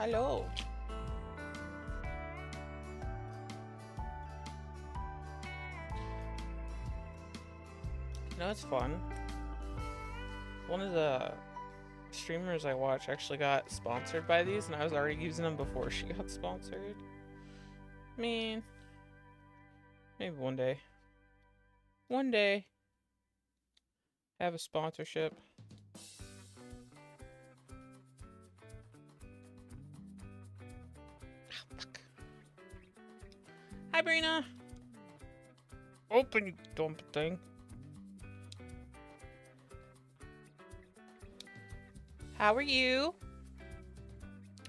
Hello. You know, it's fun. One of the streamers I watch actually got sponsored by these, and I was already using them before she got sponsored. I mean, maybe one day. One day. Have a sponsorship. Oh, fuck. Hi, Brina. Open, you dumb thing. How are you?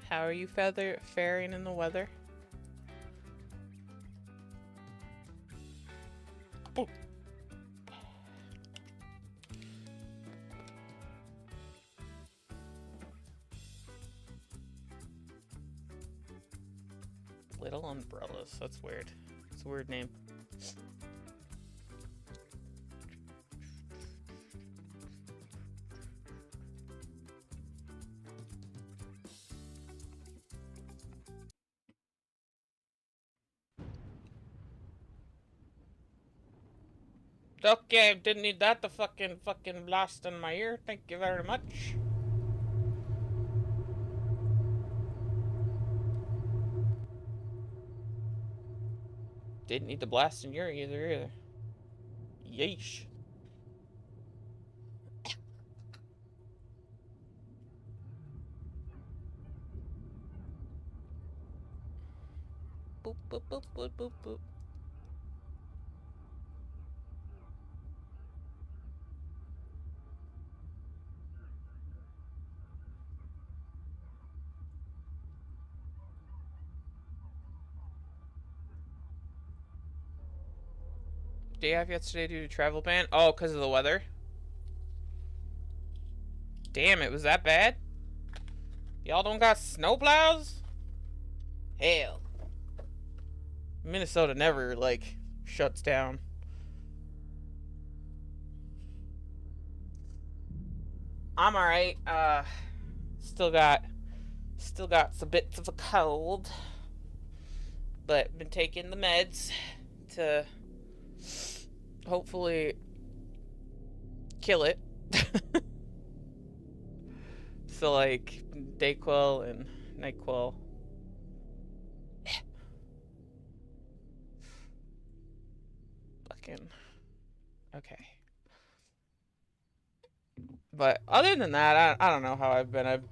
How are you faring in the weather? Oh. Little umbrellas. That's weird. It's a weird name. Okay, didn't need that to fucking blast in my ear. Thank you very much. Didn't need the blast in your ear either. Yeesh. Boop, boop, boop, boop, boop, boop. Day off yesterday due to travel ban? Oh, because of the weather? Damn, it was that bad? Y'all don't got snowplows? Hell. Minnesota never, like, shuts down. I'm alright. Still got some bits of a cold. But been taking the meds to hopefully kill it. So, like, Dayquil and NyQuil. Fucking. Okay. But other than that, I don't know how I've been.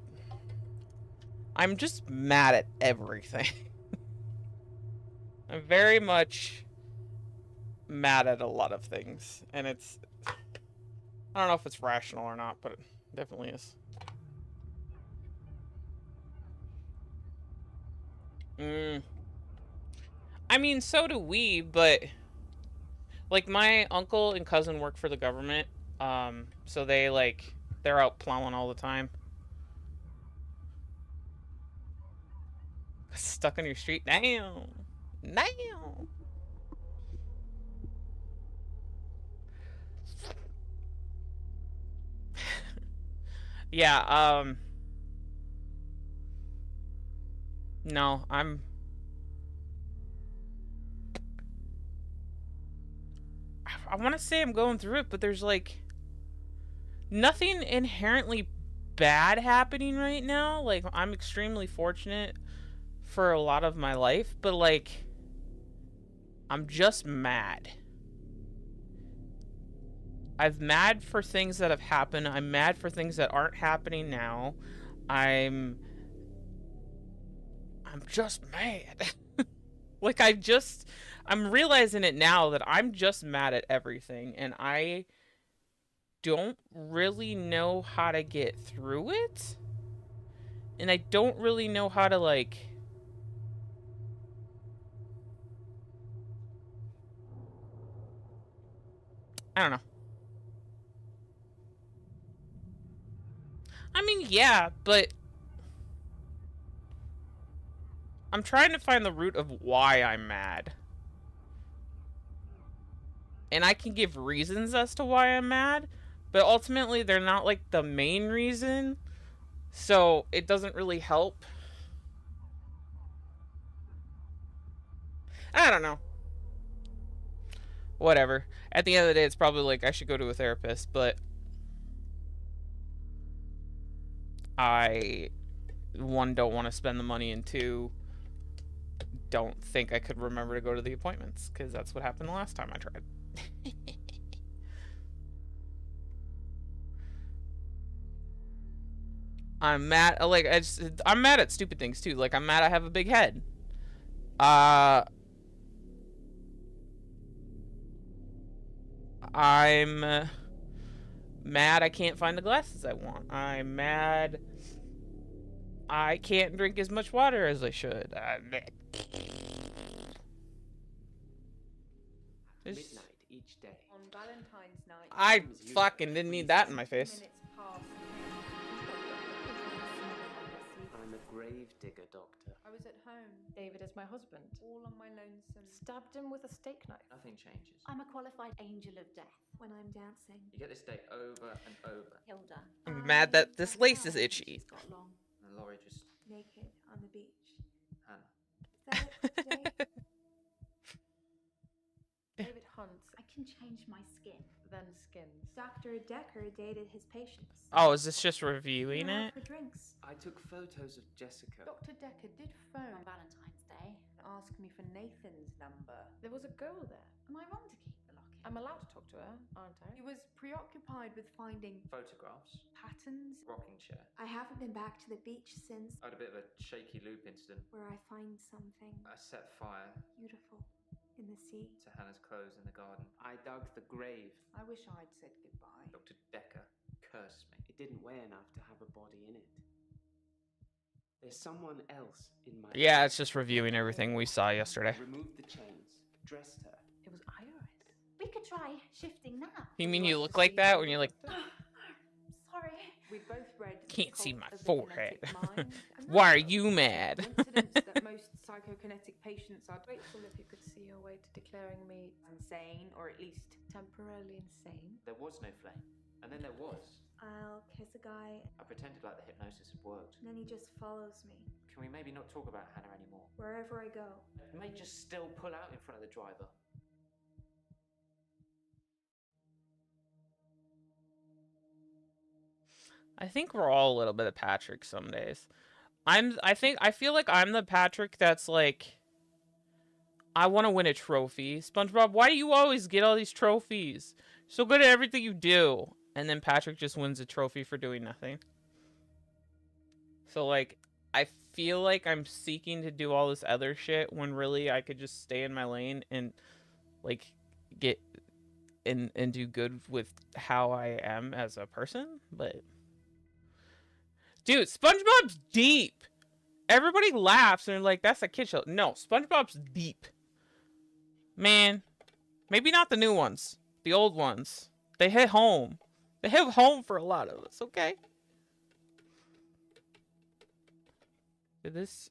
I'm just mad at everything. I'm very much mad at a lot of things. And it's... I don't know if it's rational or not, but it definitely is. I mean, so do we, but... Like, my uncle and cousin work for the government. So they, like... They're out plowing all the time. Stuck on your street? Damn! Damn! Yeah, no, I want to say I'm going through it, but there's, like, nothing inherently bad happening right now. Like, I'm extremely fortunate for a lot of my life, but, like, I'm just mad. I'm mad for things that have happened. I'm mad for things that aren't happening now. I'm just mad. Like, I'm realizing it now that I'm just mad at everything, and I don't really know how to get through it. And I don't really know how to, like... I don't know. I mean, yeah, but... I'm trying to find the root of why I'm mad. And I can give reasons as to why I'm mad, but ultimately they're not, like, the main reason. So it doesn't really help. I don't know. Whatever. At the end of the day, it's probably like I should go to a therapist, but I, one, don't want to spend the money, and two, don't think I could remember to go to the appointments, because that's what happened the last time I tried. I'm mad. Like I'm mad at stupid things too. Like I'm mad I have a big head. I'm mad I can't find the glasses I want. I'm mad I can't drink as much water as I should. Midnight each day. On Valentine's night. I fucking didn't need that in my face. I'm a grave digger, Doctor. I was at home. David is my husband. All on my lonesome. Stabbed him with a steak knife. Nothing changes. I'm a qualified angel of death when I'm dancing. You get this day over and over. Hilda. I'm mad that this lace is itchy. She's got long. And Laurie just... Naked on the beach. Hannah. Is that it for today? David hunts, I can change my skin. then skins. Dr. Decker dated his patients. Oh, is this just reviewing Went it? out for drinks. I took photos of Jessica. Dr. Decker did phone On Valentine's Day. and ask me for Nathan's number. There was a girl there. Am I wrong to keep the locket? I'm allowed to talk to her, aren't I? He was preoccupied with finding Photographs. patterns. Rocking chair. I haven't been back to the beach since I had a bit of a shaky loop incident. where I find something I set fire beautiful in the sea. to Hannah's clothes in the garden. I dug the grave. I wish I'd said goodbye. Dr. Decker cursed me. It didn't weigh enough to have a body in it. There's someone else in my... Yeah, it's just reviewing everything we saw yesterday. Removed the chains. Dressed her. It was Iris. We could try shifting now. You mean you look like that when you're like, Sorry. We both read Can't The see Cult my of the forehead. Kinetic Mind, and why are that's you mad? coincidence that most psychokinetic patients are grateful if you could see your way to declaring me insane, or at least temporarily insane. There was no flame. And then there was. I'll kiss a guy, I pretended like the hypnosis had worked. and then he just follows me Can we maybe not talk about Hannah anymore? wherever I go. You may just still pull out in front of the driver. I think we're all a little bit of Patrick some days. I feel like I'm the Patrick that's like, I want to win a trophy. SpongeBob, why do you always get all these trophies? You're so good at everything you do. And then Patrick just wins a trophy for doing nothing. So like, I feel like I'm seeking to do all this other shit when really I could just stay in my lane and like get and do good with how I am as a person, but dude, SpongeBob's deep. Everybody laughs and they're like, that's a kid show. No, SpongeBob's deep. Man, maybe not the new ones. The old ones. They hit home. They hit home for a lot of us, okay? Did this...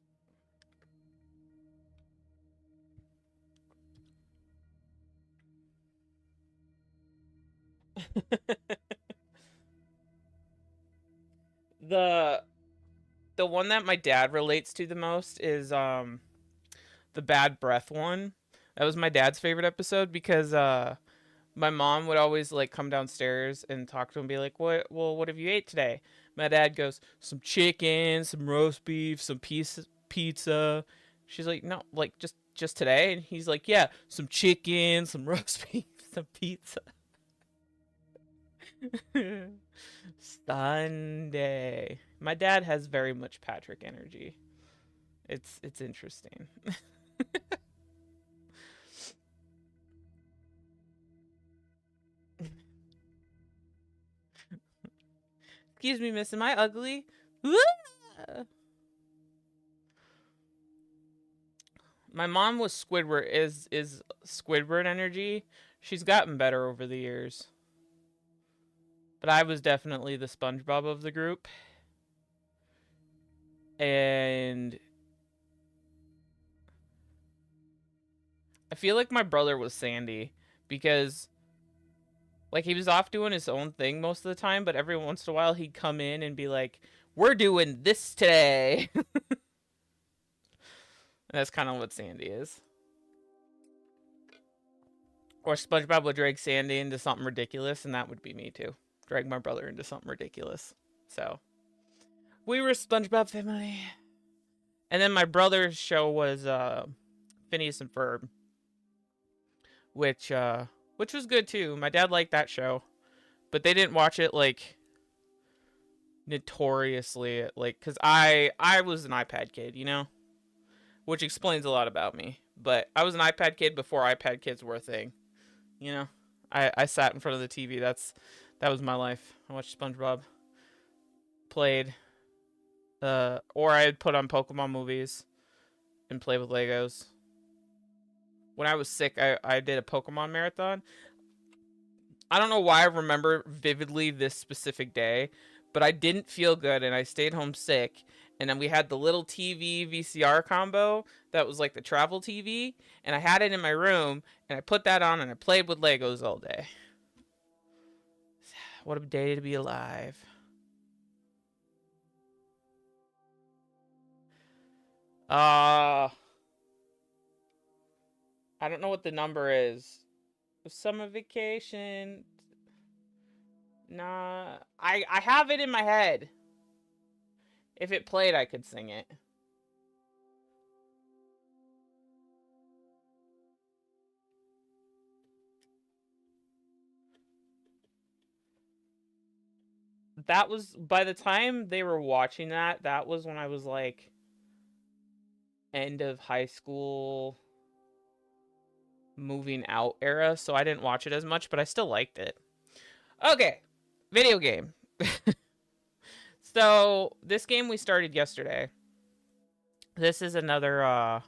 the one that my dad relates to the most is the bad breath one. That was my dad's favorite episode because my mom would always like come downstairs and talk to him and be like, what have you ate today? My dad goes, some chicken, some roast beef, some pizza. She's like, no, like just today? And he's like, yeah, some chicken, some roast beef, some pizza. Sunday. My dad has very much Patrick energy. It's interesting. Excuse me, miss, am I ugly? My mom was Squidward, is Squidward energy. She's gotten better over the years. But I was definitely the SpongeBob of the group. And I feel like my brother was Sandy because like he was off doing his own thing most of the time, but every once in a while he'd come in and be like, we're doing this today. And that's kind of what Sandy is. Or SpongeBob would drag Sandy into something ridiculous, and that would be me too. Drag my brother into something ridiculous. So we were a SpongeBob family. And then my brother's show was Phineas and Ferb, which was good too. My dad liked that show, but they didn't watch it like notoriously, like, because I was an iPad kid, you know, which explains a lot about me. But I was an iPad kid before iPad kids were a thing, you know. I sat in front of the TV. That was my life. I watched SpongeBob, played, or I'd put on Pokemon movies and play with Legos. When I was sick, I did a Pokemon marathon. I don't know why I remember vividly this specific day, but I didn't feel good and I stayed home sick. And then we had the little TV VCR combo that was like the travel TV, and I had it in my room, and I put that on and I played with Legos all day. What a day to be alive. I don't know what the number is. Summer vacation. Nah, I have it in my head. If it played, I could sing it. That was, by the time they were watching that, that was when I was like end of high school, moving out era, so I didn't watch it as much, but I still liked it. Okay, video game. So, this game we started yesterday. This is another,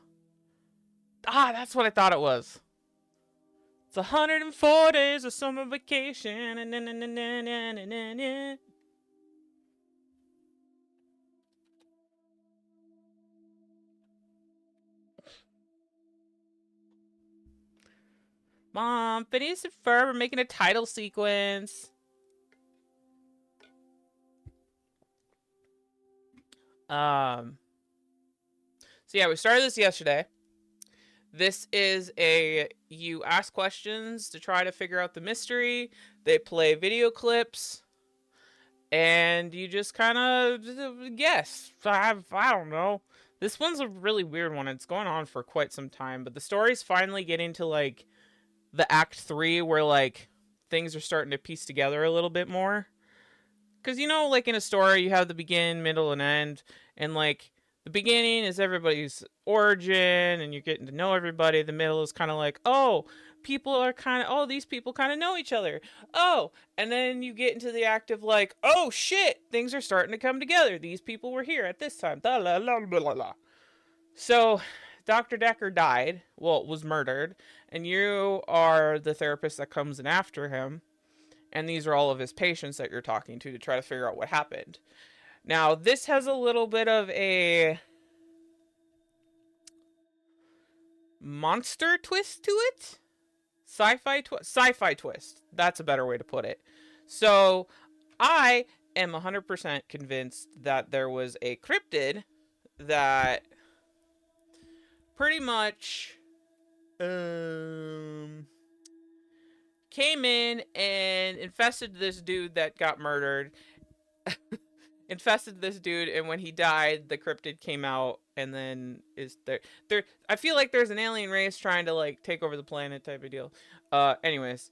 that's what I thought it was. It's 104 days of summer vacation. Mom, Phineas and Ferb are making a title sequence. So yeah, we started this yesterday. This is you ask questions to try to figure out the mystery. They play video clips, and you just kind of guess. I don't know. This one's a really weird one. It's going on for quite some time, but the story's finally getting to like the act 3 where like things are starting to piece together a little bit more. Because, you know, like in a story, you have the begin, middle, and end. And like the beginning is everybody's origin and you're getting to know everybody. The middle is kind of like, oh, these people kind of know each other. Oh, and then you get into the act of like, oh shit, things are starting to come together. These people were here at this time. Da, la, la, la, la, la. So Dr. Decker died, was murdered, and you are the therapist that comes in after him, and these are all of his patients that you're talking to try to figure out what happened. Now, this has a little bit of a monster twist to it? Sci-fi twist. That's a better way to put it. So, I am 100% convinced that there was a cryptid that pretty much came in and infested this dude that got murdered. Infested this dude, and when he died, the cryptid came out, and then is there. I feel like there's an alien race trying to like take over the planet, type of deal. Anyways,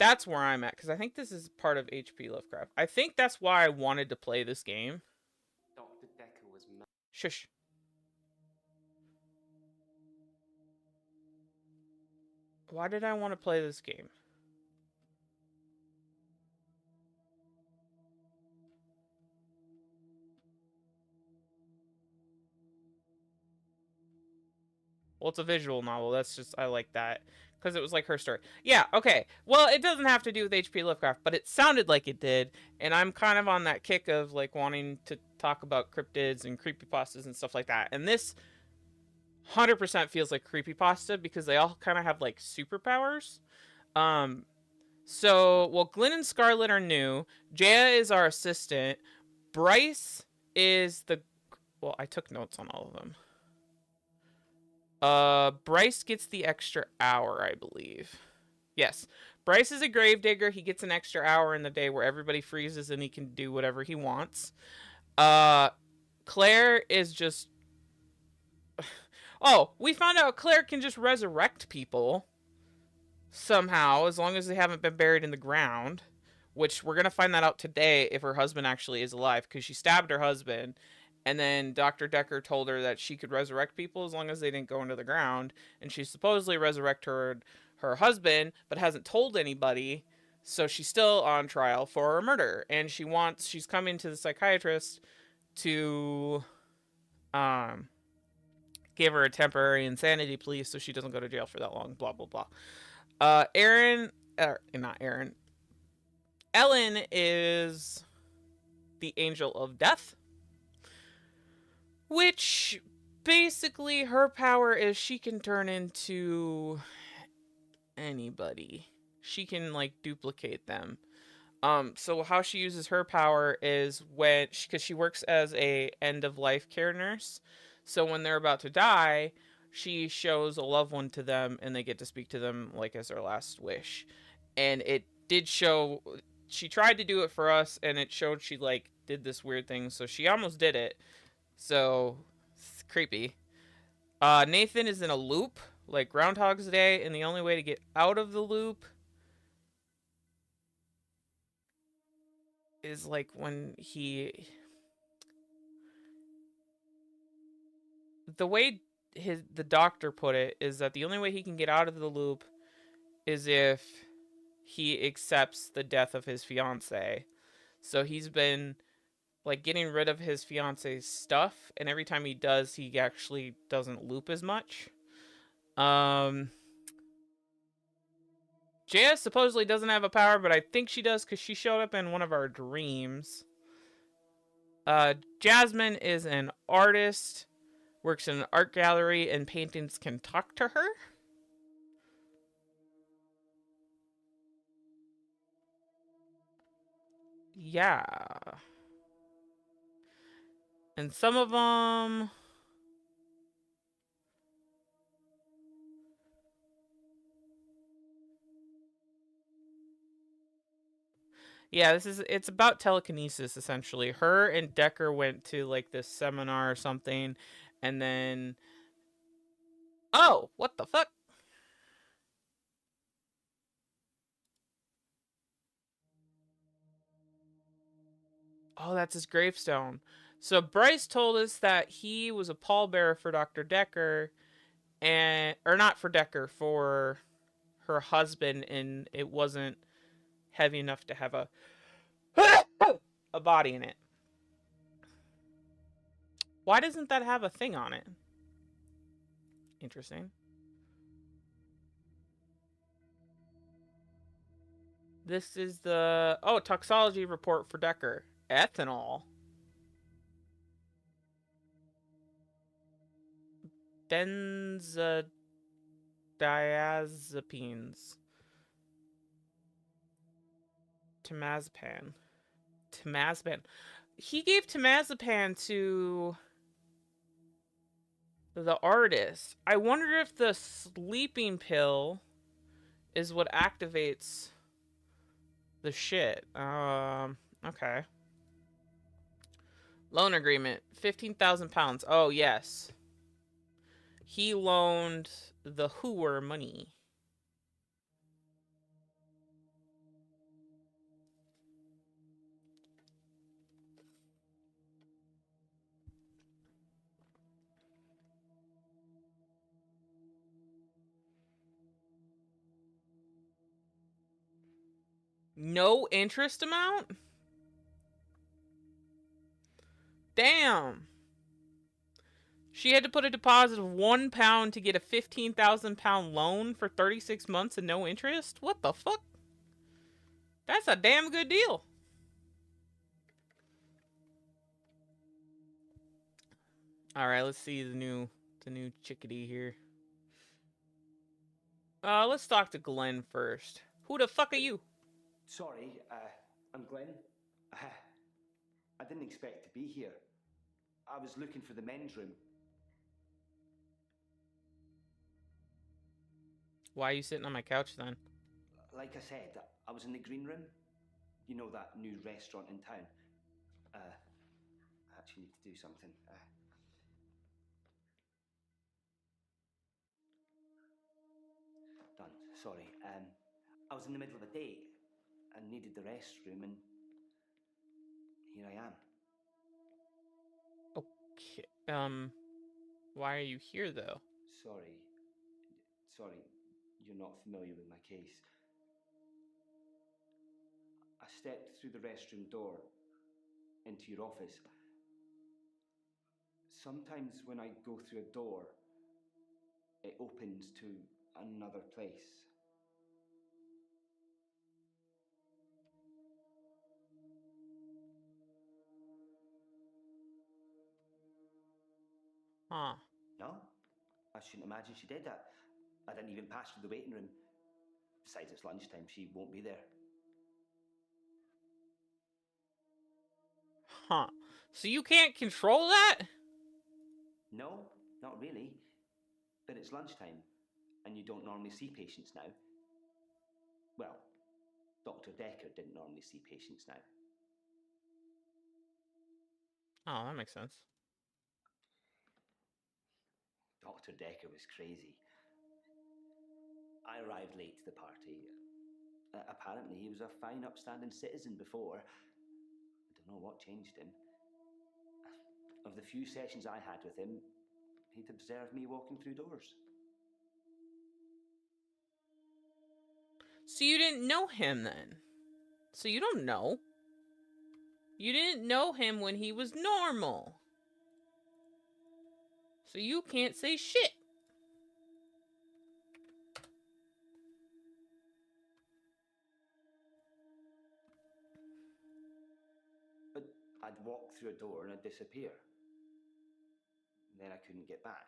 that's where I'm at, because I think this is part of H.P. Lovecraft. I think that's why I wanted to play this game. Dr. Decker was mad. Shush. Why did I want to play this game? Well, it's a visual novel. That's just, I like that. Because it was like her story. Yeah, okay. Well, it doesn't have to do with H.P. Lovecraft, but it sounded like it did. And I'm kind of on that kick of like wanting to talk about cryptids and creepypastas and stuff like that. And this 100% feels like creepypasta because they all kind of have like superpowers. So, well, Glenn and Scarlett are new. Jaya is our assistant. Bryce is the... Well, I took notes on all of them. Bryce gets the extra hour, I believe. Yes. Bryce is a gravedigger. He gets an extra hour in the day where everybody freezes and he can do whatever he wants. Claire is just... Oh, we found out Claire can just resurrect people somehow, as long as they haven't been buried in the ground. Which we're going to find that out today if her husband actually is alive, because she stabbed her husband, and then Dr. Decker told her that she could resurrect people as long as they didn't go into the ground, and she supposedly resurrected her husband, but hasn't told anybody, so she's still on trial for a murder, and she's coming to the psychiatrist to give her a temporary insanity plea so she doesn't go to jail for that long, blah, blah, blah. Not Aaron. Ellen is the angel of death, which basically her power is she can turn into anybody. She can like duplicate them. So how she uses her power is because she works as a end of life care nurse. So when they're about to die, she shows a loved one to them and they get to speak to them like as their last wish. And it did show, she tried to do it for us and it showed she like did this weird thing. So she almost did it. So it's creepy. Nathan is in a loop like Groundhog's Day, and the only way to get out of the loop is like when the way the doctor put it is that the only way he can get out of the loop is if he accepts the death of his fiance. So he's been like getting rid of his fiance's stuff, and every time he does, he actually doesn't loop as much. Jaya supposedly doesn't have a power, but I think she does because she showed up in one of our dreams. Jasmine is an artist, works in an art gallery, and paintings can talk to her. Yeah. And some of them... Yeah, it's about telekinesis, essentially. Her and Decker went to, like, this seminar or something, and then... Oh, what the fuck? Oh, that's his gravestone. So Bryce told us that he was a pallbearer for Dr. Decker, or not for Decker, for her husband, and it wasn't heavy enough to have a body in it. Why doesn't that have a thing on it? Interesting. This is the toxology report for Decker. Ethanol. Benzodiazepines. Temazepam. He gave temazepam to the artist. I wonder if the sleeping pill is what activates the shit. Okay. Loan agreement. 15,000 pounds. Oh, yes. He loaned the hooer money. No interest amount? Damn. She had to put a deposit of £1 to get a 15,000 pound loan for 36 months and no interest? What the fuck? That's a damn good deal. Alright, let's see the new chickadee here. Let's talk to Glenn first. Who the fuck are you? Sorry, I'm Glenn. I didn't expect to be here. I was looking for the men's room. Why are you sitting on my couch then? like I said, I was in the green room. You know, that new restaurant in town. I actually need to do something. Done. Sorry. I was in the middle of a date and needed the restroom, and here I am. Okay. Why are you here though? Sorry. Sorry, you're not familiar with my case. I stepped through the restroom door into your office. Sometimes when I go through a door, it opens to another place. Huh. No, I shouldn't imagine she did that. I didn't even pass through the waiting room. Besides, it's lunchtime, she won't be there. Huh. So you can't control that? No, not really. But it's lunchtime, and you don't normally see patients now. Well, Dr. Decker didn't normally see patients now. Oh, that makes sense. Dr. Decker was crazy. I arrived late to the party. Apparently, he was a fine, upstanding citizen before. I don't know what changed him. Of the few sessions I had with him, he'd observed me walking through doors. So you didn't know him then? So you don't know. You didn't know him when he was normal. So you can't say shit. But I'd walk through a door and I'd disappear. Then I couldn't get back.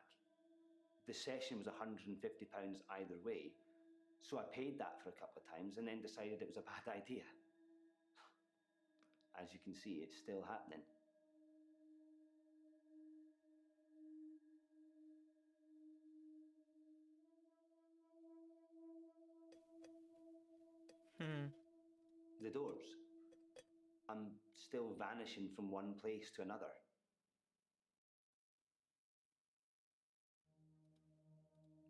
The session was £150 either way, so I paid that for a couple of times and then decided it was a bad idea. As you can see, it's still happening. The doors. I'm still vanishing from one place to another.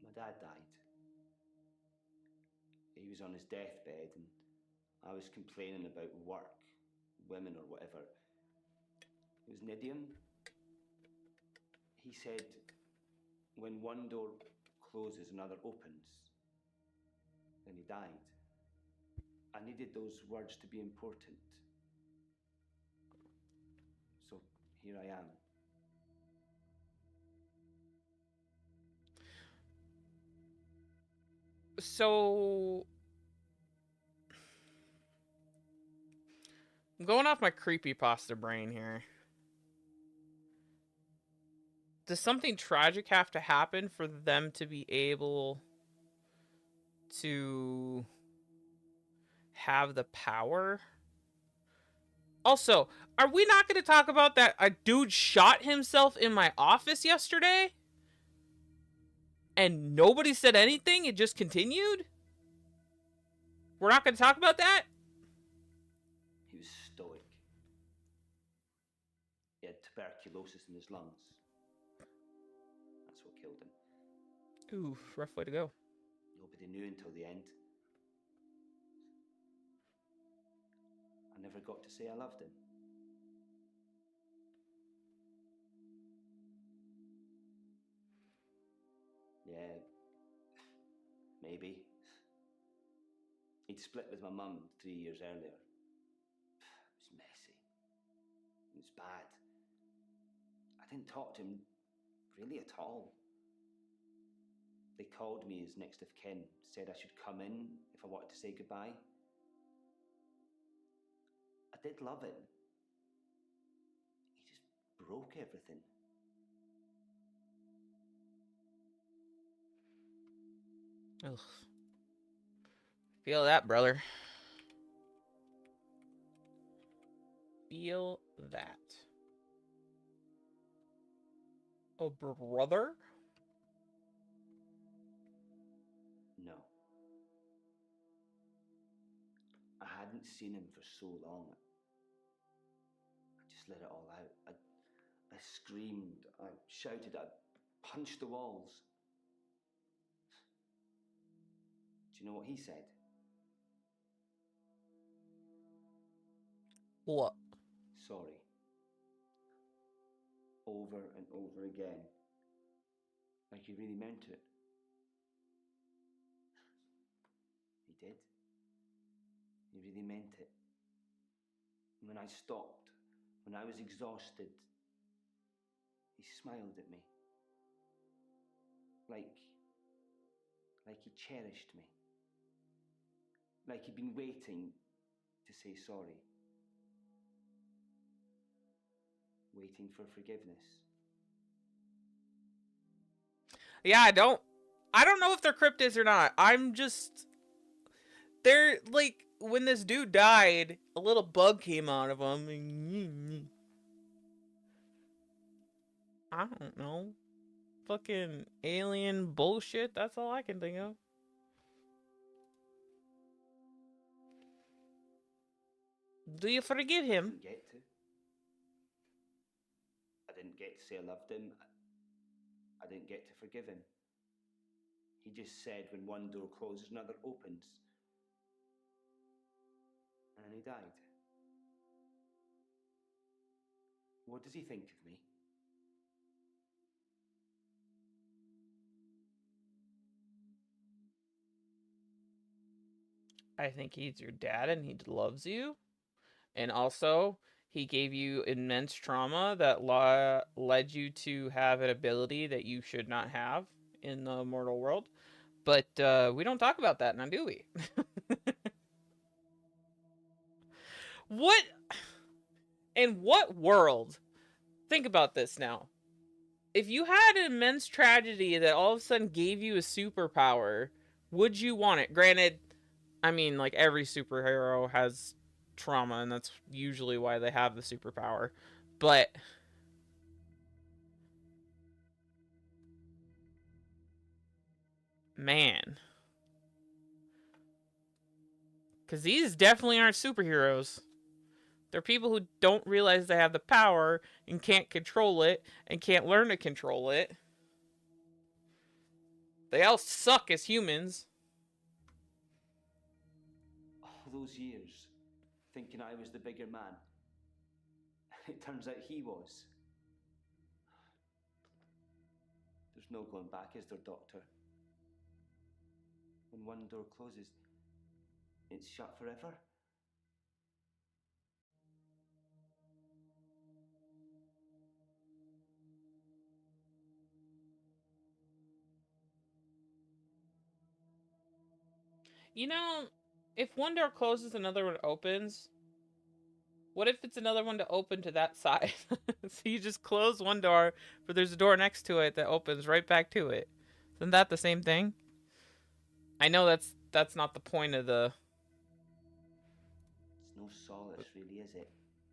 My dad died. He was on his deathbed, and I was complaining about work, women, or whatever. It was an idiom. He said, when one door closes, another opens. Then he died. I needed those words to be important. So here I am. So I'm going off my creepypasta brain here. Does something tragic have to happen for them to be able to have the power? Also, are we not going to talk about that a dude shot himself in my office yesterday? And nobody said anything? It just continued? We're not going to talk about that? He was stoic. He had tuberculosis in his lungs. That's what killed him. Ooh, rough way to go. Nobody knew until the end. I never got to say I loved him. Yeah, maybe. He'd split with my mum 3 years earlier. It was messy. It was bad. I didn't talk to him really at all. They called me as next of kin, said I should come in if I wanted to say goodbye. I did love him. He just broke everything. Ugh. Feel that, brother. Feel that. Oh, brother? No. hadn't seen him for so long. I just let it all out. I screamed, I shouted, I punched the walls. Do you know what he said? What? Sorry. Over and over again. Like he really meant it. He did. He really meant it. And when I stopped, when I was exhausted, he smiled at me. Like he cherished me. Like he'd been waiting to say sorry. Waiting for forgiveness. Yeah, I don't know if they're cryptids or not. They're like, when this dude died, a little bug came out of him. I don't know. Fucking alien bullshit. That's all I can think of. Do you forgive I him? didn't get to. I didn't get to say I loved him. I didn't get to forgive him. He just said when one door closes, another opens. And then he died. What does he think of me? I think he's your dad and he loves you. And also, he gave you immense trauma that led you to have an ability that you should not have in the mortal world. But we don't talk about that now, do we? What? In what world? Think about this now. If you had an immense tragedy that all of a sudden gave you a superpower, would you want it? Granted, I mean, like, every superhero has trauma, and that's usually why they have the superpower. But man, because these definitely aren't superheroes. They're people who don't realize they have the power and can't control it and can't learn to control it. They all suck as humans. All those years, thinking I was the bigger man. It turns out he was. There's no going back, is there, Doctor? When one door closes, it's shut forever. You know, if one door closes, another one opens. What if it's another one to open to that side? So you just close one door, but there's a door next to it that opens right back to it. Isn't that the same thing? I know that's not the point of It's no solace, really, is it?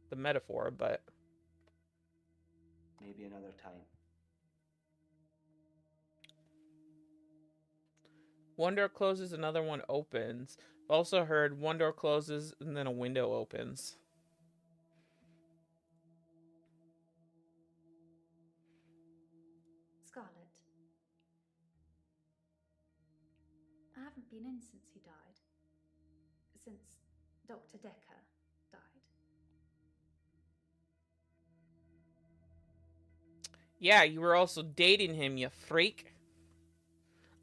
the metaphor, but Maybe another time. one door closes, another one opens. I've also heard one door closes and then a window opens. Scarlet. I haven't been in since he died. Since Dr. Decker died. Yeah, you were also dating him, you freak.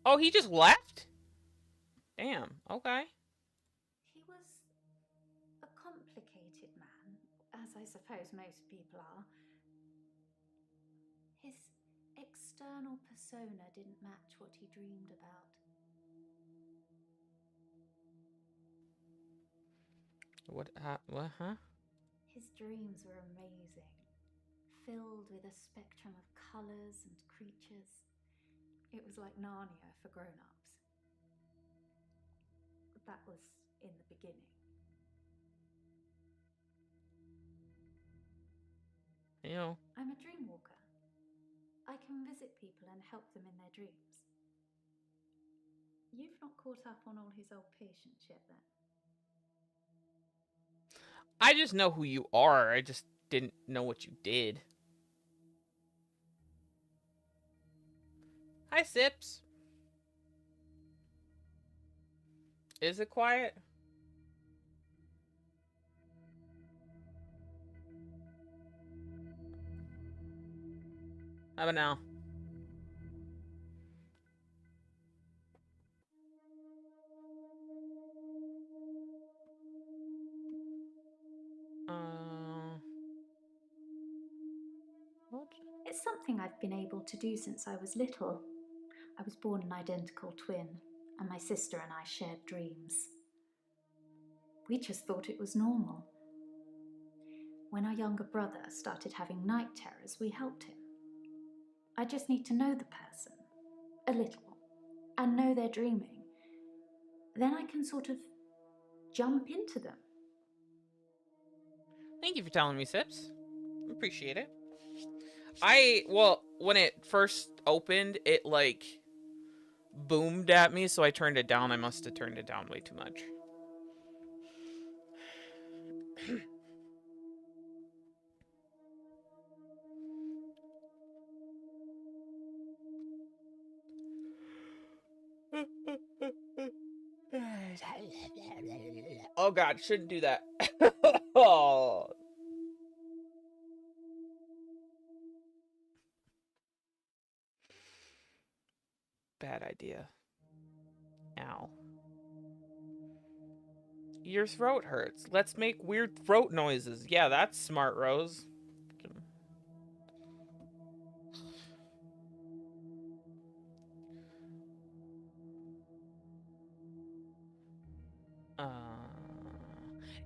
Oh, he just left? Damn, okay. He was a complicated man, as I suppose most people are. His external persona didn't match what he dreamed about. What, huh? His dreams were amazing, filled with a spectrum of colours and creatures. It was like Narnia for grown-ups. That was in the beginning. You know, I'm a dream walker. I can visit people and help them in their dreams. You've not caught up on all his old patients yet, then? I just know who you are. I just didn't know what you did. Hi, Sips. Is it quiet? How about now? What? It's something I've been able to do since I was little. I was born an identical twin, and my sister and I shared dreams. We just thought it was normal. When our younger brother started having night terrors, we helped him. I just need to know the person, a little, and know they're dreaming. Then I can sort of jump into them. Thank you for telling me, Sips. Appreciate it. Well, when it first opened, it like boomed at me, so I turned it down. I must have turned it down way too much. Oh god, shouldn't do that. Oh. Bad idea. Ow. Your throat hurts. Let's make weird throat noises. Yeah, that's smart, Rose.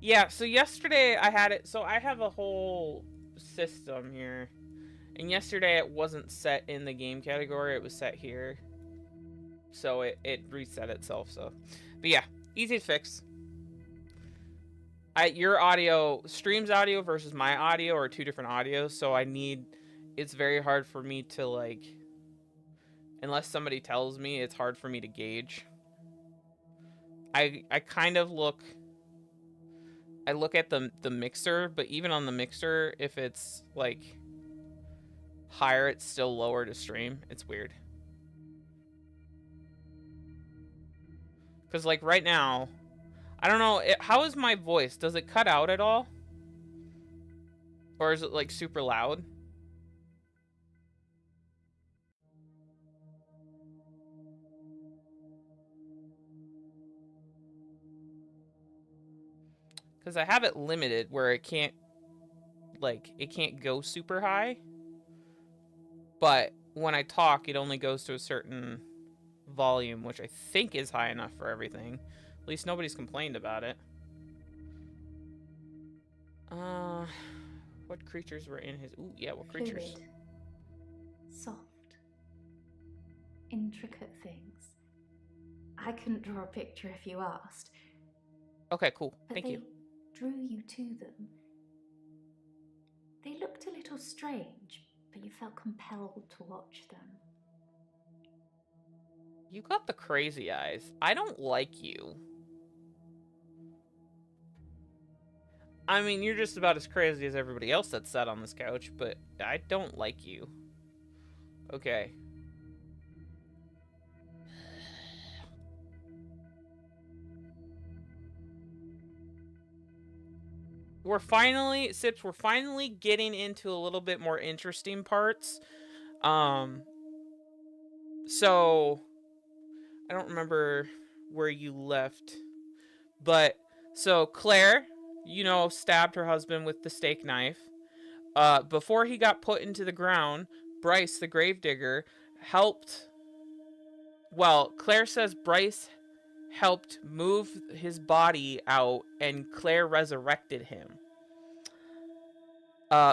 Yeah, so yesterday I had it. So I have a whole system here. And yesterday it wasn't set in the game category. It was set here. So it reset itself. So, but yeah, easy to fix. Your audio, stream's audio versus my audio are two different audios. So it's very hard for me to like, unless somebody tells me, it's hard for me to gauge. I kind of look at the mixer, but even on the mixer, if it's like higher, it's still lower to stream. It's weird. Because like right now, I don't know, how is my voice? Does it cut out at all? Or is it like super loud? Because I have it limited where it can't go super high. But when I talk, it only goes to a certain volume, which I think is high enough for everything. At least nobody's complained about it. What creatures were in his... Ooh, yeah, what creatures? Fluid. Soft. Intricate things. I couldn't draw a picture if you asked. Okay, cool. But Thank you. Drew you to them. They looked a little strange, but you felt compelled to watch them. You got the crazy eyes. I don't like you. I mean, you're just about as crazy as everybody else that's sat on this couch, but I don't like you. Okay. We're finally getting into a little bit more interesting parts. So I don't remember where you left, but so Claire, stabbed her husband with the steak knife. Before he got put into the ground, Bryce, the gravedigger, helped. Well, Claire says Bryce helped move his body out, and Claire resurrected him.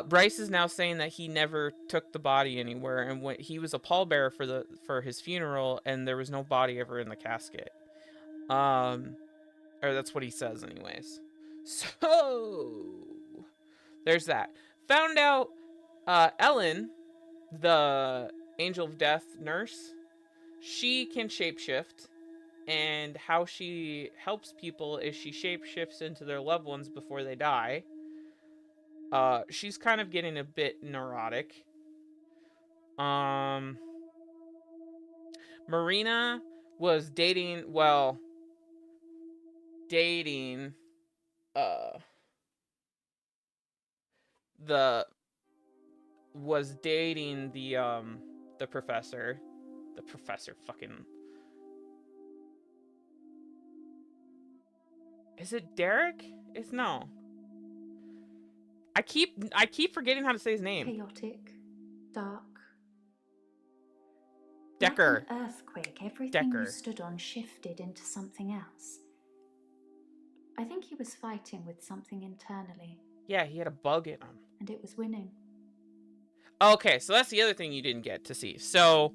Bryce is now saying that he never took the body anywhere, and when he was a pallbearer for his funeral, and there was no body ever in the casket. Or that's what he says, anyways. So there's that. Found out Ellen, the Angel of Death nurse, she can shapeshift. And how she helps people is she shapeshifts into their loved ones before they die. She's kind of getting a bit neurotic. Marina was dating, the professor. The professor fucking... Is it Derek? It's no. I keep forgetting how to say his name. Chaotic, dark. Decker. Like an earthquake, everything Decker. you stood on shifted into something else. I think he was fighting with something internally. Yeah, he had a bug in him. And it was winning. Okay, so that's the other thing you didn't get to see. So...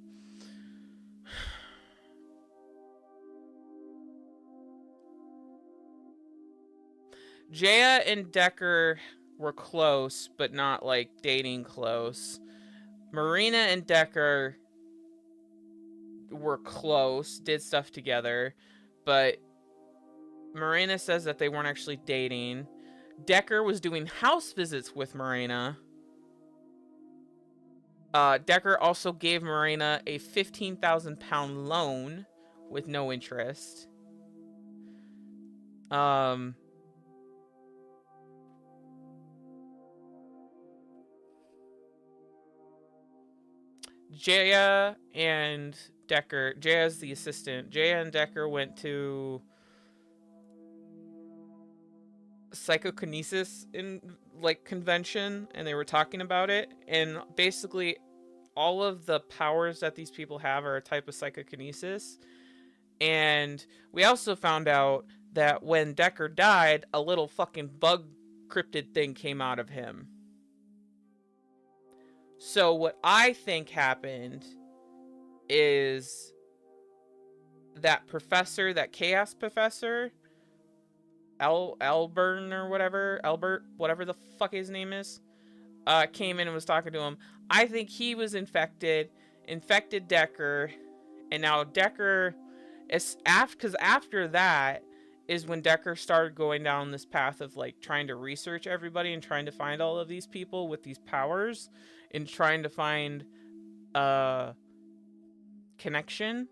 Jaya and Decker were close, but not, like, dating close. Marina and Decker were close, did stuff together, but Marina says that they weren't actually dating. Decker was doing house visits with Marina. Decker also gave Marina a 15,000-pound loan with no interest. Jaya and Decker, Jaya's the assistant. Jaya and Decker went to psychokinesis convention, and they were talking about it, and basically all of the powers that these people have are a type of psychokinesis. And we also found out that when Decker died, a little fucking bug cryptid thing came out of him. So what I think happened is that professor, that chaos professor, Albert, whatever the fuck his name is, came in and was talking to him. I think he was infected Decker, and now Decker is because after that is when Decker started going down this path of like trying to research everybody and trying to find all of these people with these powers and trying to find connection.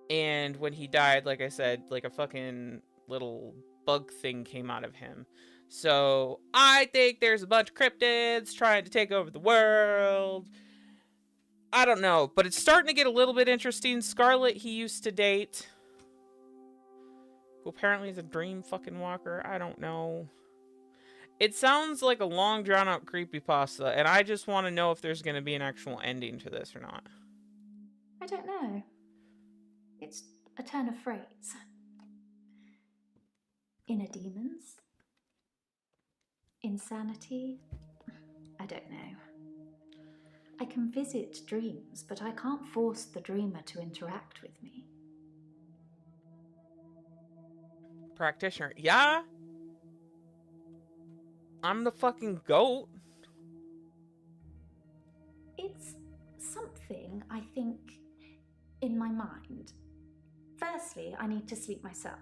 And when he died, like I said, like a fucking little bug thing came out of him. So I think there's a bunch of cryptids trying to take over the world. I don't know, but it's starting to get a little bit interesting. Scarlet, he used to date, who apparently is a dream fucking walker. I don't know. It sounds like a long, drawn-out creepypasta, and I just want to know if there's going to be an actual ending to this or not. I don't know. It's a turn of phrase. Inner demons? Insanity? I don't know. I can visit dreams, but I can't force the dreamer to interact with me. Practitioner. Yeah? I'm the fucking goat. It's something, I think, in my mind. Firstly, I need to sleep myself.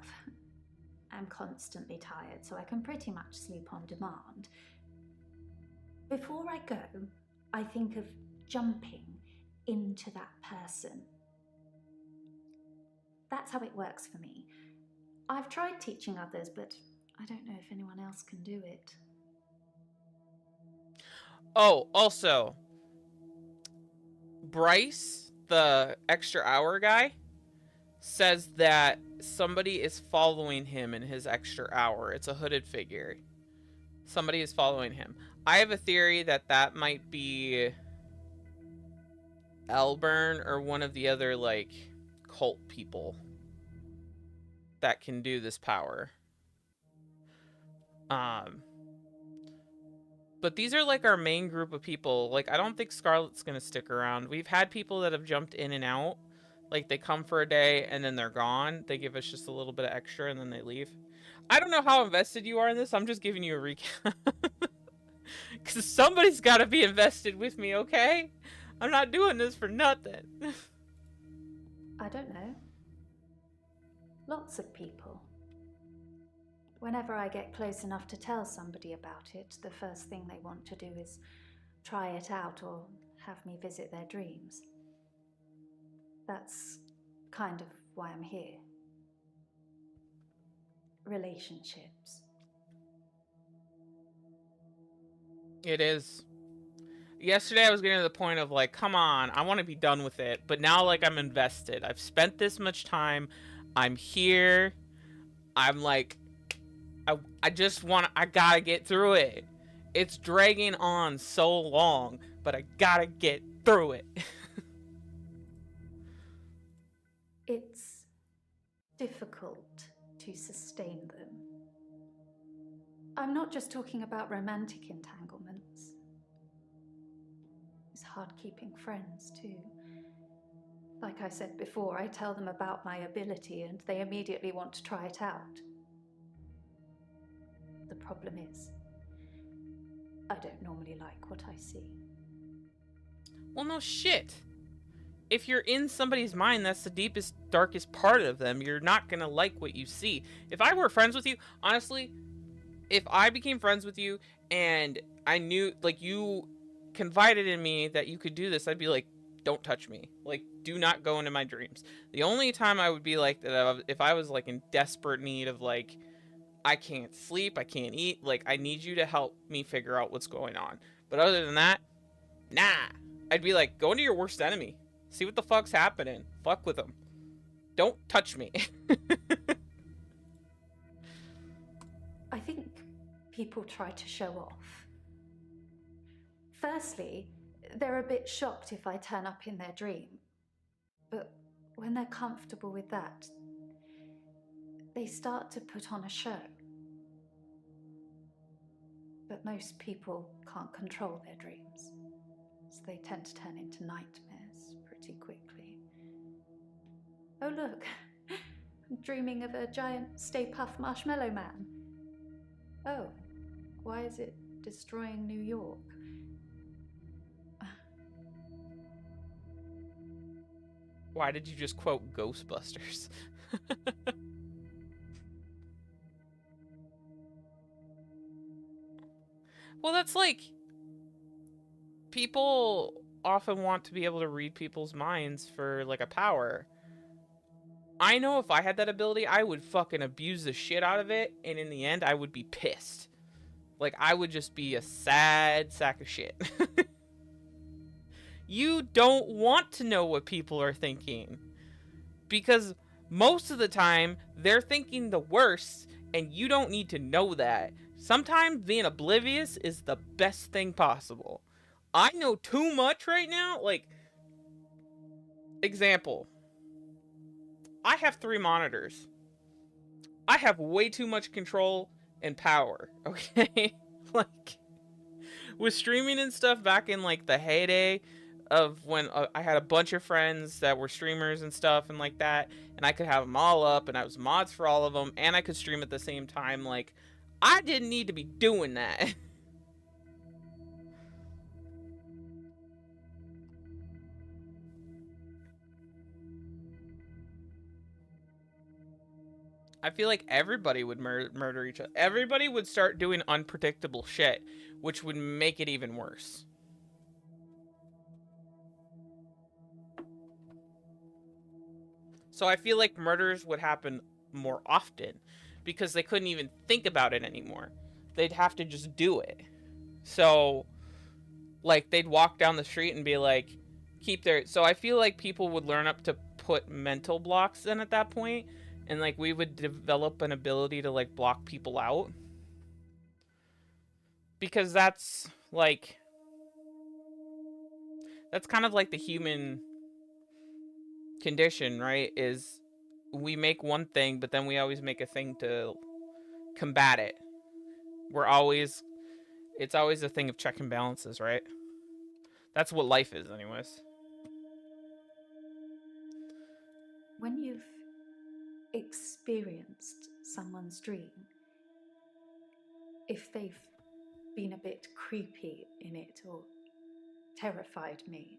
I'm constantly tired, so I can pretty much sleep on demand. Before I go, I think of jumping into that person. That's how it works for me. I've tried teaching others, but I don't know if anyone else can do it. Oh, also, Bryce, the extra hour guy, says that somebody is following him in his extra hour. It's a hooded figure. Somebody is following him. I have a theory that that might be Elburn or one of the other, like, cult people that can do this power. But these are, like, our main group of people. Like, I don't think Scarlet's gonna stick around. We've had people that have jumped in and out. Like, they come for a day, and then they're gone. They give us just a little bit of extra, and then they leave. I don't know how invested you are in this. I'm just giving you a recap. Because somebody's got to be invested with me, okay? I'm not doing this for nothing. I don't know. Lots of people. Whenever I get close enough to tell somebody about it, the first thing they want to do is try it out or have me visit their dreams. That's kind of why I'm here. Relationships. It is. Yesterday I was getting to the point of like, come on, I want to be done with it. But now like I'm invested. I've spent this much time. I'm here. I'm like, I just want, I gotta get through it. It's dragging on so long, but I gotta get through it. It's difficult to sustain them. I'm not just talking about romantic entanglements. It's hard keeping friends, too. Like I said before, I tell them about my ability and they immediately want to try it out. The problem is, I don't normally like what I see. Well, no shit. If you're in somebody's mind, that's the deepest, darkest part of them. You're not gonna like what you see. If I were friends with you, honestly, if I became friends with you and I knew, like, you confided in me that you could do this, I'd be like, don't touch me. Like, do not go into my dreams. The only time I would be like that, if I was, like, in desperate need of, like, I can't sleep, I can't eat, like, I need you to help me figure out what's going on. But other than that, nah. I'd be like, go into your worst enemy. See what the fuck's happening. Fuck with them. Don't touch me. I think people try to show off. Firstly, they're a bit shocked if I turn up in their dream. But when they're comfortable with that, they start to put on a show. But most people can't control their dreams, so they tend to turn into nightmares pretty quickly. Oh look, I'm dreaming of a giant Stay Puft Marshmallow Man. Oh, why is it destroying New York? Why did you just quote Ghostbusters? Well, that's like, people often want to be able to read people's minds for like a power. I know if I had that ability, I would fucking abuse the shit out of it, and in the end, I would be pissed. Like, I would just be a sad sack of shit. You don't want to know what people are thinking. Because most of the time, they're thinking the worst, and you don't need to know that. Sometimes being oblivious is the best thing possible. I know too much right now. Like, example. I have 3 monitors. I have way too much control and power, okay? Like, with streaming and stuff back in, like, the heyday of when I had a bunch of friends that were streamers and stuff and like that, and I could have them all up, and I was mods for all of them, and I could stream at the same time, like, I didn't need to be doing that. I feel like everybody would murder each other. Everybody would start doing unpredictable shit, which would make it even worse. So I feel like murders would happen more often because they couldn't even think about it anymore. They'd have to just do it. So, like, they'd walk down the street and be like, keep their... So I feel like people would learn up to put mental blocks in at that point, and, like, we would develop an ability to, like, block people out. Because that's, like... That's kind of like the human condition, right? Is we make one thing, but then we always make a thing to combat it. It's always a thing of check and balances, right? That's what life is, anyways. When you've experienced someone's dream, if they've been a bit creepy in it or terrified me,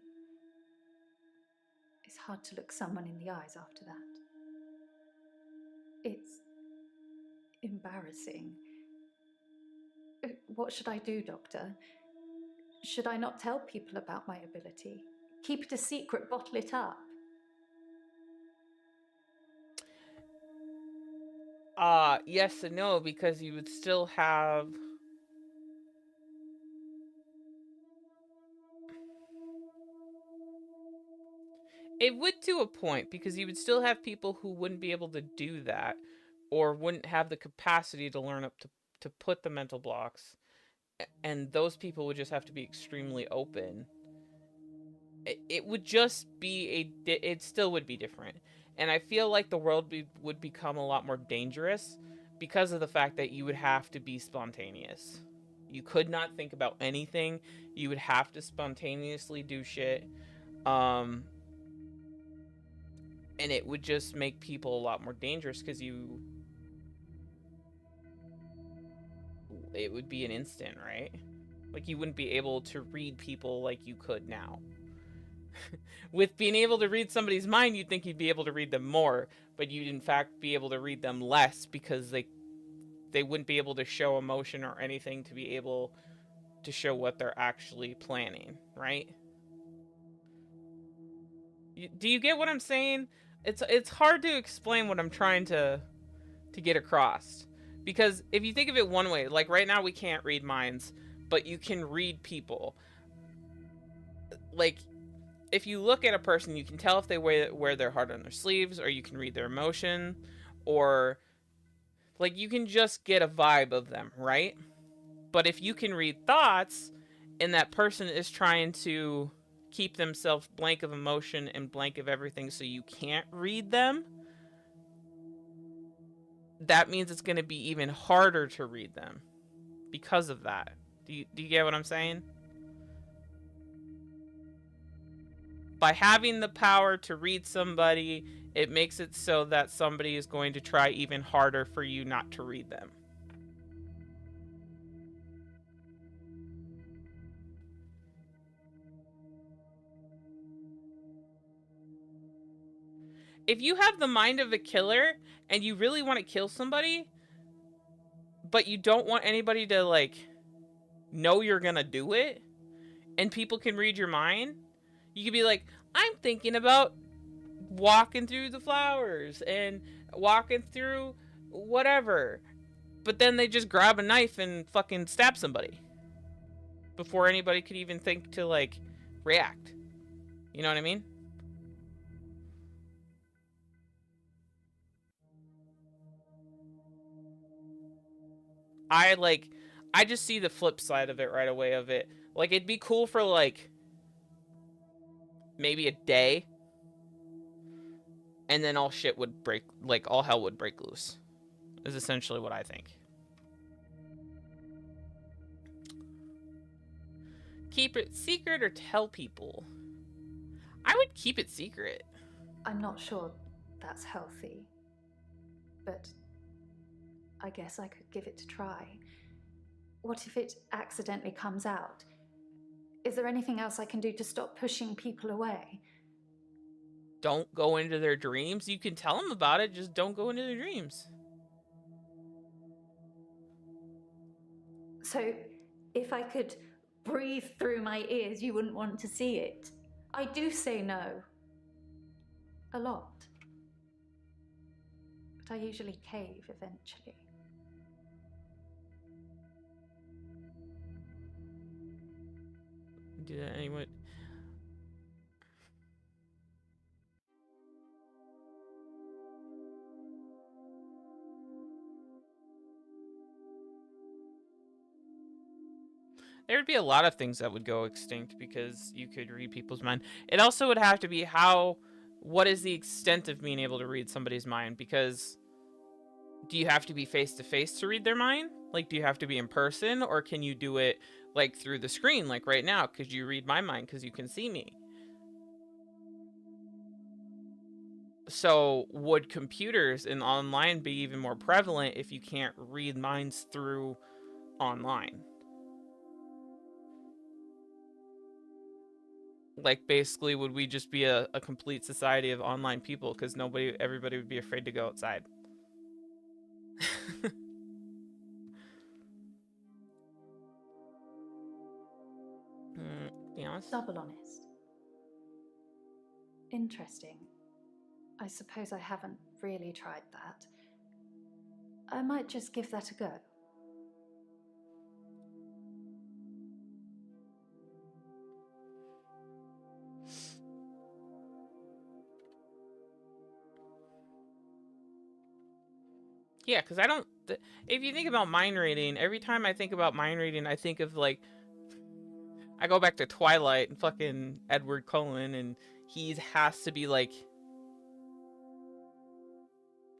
it's hard to look someone in the eyes after that. It's embarrassing. What should I do, Doctor? Should I not tell people about my ability? Keep it a secret, bottle it up? Yes and no, because you would still have... It would to a point, because you would still have people who wouldn't be able to do that, or wouldn't have the capacity to learn up to put the mental blocks, and those people would just have to be extremely open. It would just be it still would be different, and I feel like the world would become a lot more dangerous because of the fact that you would have to be spontaneous. You could not think about anything. You would have to spontaneously do shit. And it would just make people a lot more dangerous because it would be an instant, right? Like, you wouldn't be able to read people like you could now. With being able to read somebody's mind, you'd think you'd be able to read them more, but you'd in fact be able to read them less because they wouldn't be able to show emotion or anything to be able to show what they're actually planning, right? Do you get what I'm saying? It's hard to explain what I'm trying to get across. Because if you think of it one way, like right now we can't read minds, but you can read people. Like, if you look at a person, you can tell if they wear their heart on their sleeves, or you can read their emotion, or like you can just get a vibe of them, right? But if you can read thoughts, and that person is trying to keep themselves blank of emotion and blank of everything so you can't read them, that means it's going to be even harder to read them because of that. Do you get what I'm saying? By having the power to read somebody, it makes it so that somebody is going to try even harder for you not to read them. If you have the mind of a killer and you really want to kill somebody, but you don't want anybody to, like, know you're gonna do it, and people can read your mind, you could be like, I'm thinking about walking through the flowers and walking through whatever. But then they just grab a knife and fucking stab somebody before anybody could even think to, like, react. You know what I mean? I just see the flip side of it right away of it. Like, it'd be cool for, like, maybe a day, and then all shit would break, like, all hell would break loose, is essentially what I think. Keep it secret or tell people? I would keep it secret. I'm not sure that's healthy, but I guess I could give it a try. What if it accidentally comes out? Is there anything else I can do to stop pushing people away? Don't go into their dreams. You can tell them about it, just don't go into their dreams. So, if I could breathe through my ears, you wouldn't want to see it. I do say no. A lot. But I usually cave eventually. Do that anyway. There would be a lot of things that would go extinct because you could read people's mind. It also would have to be what is the extent of being able to read somebody's mind? Because do you have to be face to face to read their mind? Like, do you have to be in person, or can you do it like through the screen, like right now? Could you read my mind because you can see me? So would computers and online be even more prevalent if you can't read minds through online? Like, basically, would we just be a complete society of online people because everybody would be afraid to go outside? Be honest. Double honest. Interesting. I suppose I haven't really tried that. I might just give that a go. Yeah, because I don't. If you think about mind reading, every time I think about mind reading, I think of like. I go back to Twilight and fucking Edward Cullen, and he has to be like.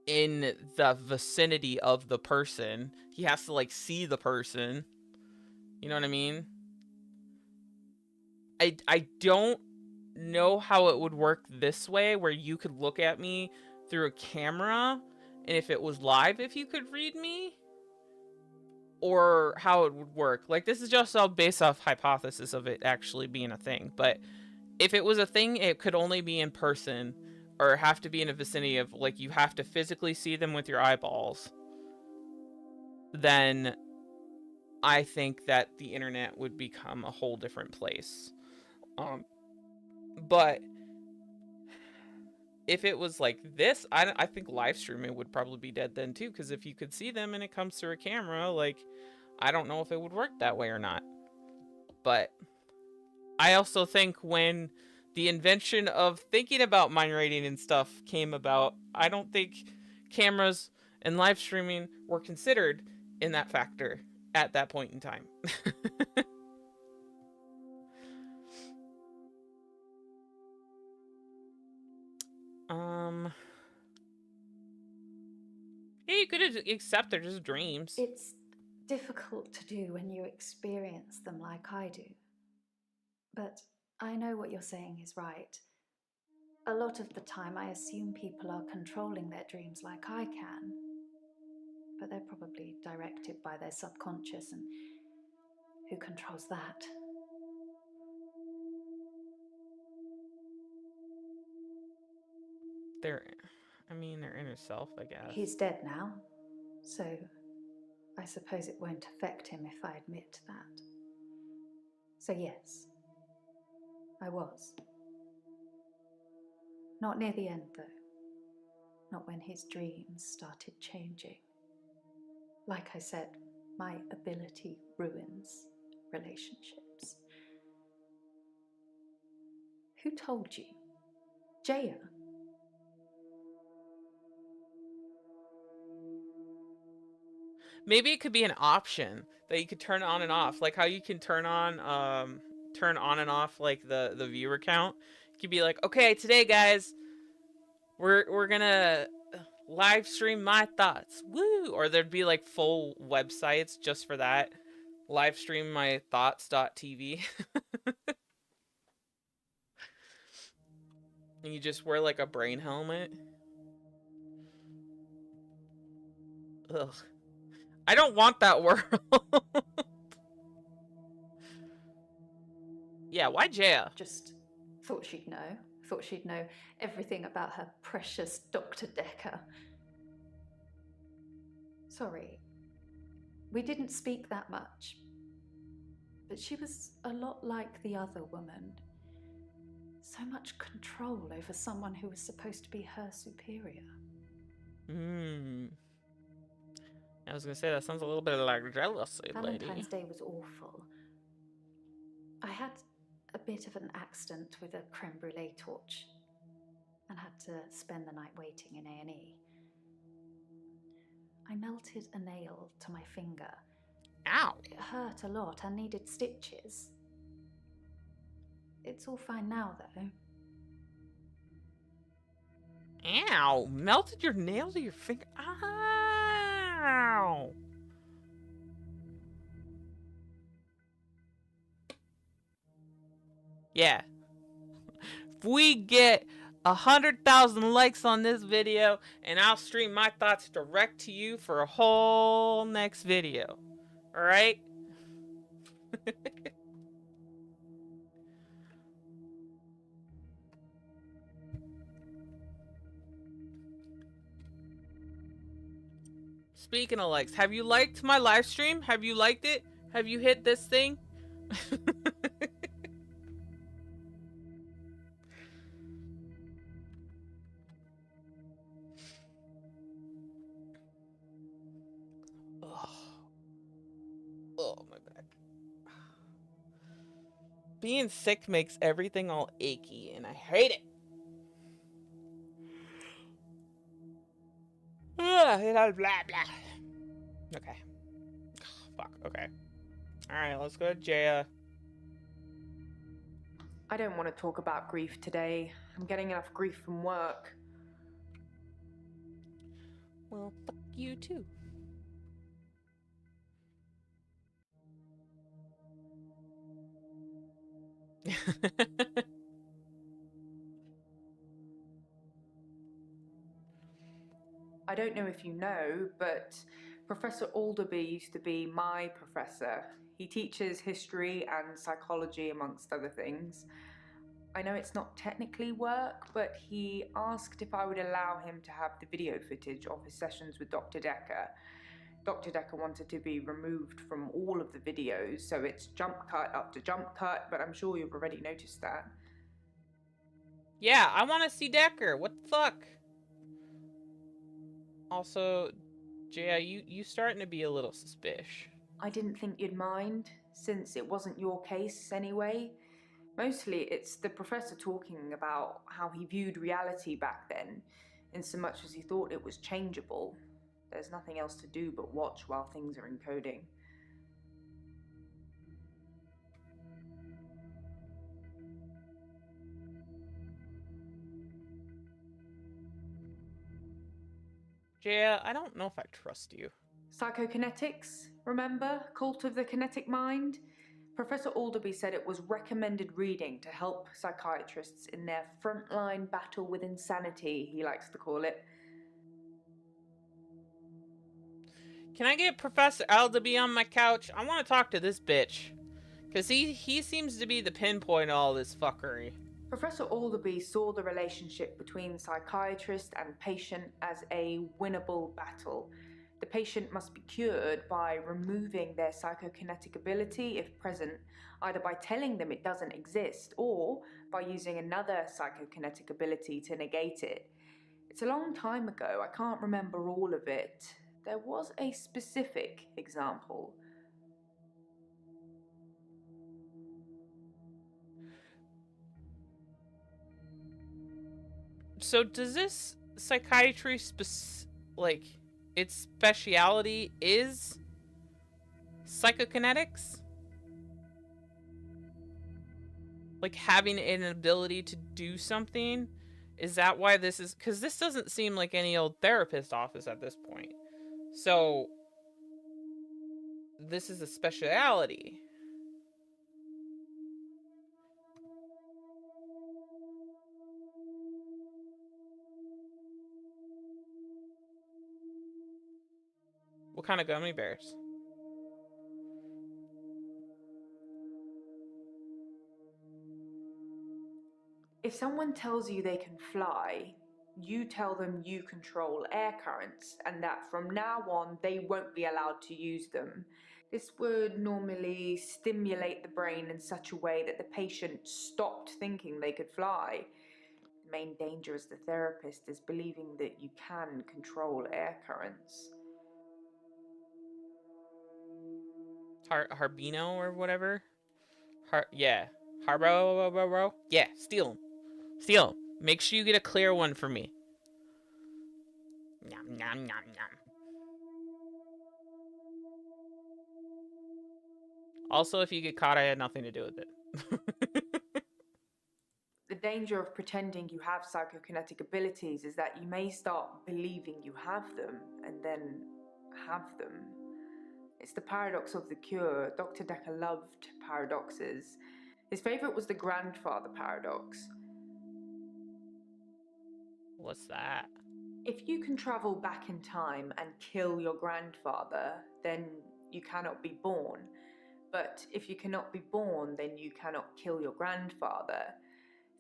In the vicinity of the person. He has to like see the person. You know what I mean? I don't know how it would work this way, where you could look at me through a camera, and if it was live, if you could read me, or how it would work. Like, this is just all based off hypothesis of it actually being a thing. But if it was a thing, it could only be in person, or have to be in a vicinity of, like, you have to physically see them with your eyeballs. Then I think that the internet would become a whole different place. But if it was like this, I think live streaming would probably be dead then too, because if you could see them and it comes through a camera, like, I don't know if it would work that way or not. But I also think when the invention of thinking about mind reading and stuff came about, I don't think cameras and live streaming were considered in that factor at that point in time. Yeah, you could accept they're just dreams. It's difficult to do when you experience them like I do. But I know what you're saying is right. A lot of the time I assume people are controlling their dreams like I can. But they're probably directed by their subconscious, and who controls that? Their inner self, I guess. He's dead now, so I suppose it won't affect him if I admit that. So yes, I was. Not near the end, though. Not when his dreams started changing. Like I said, my ability ruins relationships. Who told you? Jaya? Maybe it could be an option that you could turn on and off, like how you can turn on and off like the viewer count. You could be like, okay, today guys, we're gonna live stream my thoughts, woo! Or there'd be like full websites just for that, live stream my thoughts.tv. And you just wear like a brain helmet. Ugh. I don't want that world. Yeah, why Jaya? Just thought she'd know. Thought she'd know everything about her precious Dr. Decker. Sorry, we didn't speak that much. But she was a lot like the other woman. So much control over someone who was supposed to be her superior. I was gonna say, that sounds a little bit like jealousy, lady. Valentine's Day was awful. I had a bit of an accident with a creme brulee torch and had to spend the night waiting in A&E. I melted a nail to my finger. Ow! It hurt a lot and needed stitches. It's all fine now, though. Ow! Melted your nail to your finger. Ow! Yeah. If we get 100,000 likes on this video, and I'll stream my thoughts direct to you for a whole next video. Alright? Speaking of likes, have you liked my live stream? Have you liked it? Have you hit this thing? Oh, my back. Being sick makes everything all achy, and I hate it. Blah, blah. Okay. Fuck, okay. Alright, let's go to Jaya. I don't want to talk about grief today. I'm getting enough grief from work. Well, fuck you too. I don't know if you know, but Professor Alderby used to be my professor. He teaches history and psychology, amongst other things. I know it's not technically work, but he asked if I would allow him to have the video footage of his sessions with Dr. Decker. Dr. Decker wanted to be removed from all of the videos, so it's jump cut up to jump cut, but I'm sure you've already noticed that. Yeah, I want to see Decker. What the fuck? Also, Jaya, you starting to be a little suspicious. I didn't think you'd mind, since it wasn't your case anyway. Mostly it's the professor talking about how he viewed reality back then, in so much as he thought it was changeable. There's nothing else to do but watch while things are encoding. Jaya, I don't know if I trust you. Psychokinetics, remember? Cult of the Kinetic Mind? Professor Alderby said it was recommended reading to help psychiatrists in their frontline battle with insanity, he likes to call it. Can I get Professor L to be on my couch? I want to talk to this bitch. Because he seems to be the pinpoint of all this fuckery. Professor Alderby saw the relationship between psychiatrist and patient as a winnable battle. The patient must be cured by removing their psychokinetic ability, if present, either by telling them it doesn't exist or by using another psychokinetic ability to negate it. It's a long time ago, I can't remember all of it. There was a specific example. So does this psychiatry its speciality is psychokinetics? Like having an ability to do something? Is that why this is? Because this doesn't seem like any old therapist office at this point. So this is a speciality. What kind of gummy bears? If someone tells you they can fly, you tell them you control air currents and that from now on they won't be allowed to use them. This would normally stimulate the brain in such a way that the patient stopped thinking they could fly. The main danger as the therapist is believing that you can control air currents. Harbino or whatever? Yeah. Harbo? Yeah, steal him. Steal him. Make sure you get a clear one for me. Nom, nom, nom, nom. Also, if you get caught, I had nothing to do with it. The danger of pretending you have psychokinetic abilities is that you may start believing you have them and then have them. It's the paradox of the cure. Dr. Decker loved paradoxes. His favourite was the grandfather paradox. What's that? If you can travel back in time and kill your grandfather, then you cannot be born. But if you cannot be born, then you cannot kill your grandfather.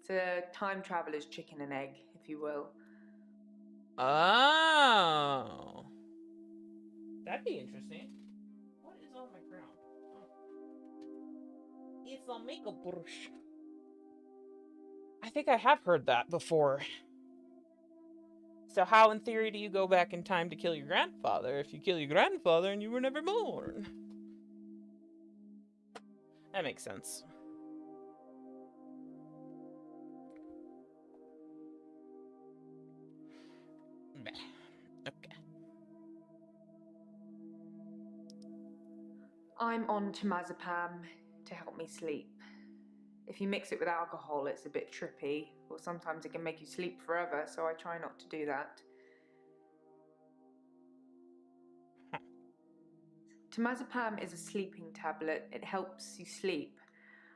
It's a time traveler's chicken and egg, if you will. Oh. That'd be interesting. What is on my crown? Oh. It's a makeup brush. I think I have heard that before. So how, in theory, do you go back in time to kill your grandfather if you kill your grandfather and you were never born? That makes sense. Okay. I'm on temazepam to help me sleep. If you mix it with alcohol, it's a bit trippy, or sometimes it can make you sleep forever, so I try not to do that. Temazepam is a sleeping tablet. It helps you sleep.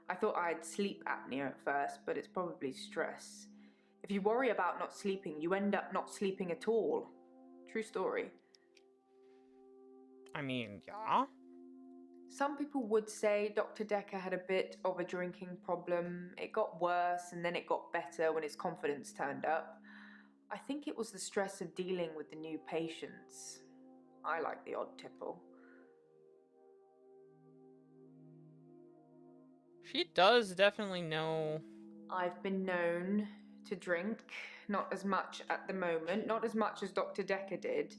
I thought I had sleep apnea at first, but it's probably stress. If you worry about not sleeping, you end up not sleeping at all. True story. I mean, yeah. Some people would say Dr. Decker had a bit of a drinking problem. It got worse and then it got better when his confidence turned up. I think it was the stress of dealing with the new patients. I like the odd tipple. She does definitely know. I've been known to drink, not as much at the moment, not as much as Dr. Decker did.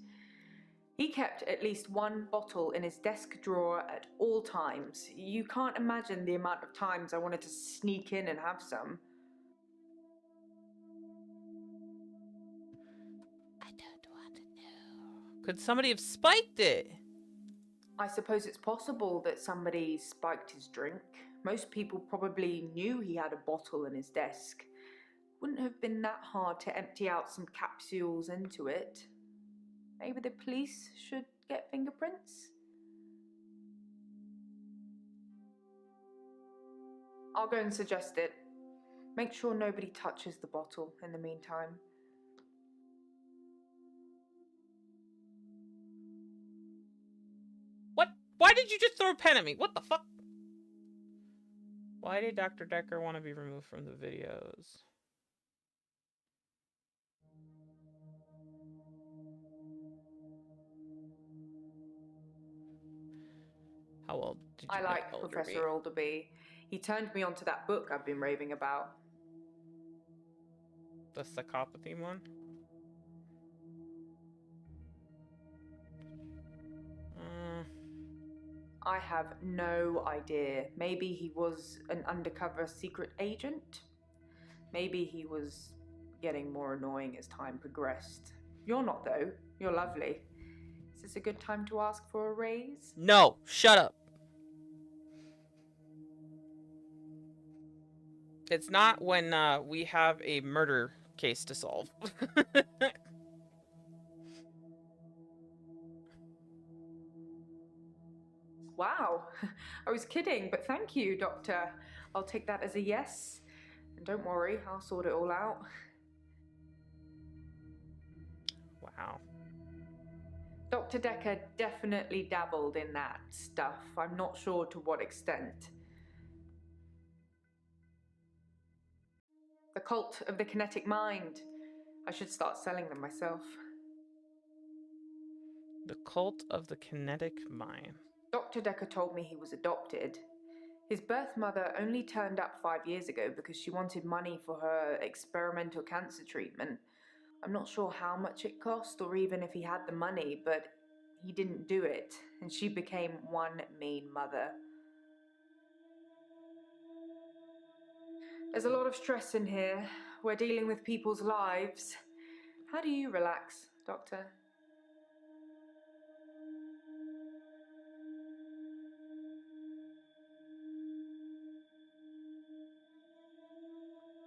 He kept at least one bottle in his desk drawer at all times. You can't imagine the amount of times I wanted to sneak in and have some. I don't want to know. Could somebody have spiked it? I suppose it's possible that somebody spiked his drink. Most people probably knew he had a bottle in his desk. Wouldn't have been that hard to empty out some capsules into it. Maybe the police should get fingerprints? I'll go and suggest it. Make sure nobody touches the bottle in the meantime. What? Why did you just throw a pen at me? What the fuck? Why did Dr. Decker want to be removed from the videos? How old did you I get like Elderby? Professor Alderby. He turned me onto that book I've been raving about. The psychopathy one? I have no idea. Maybe he was an undercover secret agent. Maybe he was getting more annoying as time progressed. You're not, though. You're lovely. Is this a good time to ask for a raise? No, shut up. It's not when we have a murder case to solve. Wow, I was kidding, but thank you, Doctor. I'll take that as a yes. And don't worry, I'll sort it all out. Wow. Dr. Decker definitely dabbled in that stuff. I'm not sure to what extent. The Cult of the Kinetic Mind. I should start selling them myself. The Cult of the Kinetic Mind. Dr. Decker told me he was adopted. His birth mother only turned up 5 years ago because she wanted money for her experimental cancer treatment. I'm not sure how much it cost or even if he had the money, but he didn't do it, and she became one mean mother. There's a lot of stress in here. We're dealing with people's lives. How do you relax, Doctor?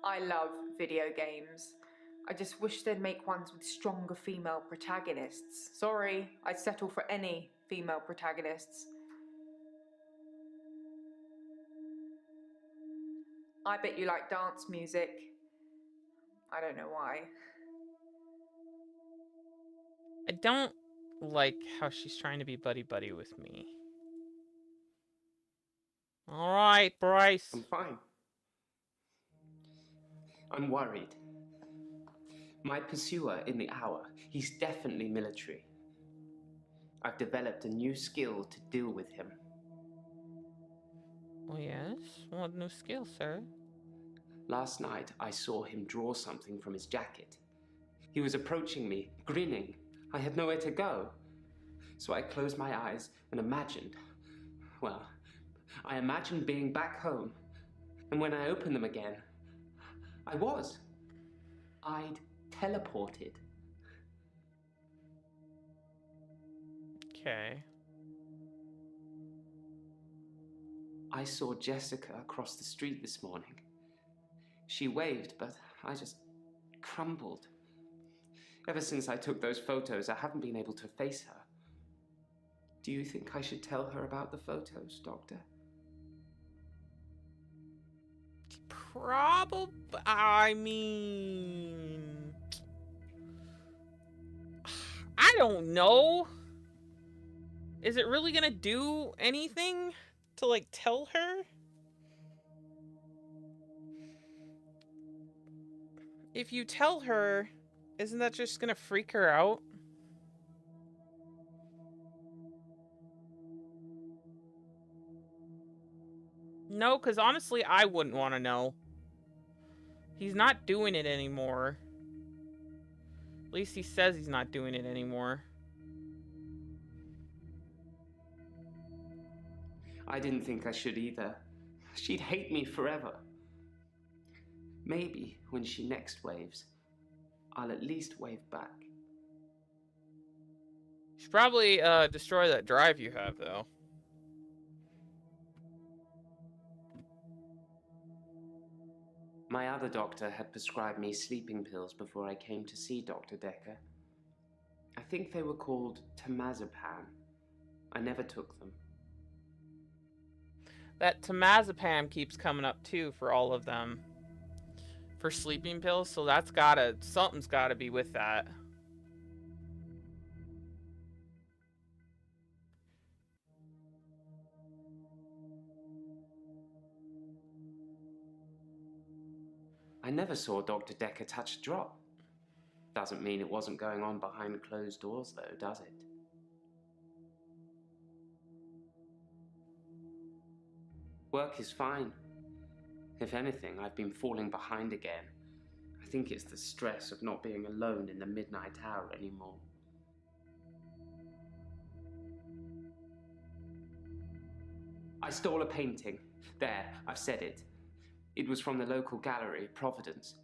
I love video games. I just wish they'd make ones with stronger female protagonists. Sorry, I'd settle for any female protagonists. I bet you like dance music. I don't know why. I don't like how she's trying to be buddy-buddy with me. Alright, Bryce. I'm fine. I'm worried. My pursuer in the hour, he's definitely military. I've developed a new skill to deal with him. Oh, yes? What new skill, sir? Last night, I saw him draw something from his jacket. He was approaching me, grinning. I had nowhere to go. So I closed my eyes and imagined. Well, I imagined being back home. And when I opened them again, I'd teleported. Okay. I saw Jessica across the street this morning. She waved, but I just crumbled. Ever since I took those photos, I haven't been able to face her. Do you think I should tell her about the photos, Doctor? Probably. I mean, I don't know. Is it really gonna do anything to, like, tell her? If you tell her, isn't that just gonna freak her out? No, because honestly, I wouldn't want to know. He's not doing it anymore. At least he says he's not doing it anymore. I didn't think I should either. She'd hate me forever. Maybe when she next waves, I'll at least wave back. Should probably destroy that drive you have, though. My other doctor had prescribed me sleeping pills before I came to see Dr. Decker. I think they were called temazepam. I never took them. That temazepam keeps coming up too for all of them. For sleeping pills, so that's something's gotta be with that. I never saw Dr. Decker touch a drop. Doesn't mean it wasn't going on behind closed doors, though, does it? Work is fine. If anything, I've been falling behind again. I think it's the stress of not being alone in the midnight hour anymore. I stole a painting. There, I've said it. It was from the local gallery, Providence.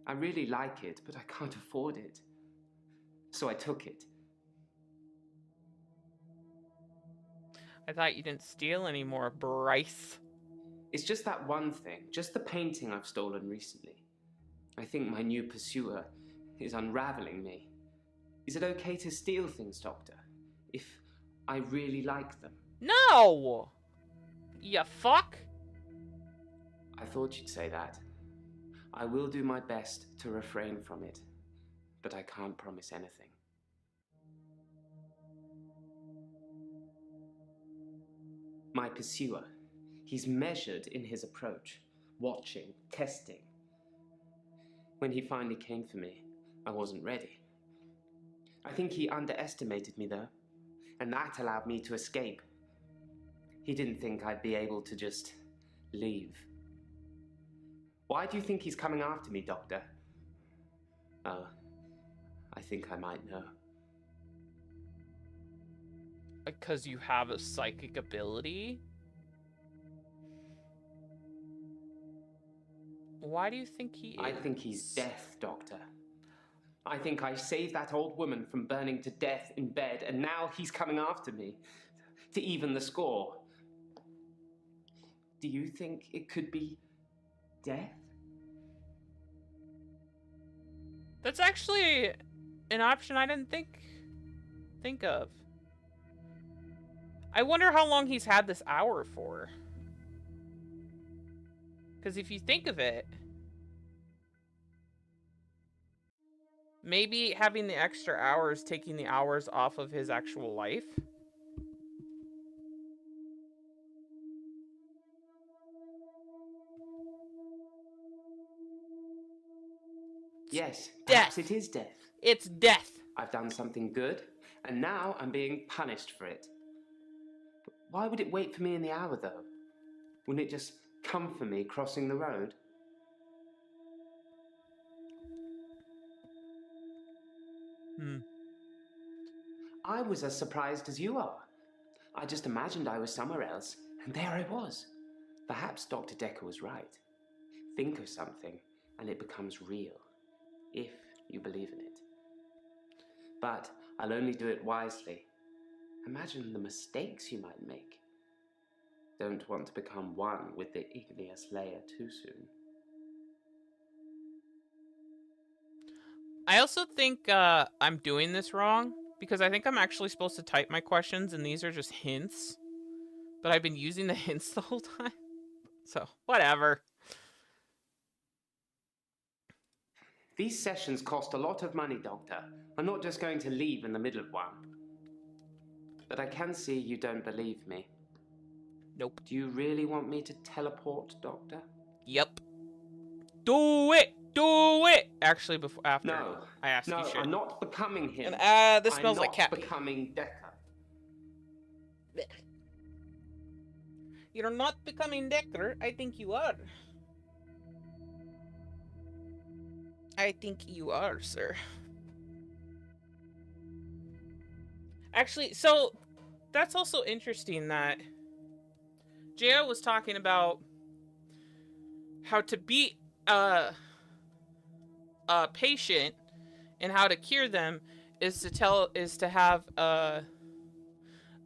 I really like it, but I can't afford it. So I took it. I thought you didn't steal anymore, Bryce. It's just that one thing, just the painting I've stolen recently. I think my new pursuer is unraveling me. Is it okay to steal things, Doctor? If I really like them? No! You fuck! I thought you'd say that. I will do my best to refrain from it, but I can't promise anything. My pursuer, he's measured in his approach, watching, testing. When he finally came for me, I wasn't ready. I think he underestimated me though, and that allowed me to escape. He didn't think I'd be able to just leave. Why do you think he's coming after me, Doctor? Oh, I think I might know. Because you have a psychic ability? Why do you think he is? I think he's death, Doctor. I think I saved that old woman from burning to death in bed, and now he's coming after me to even the score. Do you think it could be death? That's actually an option I didn't think of. I wonder how long he's had this hour for. Because if you think of it, maybe having the extra hours, taking the hours off of his actual life. Yes, Death. perhaps it is death. It's death. I've done something good, And now I'm being punished for it. But why would it wait for me in the hour, though? Wouldn't it just come for me crossing the road? I was as surprised as you are. I just imagined I was somewhere else, and there I was. Perhaps Dr. Decker was right. Think of something, and it becomes real, if you believe in it. But I'll only do it wisely. Imagine the mistakes you might make. Don't want to become one with the igneous layer too soon. I also think I'm doing this wrong, because I think I'm actually supposed to type my questions, and these are just hints. But I've been using the hints the whole time. So, whatever. These sessions cost a lot of money, Doctor. I'm not just going to leave in the middle of one. But I can see you don't believe me. Nope. Do you really want me to teleport, Doctor? Yep. Do it! Do it! Actually, after No. I asked No, you shit. I'm not becoming him. And this smells like cat I'm pee. not becoming Decker. You're not becoming Decker. I think you are. I think you are, sir. Actually, so that's also interesting that J.O. was talking about how to beat a patient and how to cure them is to have a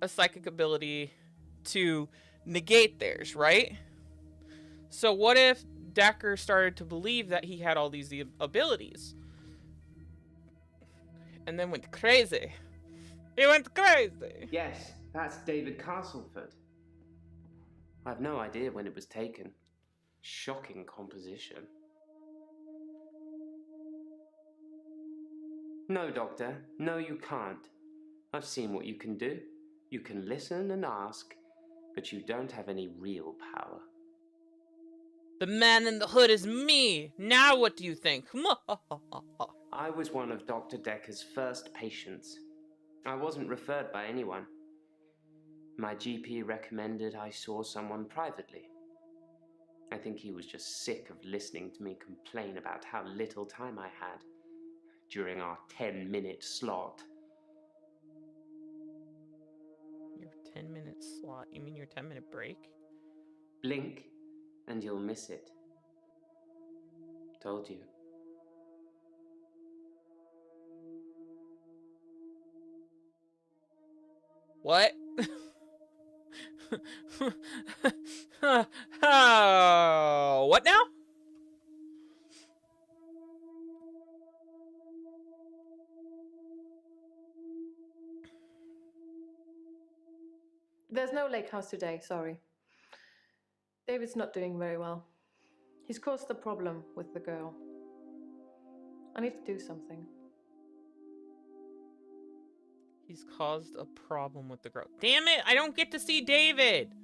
psychic ability to negate theirs, right? So what if Decker started to believe that he had all these abilities and then went crazy? He went crazy. Yes, that's David Castleford. I've no idea when it was taken. Shocking composition. No, Doctor. No, you can't. I've seen what you can do. You can listen and ask, but you don't have any real power. The man in the hood is me. Now what do you think? I was one of Dr. Decker's first patients. I wasn't referred by anyone. My GP recommended I saw someone privately. I think he was just sick of listening to me complain about how little time I had during our 10-minute slot. Your 10-minute slot? You mean your 10-minute break? Blink, and you'll miss it. Told you. What? Oh, what now? There's no lake house today, sorry. David's not doing very well. He's caused a problem with the girl. I need to do something. He's caused a problem with the girl. Damn it, I don't get to see David.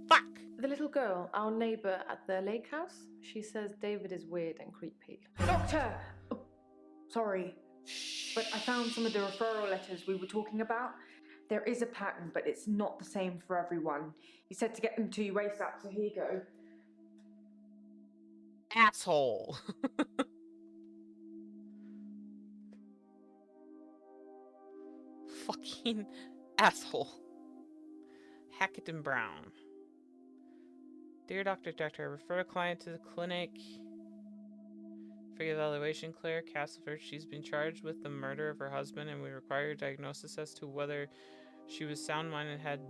Fuck. The little girl, our neighbor at the lake house, she says David is weird and creepy. Doctor! Oh, sorry, but I found some of the referral letters we were talking about. There is a pattern, but it's not the same for everyone. He said to get them to you ASAP, so here you go. Asshole. Fucking asshole. Hackett and Brown. Dear Dr. Decker, I refer a client to the clinic for evaluation. Claire Castleford, she's been charged with the murder of her husband, and we require a diagnosis as to whether she was sound-minded and had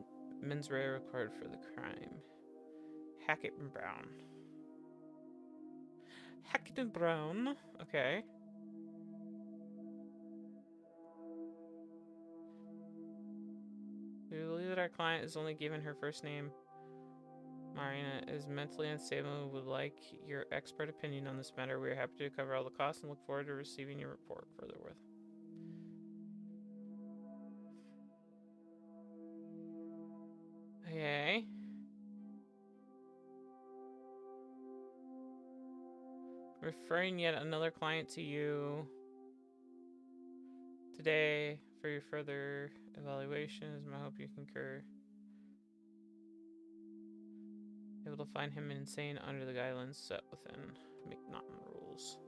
mens rea required for the crime. Hackett and Brown. Hackett and Brown. Okay. We believe that our client is only given her first name. Marina is mentally unstable and would like your expert opinion on this matter. We are happy to cover all the costs and look forward to receiving your report further with. Okay. Referring yet another client to you today for your further evaluations. I hope you concur. Able to find him insane under the guidelines set within McNaughton rules.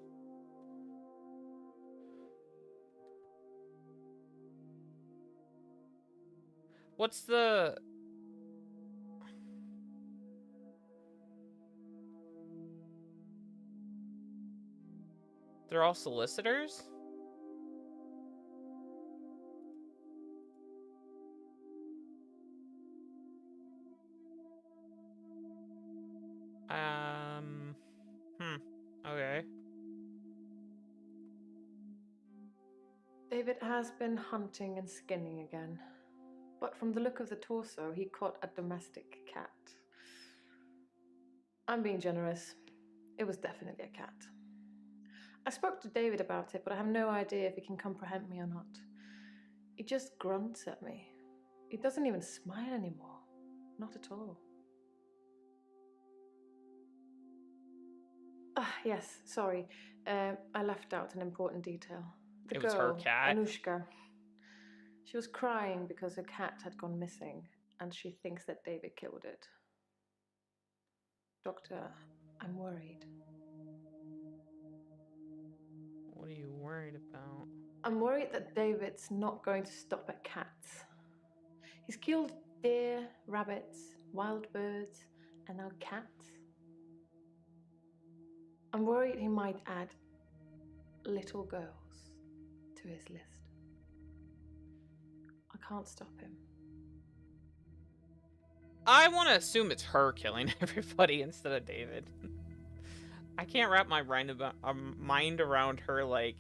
What's the... They're all solicitors? Okay. David has been hunting and skinning again. But from the look of the torso, he caught a domestic cat. I'm being generous. It was definitely a cat. I spoke to David about it, but I have no idea if he can comprehend me or not. He just grunts at me. He doesn't even smile anymore. Not at all. Yes, sorry. I left out an important detail. The It was her cat? Anushka. She was crying because her cat had gone missing, and she thinks that David killed it. Doctor, I'm worried. What are you worried about? I'm worried that David's not going to stop at cats. He's killed deer, rabbits, wild birds, and now cats. I'm worried he might add little girls to his list. I can't stop him. I want to assume it's her killing everybody instead of David. I can't wrap my mind around her, like...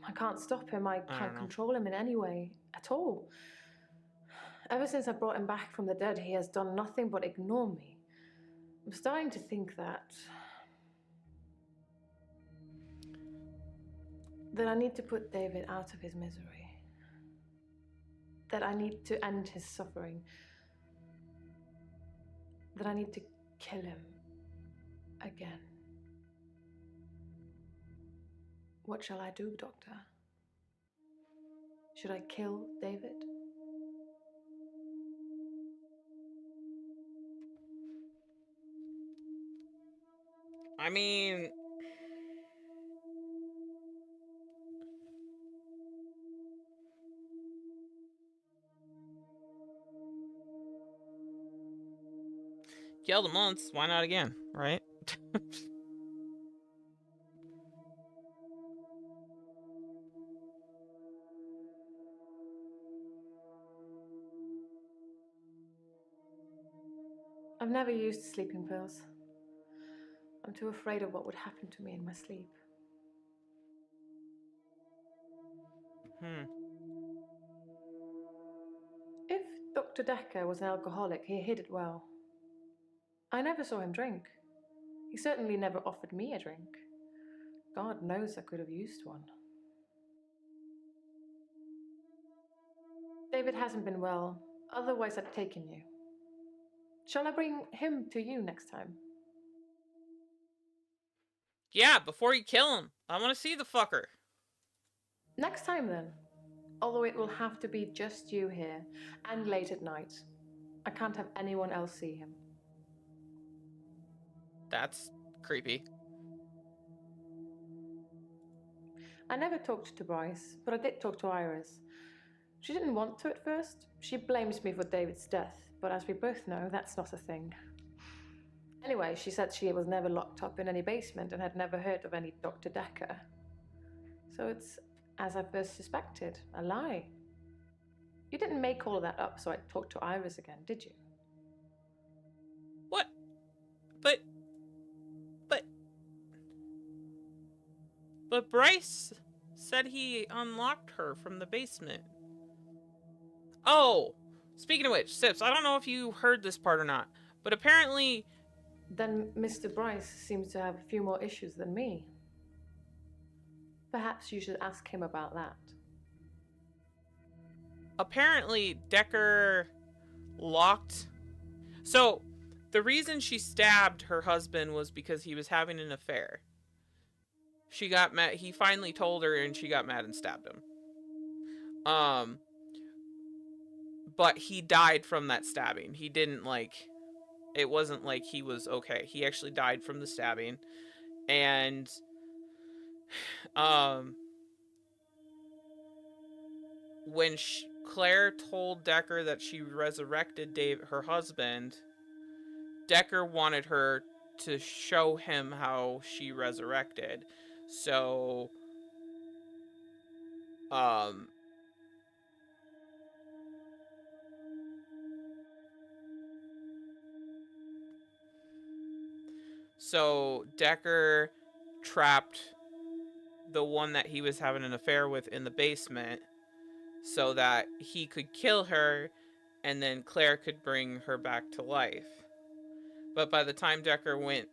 I can't stop him. I can't control him in any way at all. Ever since I brought him back from the dead, he has done nothing but ignore me. I'm starting to think that I need to put David out of his misery. That I need to end his suffering. That I need to kill him again. What shall I do, Doctor? Should I kill David? I mean... Killed him once, why not again, right? I've never used sleeping pills. I'm too afraid of what would happen to me in my sleep. If Dr. Decker was an alcoholic, he hid it well. I never saw him drink. He certainly never offered me a drink. God knows I could have used one. David hasn't been well, otherwise I'd taken you. Shall I bring him to you next time? Yeah, before you kill him. I want to see the fucker. Next time then. Although it will have to be just you here, and late at night. I can't have anyone else see him. That's creepy. I never talked to Bryce, but I did talk to Iris. She didn't want to at first. She blames me for David's death, but as we both know, that's not a thing. Anyway, she said she was never locked up in any basement and had never heard of any Dr. Decker. So it's, as I first suspected, a lie. You didn't make all of that up so I'd talk to Iris again, did you? What? But Bryce said he unlocked her from the basement. Oh, speaking of which, Sips, I don't know if you heard this part or not, but apparently... Then Mr. Bryce seems to have a few more issues than me. Perhaps you should ask him about that. Apparently, Decker locked... So, The reason she stabbed her husband was because he was having an affair. She got mad. He finally told her, and she got mad and stabbed him. But he died from that stabbing. He didn't, like, it wasn't like he was okay. He actually died from the stabbing. And, when Claire told Decker that she resurrected her husband, Decker wanted her to show him how she resurrected. So, Decker trapped the one that he was having an affair with in the basement so that he could kill her and then Claire could bring her back to life. But by the time Decker went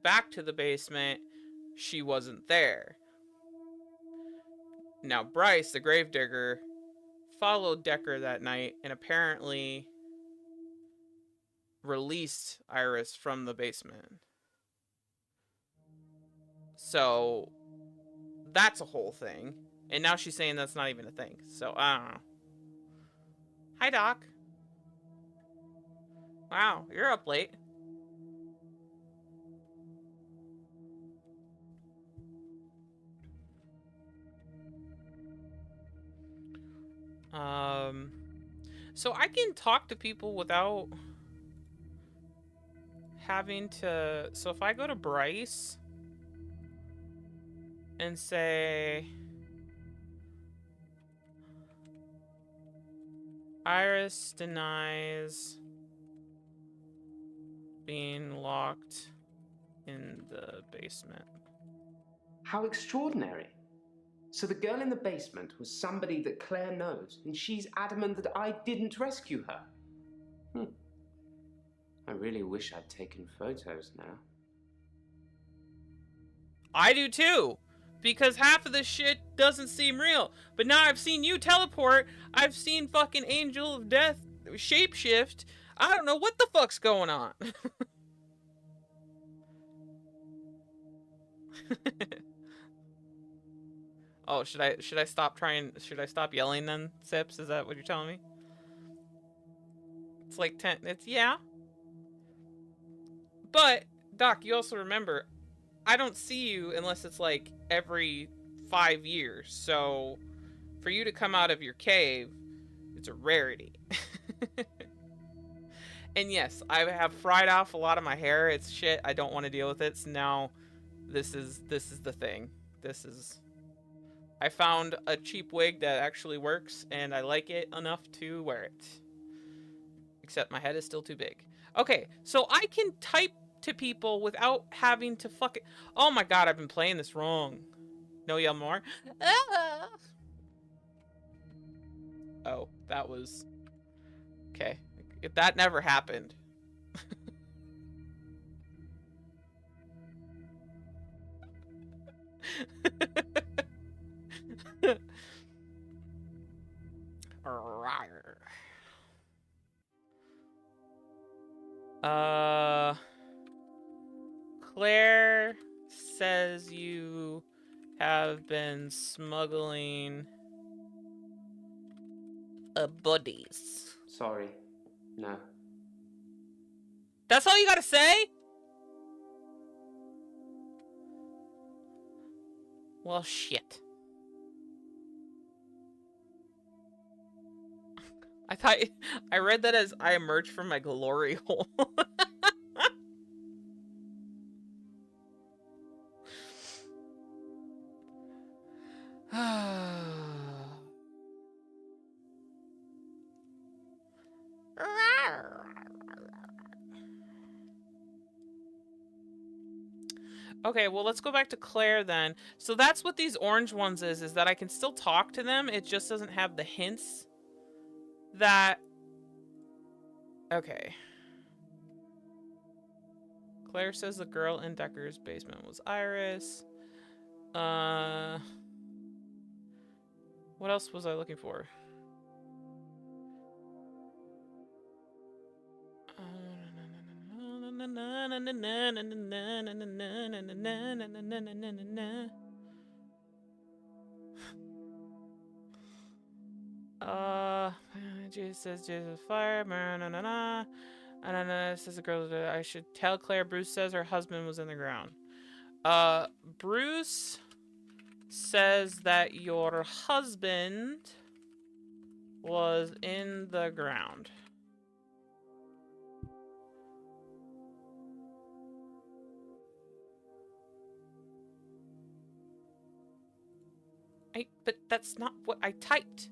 back to the basement, she wasn't there. Now Bryce, the gravedigger, followed Decker that night and apparently released Iris from the basement. So that's a whole thing. And now she's saying that's not even a thing. So I don't know. Hi, Doc. Wow, you're up late. So I can talk to people without having to... So if I go to Bryce and say... Iris denies being locked in the basement. How extraordinary. So the girl in the basement was somebody that Claire knows, and she's adamant that I didn't rescue her. I really wish I'd taken photos now. I do too, because half of this shit doesn't seem real. But now I've seen you teleport, I've seen fucking Angel of Death shapeshift. I don't know what the fuck's going on. Oh, should I stop yelling then, Sips? Is that what you're telling me? It's like 10, yeah. But, Doc, you also remember, I don't see you unless it's like every 5 years. So, for you to come out of your cave, it's a rarity. And yes, I have fried off a lot of my hair. It's shit. I don't want to deal with it. So now, this is the thing. I found a cheap wig that actually works, and I like it enough to wear it. Except my head is still too big. Okay, so I can type to people without having to fucking... Oh my god, I've been playing this wrong. No yell more. Ah! Oh, that was... Okay. If that never happened. Claire says you have been smuggling buddies. Sorry. No. That's all you gotta say? Well, shit. I read that as I emerged from my glory hole. Okay, well, let's go back to Claire then. So that's what these orange ones is that I can still talk to them. It just doesn't have the hints that... Okay. Claire says the girl in Decker's basement was Iris. What else was I looking for? Jesus says Jesus fire. And then says the girl I should tell Claire. Bruce says her husband was in the ground. Bruce says that your husband was in the ground. But that's not what I typed.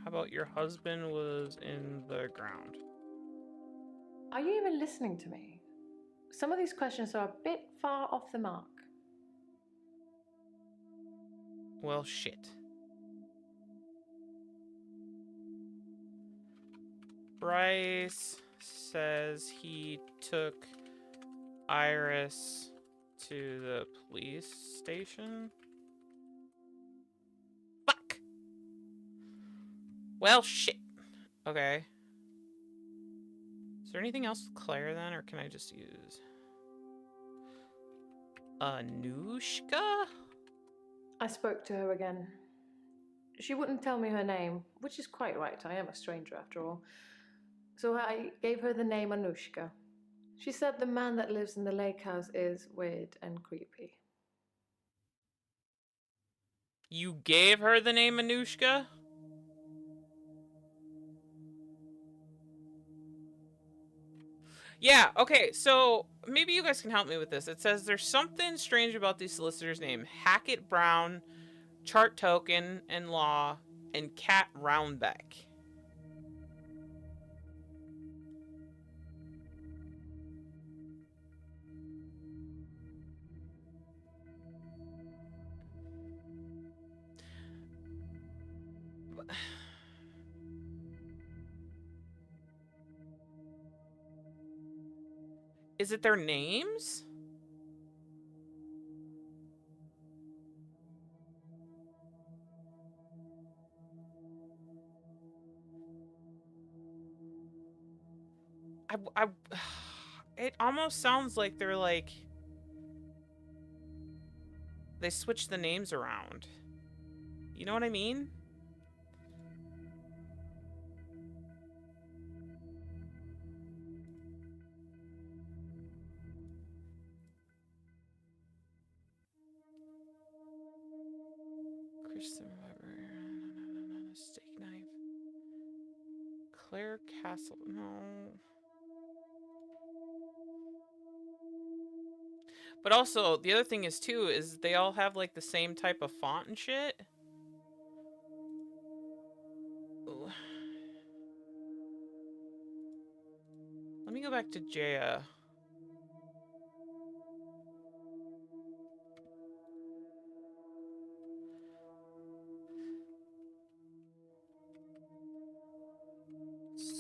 How about your husband was in the ground? Are you even listening to me? Some of these questions are a bit far off the mark. Well, shit. Bryce says he took Iris to the police station. Fuck! Well, shit. Okay. Is there anything else with Claire then, or can I just use Anushka? I spoke to her again. She wouldn't tell me her name, which is quite right. I am a stranger after all. So I gave her the name Anushka. She said the man that lives in the lake house is weird and creepy. You gave her the name Anushka? Yeah, okay, so maybe you guys can help me with this. It says there's something strange about these solicitors' name. Hackett Brown, Chart Token and Law, and Cat Roundbeck. Is it their names? It almost sounds like they're like, they switched the names around. You know what I mean? Kristen Weber. Steak knife. Claire Castle. No. But also, the other thing is, too, is they all have, like, the same type of font and shit. Ooh. Let me go back to Jaya.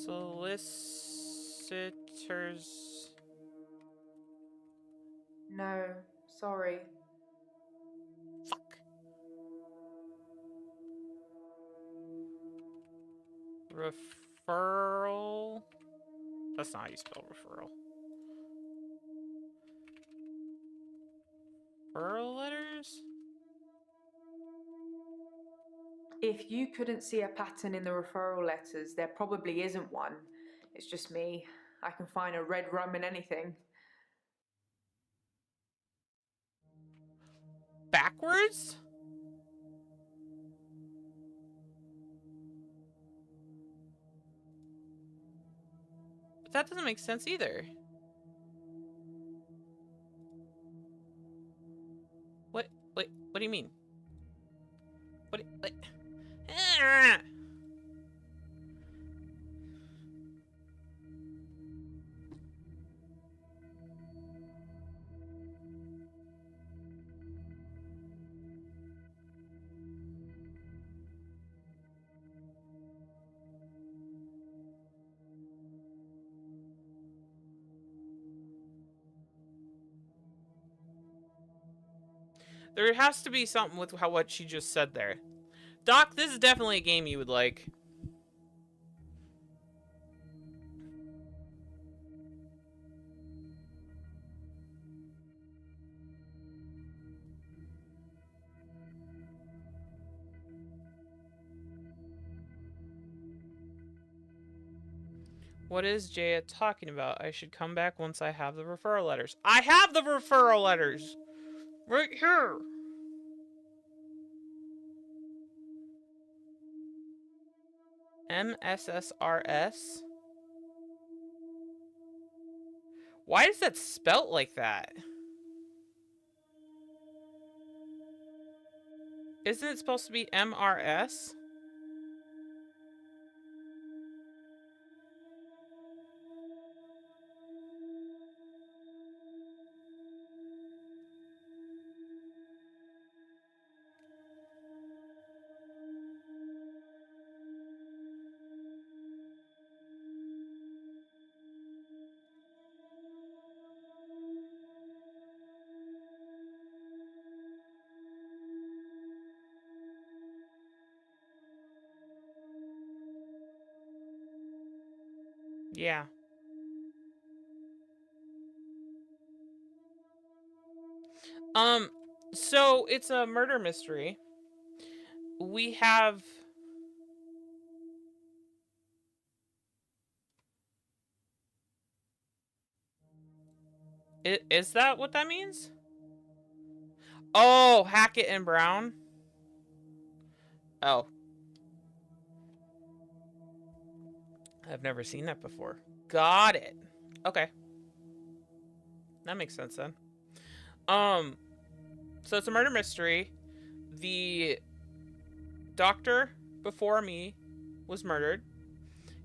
Solicitors. No, sorry. Fuck. Referral. That's not how you spell referral. Referral letters? If you couldn't see a pattern in the referral letters, there probably isn't one. It's just me. I can find a red rum in anything. Backwards? But that doesn't make sense either. What do you mean? What? Ah! There has to be something with what she just said there. Doc, this is definitely a game you would like. What is Jaya talking about? I should come back once I have the referral letters. I have the referral letters! Right here! MSSRS? Why is that spelt like that? Isn't it supposed to be MRS? Yeah. So it's a murder mystery. We have... Is that what that means? Oh, Hackett and Brown? Oh. I've never seen that before. Got it. Okay. That makes sense then. So it's a murder mystery. The doctor before me was murdered,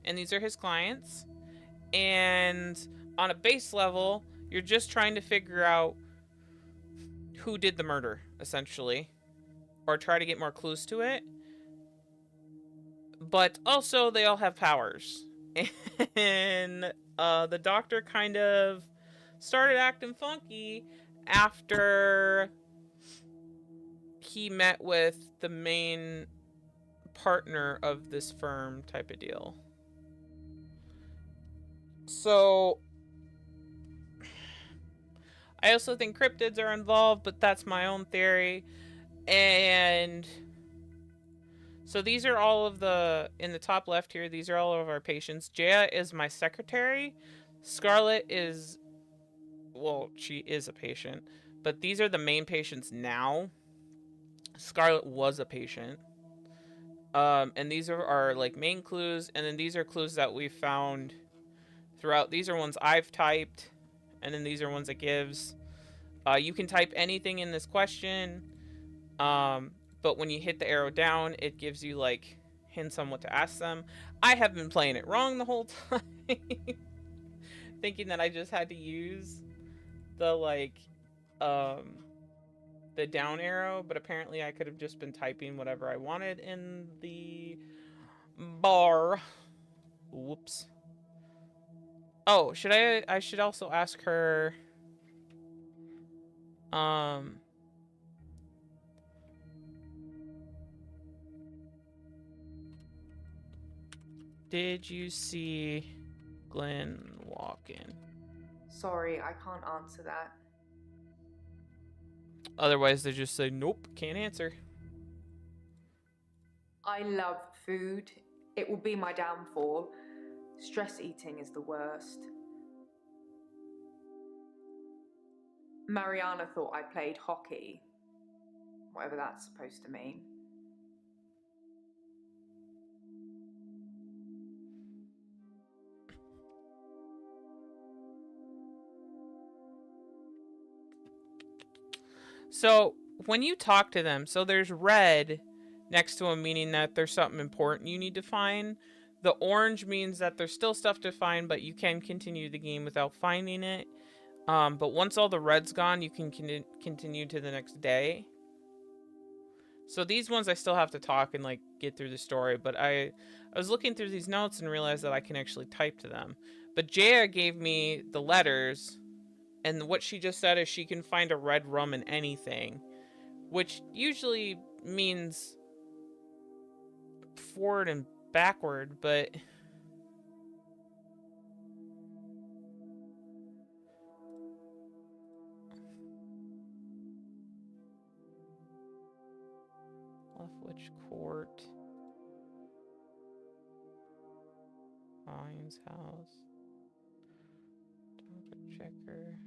and these are his clients. And on a base level, you're just trying to figure out who did the murder, essentially, or try to get more clues to it. But also, they all have powers. And the doctor kind of started acting funky after he met with the main partner of this firm type of deal. So I also think cryptids are involved, but that's my own theory. And so these are all of the, in the top left here, these are all of our patients. Jaya is my secretary. Scarlett is, well, she is a patient, but these are the main patients now. Scarlett was a patient. And these are our like main clues, and then these are clues that we found throughout. These are ones I've typed, and then these are ones it gives. You can type anything in this question, but when you hit the arrow down, it gives you like hints on what to ask them. I have been playing it wrong the whole time, thinking that I just had to use the like the down arrow, but apparently I could have just been typing whatever I wanted in the bar. Whoops. Oh, should I should also ask her did you see Glenn walk in? Sorry, I can't answer that. Otherwise they just say nope, can't answer. I love food. It will be my downfall. Stress eating is the worst. Mariana thought I played hockey, whatever that's supposed to mean. So when you talk to them, so there's red next to them, meaning that there's something important you need to find. The orange means that there's still stuff to find, but you can continue the game without finding it. But once all the red's gone, you can continue to the next day. So these ones I still have to talk and like get through the story, but I was looking through these notes and realized that I can actually type to them. But Jaya gave me the letters, and what she just said is she can find a red rum in anything, which usually means forward and backward, but Leftwich Court. Colleen's house. Docket checker.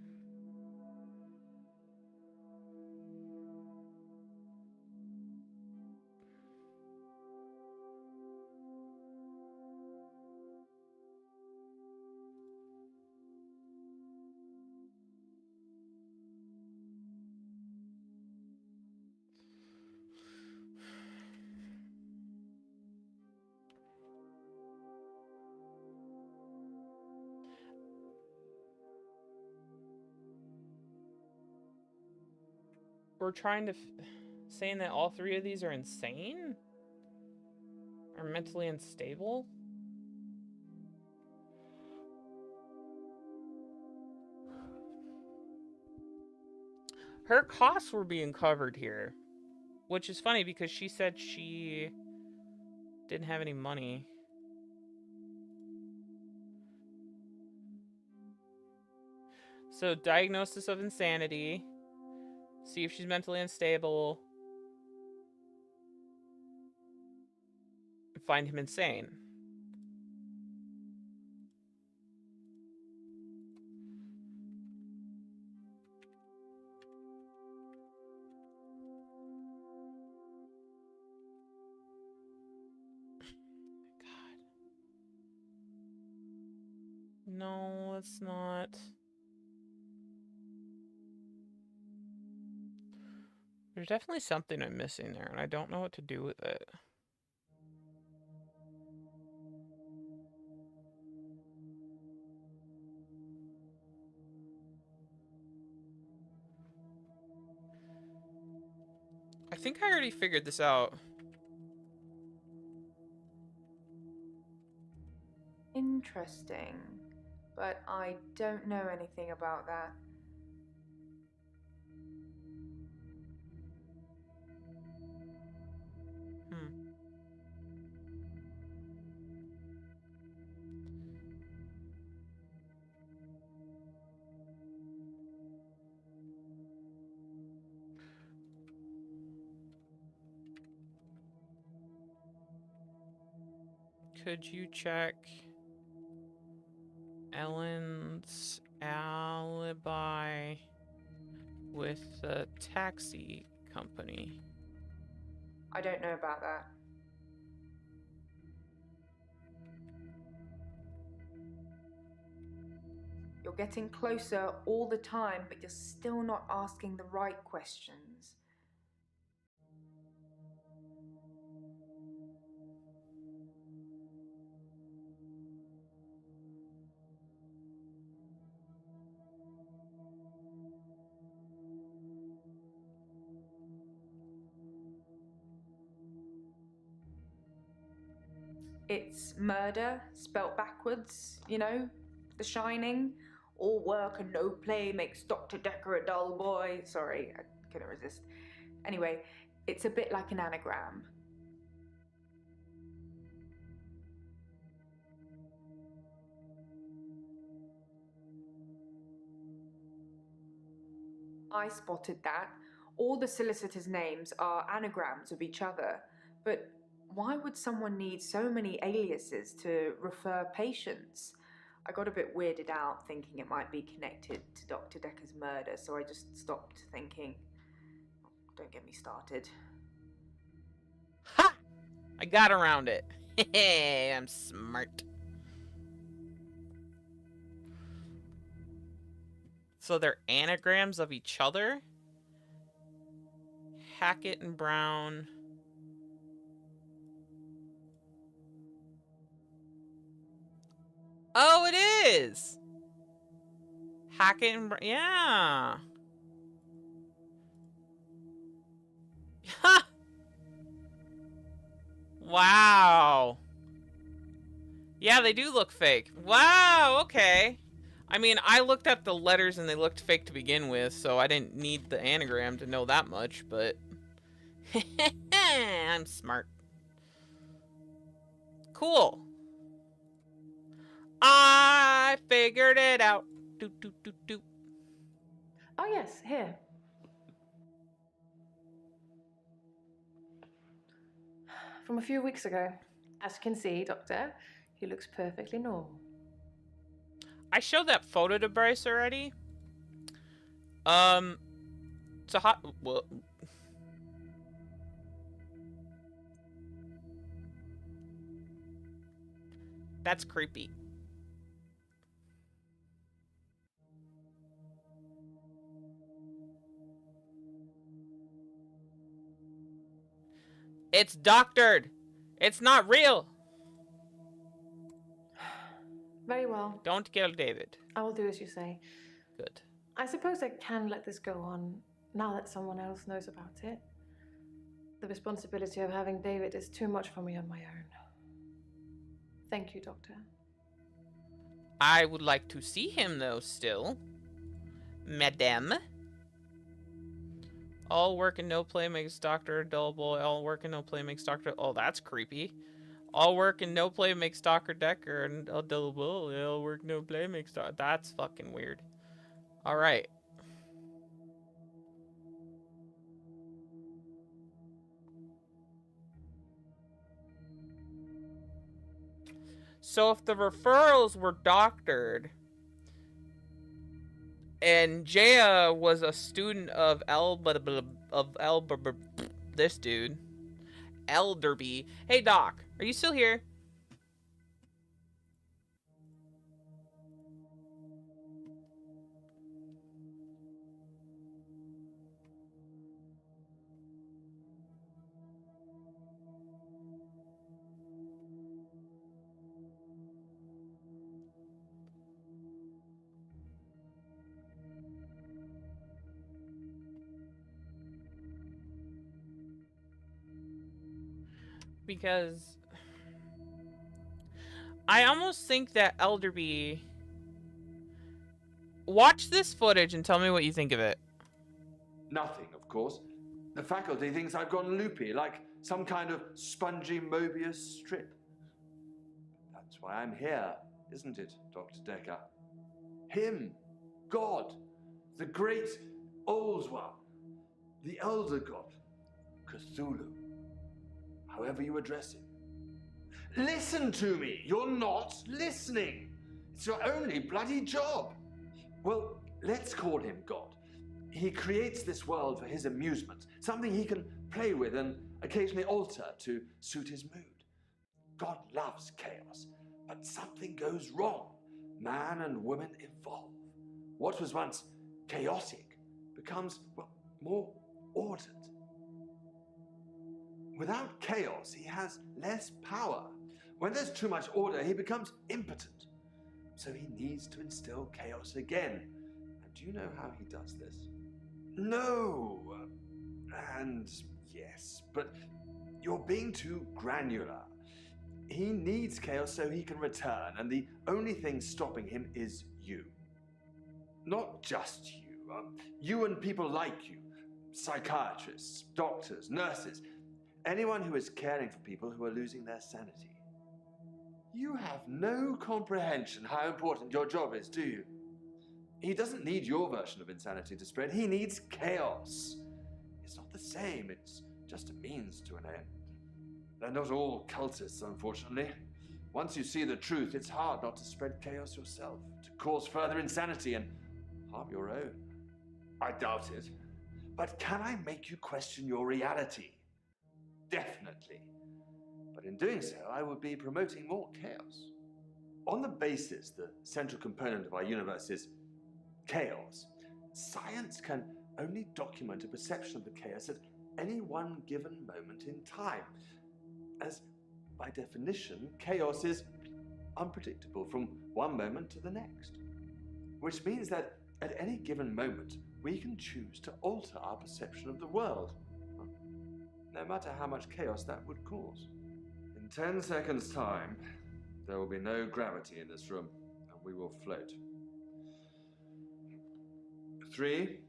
We're trying to saying that all three of these are insane or mentally unstable. Her costs were being covered here, which is funny because she said she didn't have any money. So diagnosis of insanity, see if she's mentally unstable, and find him insane. God. No, it's not. There's definitely something I'm missing there, and I don't know what to do with it. I think I already figured this out. Interesting, but I don't know anything about that. Could you check Ellen's alibi with the taxi company? I don't know about that. You're getting closer all the time, but you're still not asking the right questions. It's murder, spelt backwards, you know? The Shining. All work and no play makes Dr. Decker a dull boy. Sorry, I couldn't resist. Anyway, it's a bit like an anagram. I spotted that. All the solicitors' names are anagrams of each other, but why would someone need so many aliases to refer patients? I got a bit weirded out thinking it might be connected to Dr. Decker's murder, so I just stopped thinking. Don't get me started. Ha! I got around it. Hey, I'm smart. So they're anagrams of each other? Hackett and Brown. Oh, it is! Hackett and Brown. Yeah. Ha! Wow. Yeah, they do look fake. Wow, okay. I mean, I looked at the letters and they looked fake to begin with, so I didn't need the anagram to know that much, but... I'm smart. Cool. I figured it out. Do, do, do, do. Oh, yes, here. From a few weeks ago. As you can see, Doctor, He looks perfectly normal. I showed that photo to Bryce already. It's a hot. Well, that's creepy. It's doctored. It's not real. Very well. Don't kill David. I will do as you say. Good. I suppose I can let this go on now that someone else knows about it. The responsibility of having David is too much for me on my own. Thank you, Doctor. I would like to see him, though, still. Madame. All work and no play makes Doctor a dull boy. All work and no play makes Doctor... Oh, that's creepy. All work and no play makes Dr. Decker a dull boy. All work, no play makes Doctor... That's fucking weird. Alright. So if the referrals were doctored... And Jaya was a student of this dude, Elderby. Hey Doc, are you still here? Because I almost think that Elderby... Watch this footage and tell me what you think of it. Nothing, of course. The faculty thinks I've gone loopy, like some kind of spongy Mobius strip. That's why I'm here, isn't it, Dr. Decker? Him, God, the great old one, the elder god, Cthulhu, however you address him. Listen to me! You're not listening! It's your only bloody job! Well, let's call him God. He creates this world for his amusement, something he can play with and occasionally alter to suit his mood. God loves chaos, but something goes wrong. Man and woman evolve. What was once chaotic becomes, well, more ordered. Without chaos, he has less power. When there's too much order, he becomes impotent. So he needs to instill chaos again. And do you know how he does this? No. And yes, but you're being too granular. He needs chaos so he can return, and the only thing stopping him is you. Not just you. You and people like you. Psychiatrists, doctors, nurses. Anyone who is caring for people who are losing their sanity. You have no comprehension how important your job is, do you? He doesn't need your version of insanity to spread. He needs chaos. It's not the same. It's just a means to an end. They're not all cultists, unfortunately. Once you see the truth, it's hard not to spread chaos yourself, to cause further insanity and harm your own. I doubt it. But can I make you question your reality? Definitely. But in doing so, I will be promoting more chaos. On the basis the central component of our universe is chaos, science can only document a perception of the chaos at any one given moment in time, as by definition, chaos is unpredictable from one moment to the next. Which means that at any given moment, we can choose to alter our perception of the world, no matter how much chaos that would cause. In 10 seconds' time, there will be no gravity in this room, and we will float. 3,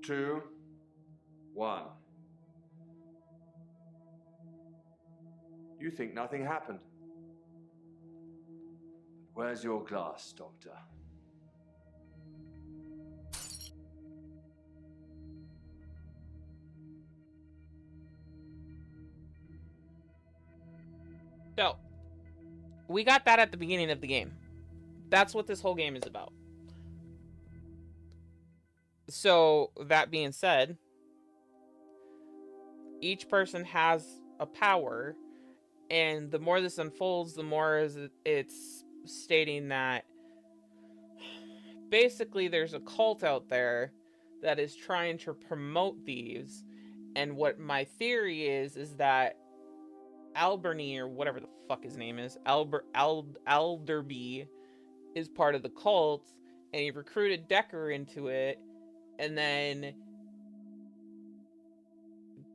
2, 1. You think nothing happened. Where's your glass, Doctor? So, We got that at the beginning of the game. That's what this whole game is about. So, that being said, each person has a power, and the more this unfolds, the more it's stating that basically there's a cult out there that is trying to promote these, and what my theory is that Alberny, or whatever the fuck his name is, Alderby, is part of the cult, and he recruited Decker into it, and then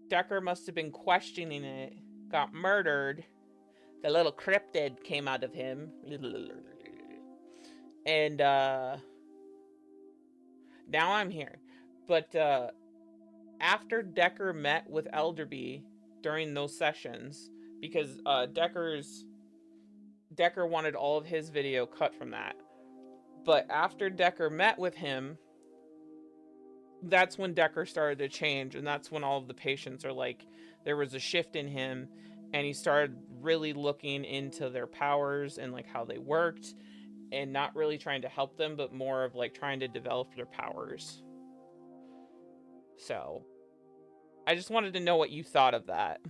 Decker must have been questioning it, got murdered, the little cryptid came out of him, and now I'm here. But after Decker met with Elderby during those sessions, because Decker wanted all of his video cut from that. But after Decker met with him, that's when Decker started to change, and that's when all of the patients are like, there was a shift in him, and he started really looking into their powers and like how they worked, and not really trying to help them, but more of like trying to develop their powers. So, I just wanted to know what you thought of that.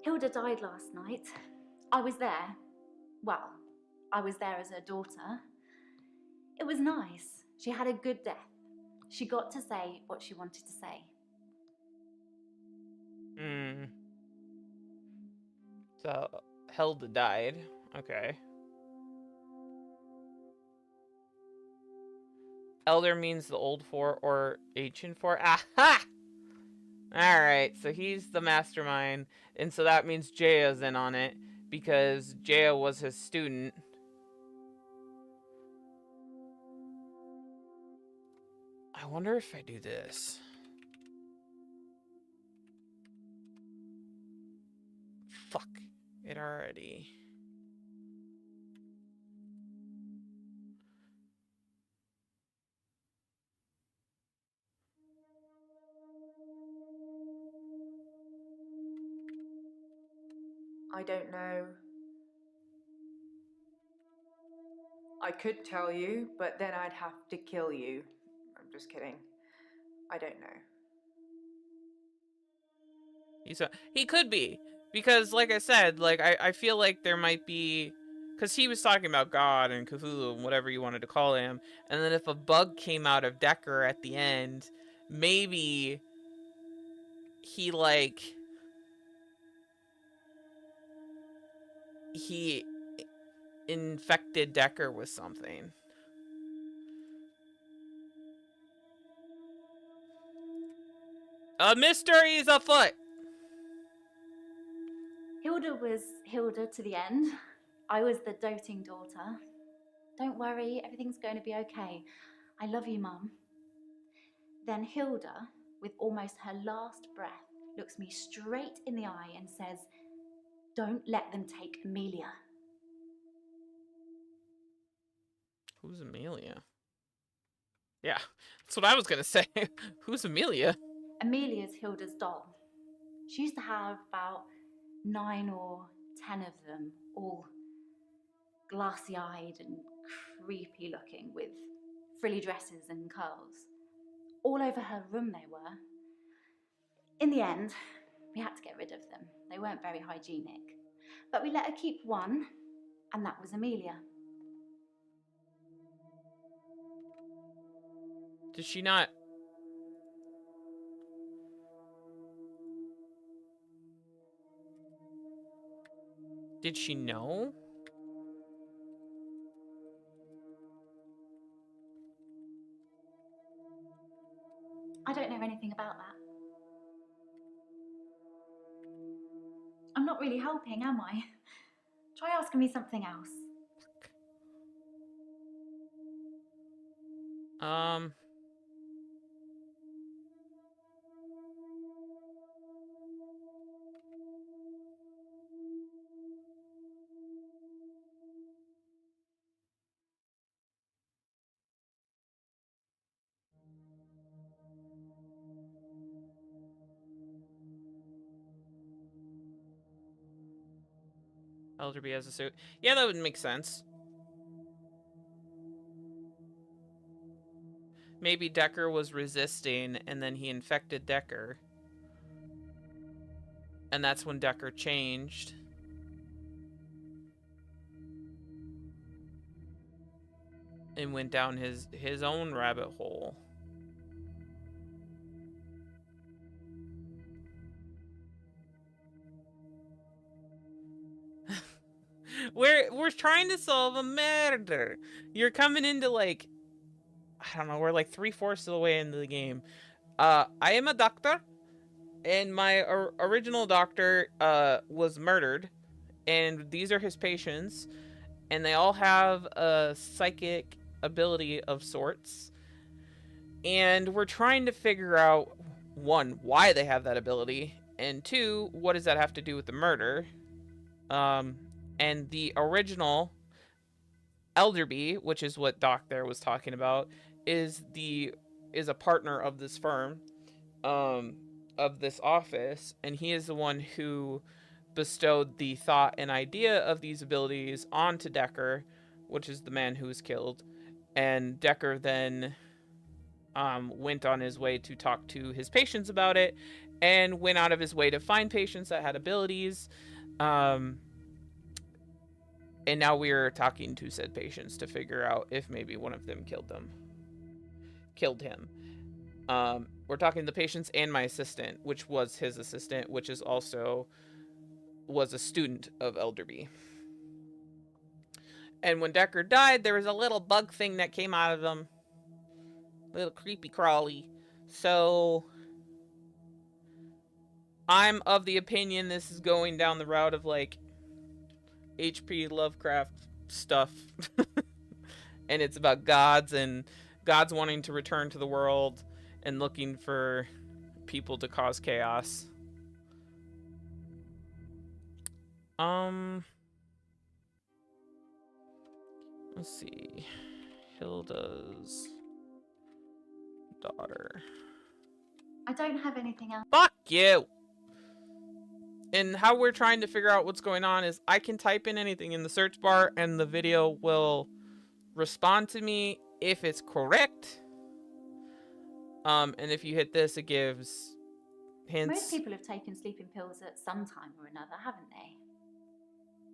Hilda died last night. I was there. Well, I was there as her daughter. It was nice. She had a good death. She got to say what she wanted to say. So, Hilda died. Okay. Elder means the old for or ancient for. Aha! Alright, so he's the mastermind. And so that means Jaya's in on it, because Jaya was his student. I wonder if I do this. Fuck. It already... I don't know. I could tell you, but then I'd have to kill you. I'm just kidding. I don't know. He could be. Because, like I said, like I feel like there might be... Because he was talking about God and Cthulhu and whatever you wanted to call him. And then if a bug came out of Decker at the end, maybe he, like... He infected Decker with something. A mystery is afoot! Hilda was Hilda to the end. I was the doting daughter. Don't worry, everything's going to be okay. I love you, Mum. Then Hilda, with almost her last breath, looks me straight in the eye and says, "Don't let them take Amelia." Who's Amelia? Yeah, that's what I was gonna say. Who's Amelia? Amelia's Hilda's doll. She used to have about 9 or 10 of them, all glassy-eyed and creepy looking, with frilly dresses and curls. All over her room they were. In the end, we had to get rid of them. They weren't very hygienic. But we let her keep one, and that was Amelia. Did she not... Did she know? I don't know anything about that. I'm not really helping, am I? Try asking me something else. Elderby has a suit. Yeah, that would make sense. Maybe Decker was resisting, and then he infected Decker. And that's when Decker changed. And went down his own rabbit hole. We're trying to solve a murder. You're coming into like, I don't know, we're like 3/4 of the way into the game. I am a doctor, and my original doctor was murdered, and these are his patients, and they all have a psychic ability of sorts, and we're trying to figure out, one, why they have that ability, and two, what does that have to do with the murder? And the original Elderby, which is what Doc there was talking about, is a partner of this firm, of this office, and he is the one who bestowed the thought and idea of these abilities onto Decker, which is the man who was killed. And Decker then went on his way to talk to his patients about it, and went out of his way to find patients that had abilities. And now we're talking to said patients to figure out if maybe one of them killed him. We're talking to the patients and my assistant, which was his assistant, which is also was a student of Elderby. And when Decker died, there was a little bug thing that came out of him. Little creepy crawly. So I'm of the opinion this is going down the route of like H.P. Lovecraft stuff. And it's about gods and gods wanting to return to the world and looking for people to cause chaos. Let's see. Hilda's daughter. I don't have anything else. Fuck you! And how we're trying to figure out what's going on is I can type in anything in the search bar and the video will respond to me if it's correct. And if you hit this, it gives hints. Most people have taken sleeping pills at some time or another, haven't they?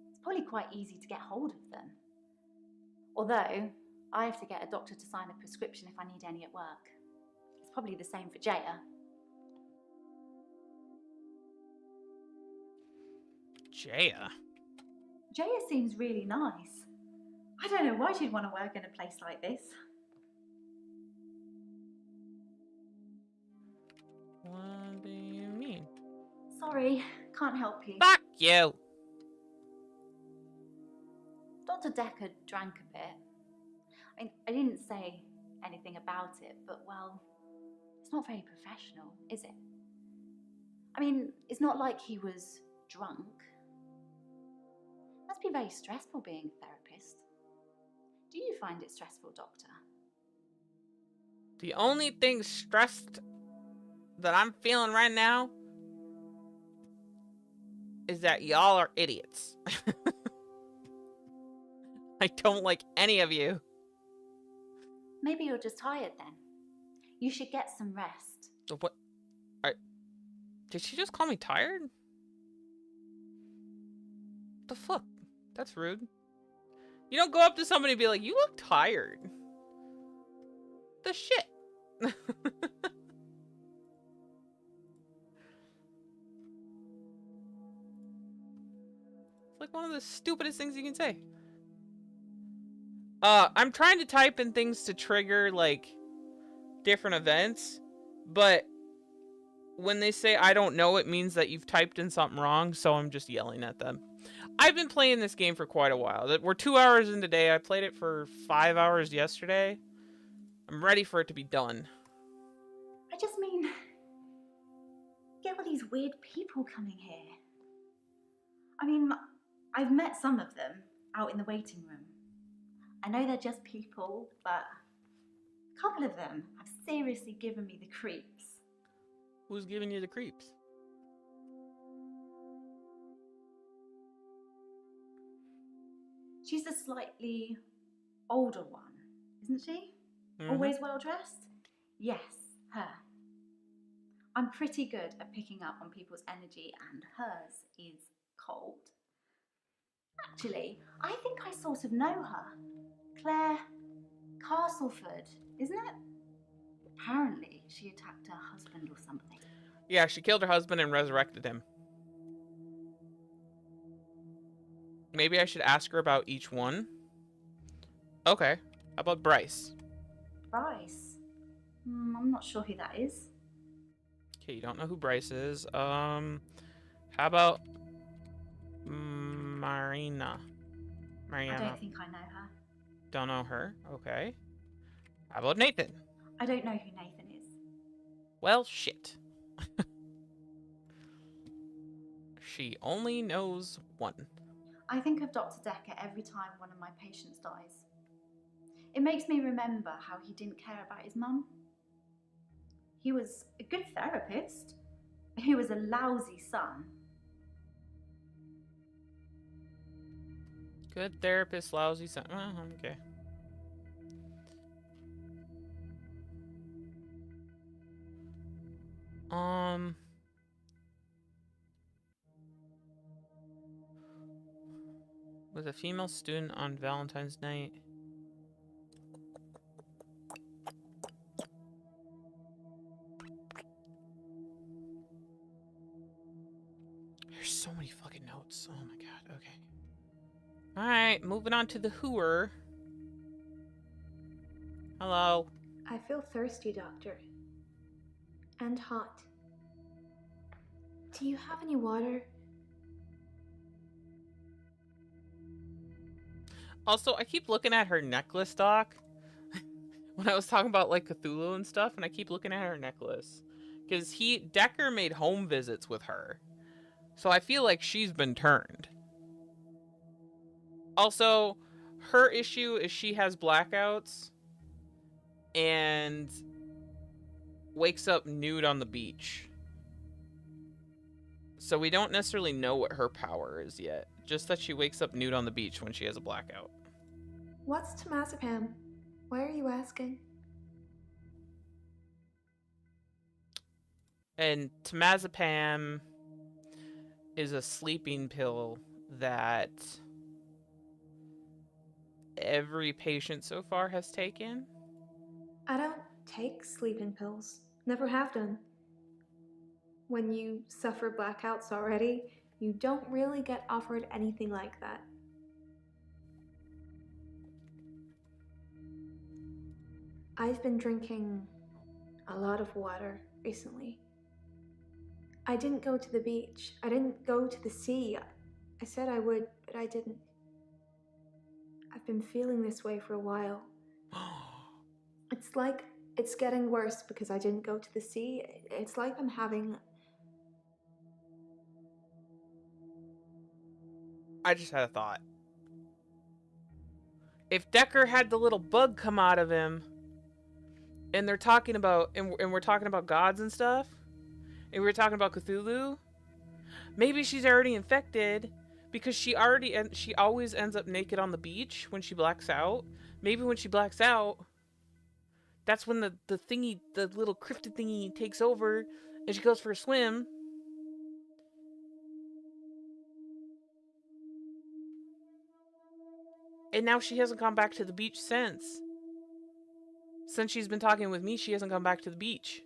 It's probably quite easy to get hold of them. Although, I have to get a doctor to sign a prescription if I need any at work. It's probably the same for Jaya. Jaya? Jaya seems really nice. I don't know why she'd want to work in a place like this. What do you mean? Sorry, can't help you. Fuck you! Dr. Decker drank a bit. I didn't say anything about it, but well, it's not very professional, is it? I mean, it's not like he was drunk. Must be very stressful being a therapist. Do you find it stressful, Doctor? The only thing stressed that I'm feeling right now is that y'all are idiots. I don't like any of you. Maybe you're just tired then. You should get some rest. What? Did she just call me tired? The fuck? That's rude. You don't go up to somebody and be like, you look tired. The shit. It's like one of the stupidest things you can say. I'm trying to type in things to trigger, like, different events. But when they say I don't know, it means that you've typed in something wrong, so I'm just yelling at them. I've been playing this game for quite a while. We're 2 hours in today. I played it for 5 hours yesterday. I'm ready for it to be done. I just mean, get all these weird people coming here. I mean, I've met some of them out in the waiting room. I know they're just people, but a couple of them have seriously given me the creeps. Who's giving you the creeps? She's the slightly older one, isn't she? Mm-hmm. Always well dressed? Yes, her. I'm pretty good at picking up on people's energy, and hers is cold. Actually, I think I sort of know her. Claire Castleford, isn't it? Apparently, she attacked her husband or something. Yeah, she killed her husband and resurrected him. Maybe I should ask her about each one. Okay. How about Bryce? Bryce? I'm not sure who that is. Okay, you don't know who Bryce is. How about Marina? I don't think I know her. Don't know her. Okay. How about Nathan? I don't know who Nathan is. Well, shit. She only knows one. I think of Dr. Decker every time one of my patients dies. It makes me remember how he didn't care about his mum. He was a good therapist. He was a lousy son. Good therapist, lousy son. Well, okay. Was a female student on Valentine's night. There's so many fucking notes. Oh my god, okay. Alright, moving on to the hooer. Hello. I feel thirsty, Doctor. And hot. Do you have any water? Also, I keep looking at her necklace, Doc. When I was talking about like Cthulhu and stuff, and I keep looking at her necklace. Because Decker made home visits with her. So I feel like she's been turned. Also, her issue is she has blackouts and wakes up nude on the beach. So we don't necessarily know what her power is yet. Just that she wakes up nude on the beach when she has a blackout. What's temazepam? Why are you asking? And temazepam is a sleeping pill that every patient so far has taken. I don't take sleeping pills. Never have done. When you suffer blackouts already, you don't really get offered anything like that. I've been drinking a lot of water recently. I didn't go to the beach. I didn't go to the sea. I said I would, but I didn't. I've been feeling this way for a while. It's like it's getting worse because I didn't go to the sea. It's like I'm having... I just had a thought. If Decker had the little bug come out of him, and they're talking about, and we're talking about gods and stuff, and we're talking about Cthulhu, maybe she's already infected because she always ends up naked on the beach when she blacks out. Maybe when she blacks out, that's when the little cryptid thingy takes over and she goes for a swim. And now she hasn't gone back to the beach since. Since she's been talking with me, she hasn't gone back to the beach.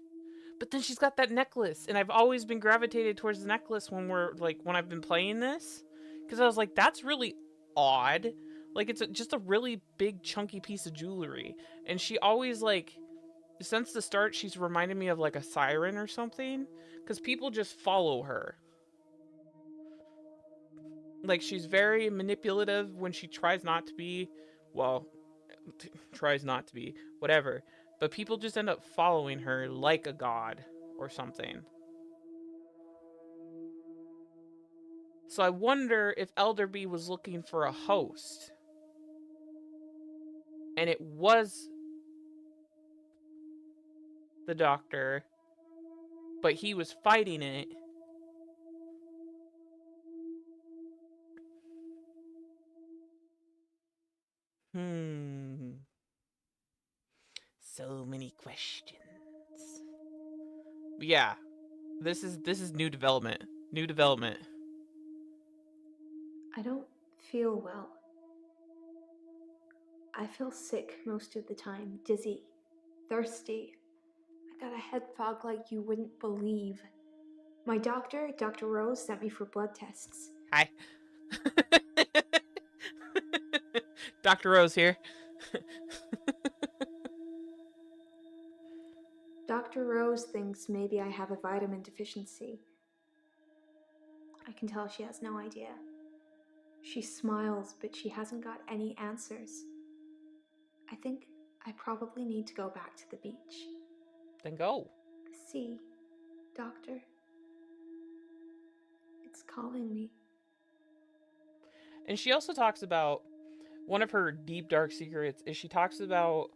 But then she's got that necklace, and I've always been gravitated towards the necklace when I've been playing this, because I was like, that's really odd. Like, it's just a really big chunky piece of jewelry, and she always since the start, she's reminded me of like a siren or something. Because people just follow her. Like, she's very manipulative when she tries not to be. Well, tries not to be. Whatever. But people just end up following her like a god or something. So I wonder if Elderby was looking for a host. And it was the Doctor. But he was fighting it. So many questions. But yeah. This is new development. New development. I don't feel well. I feel sick most of the time, dizzy, thirsty. I got a head fog like you wouldn't believe. My doctor, Dr. Rose, sent me for blood tests. Hi. Dr. Rose here. Dr. Rose thinks maybe I have a vitamin deficiency. I can tell she has no idea. She smiles, but she hasn't got any answers. I think I probably need to go back to the beach. Then go. The sea, Doctor. It's calling me. And she also talks about one of her deep dark secrets is she talks about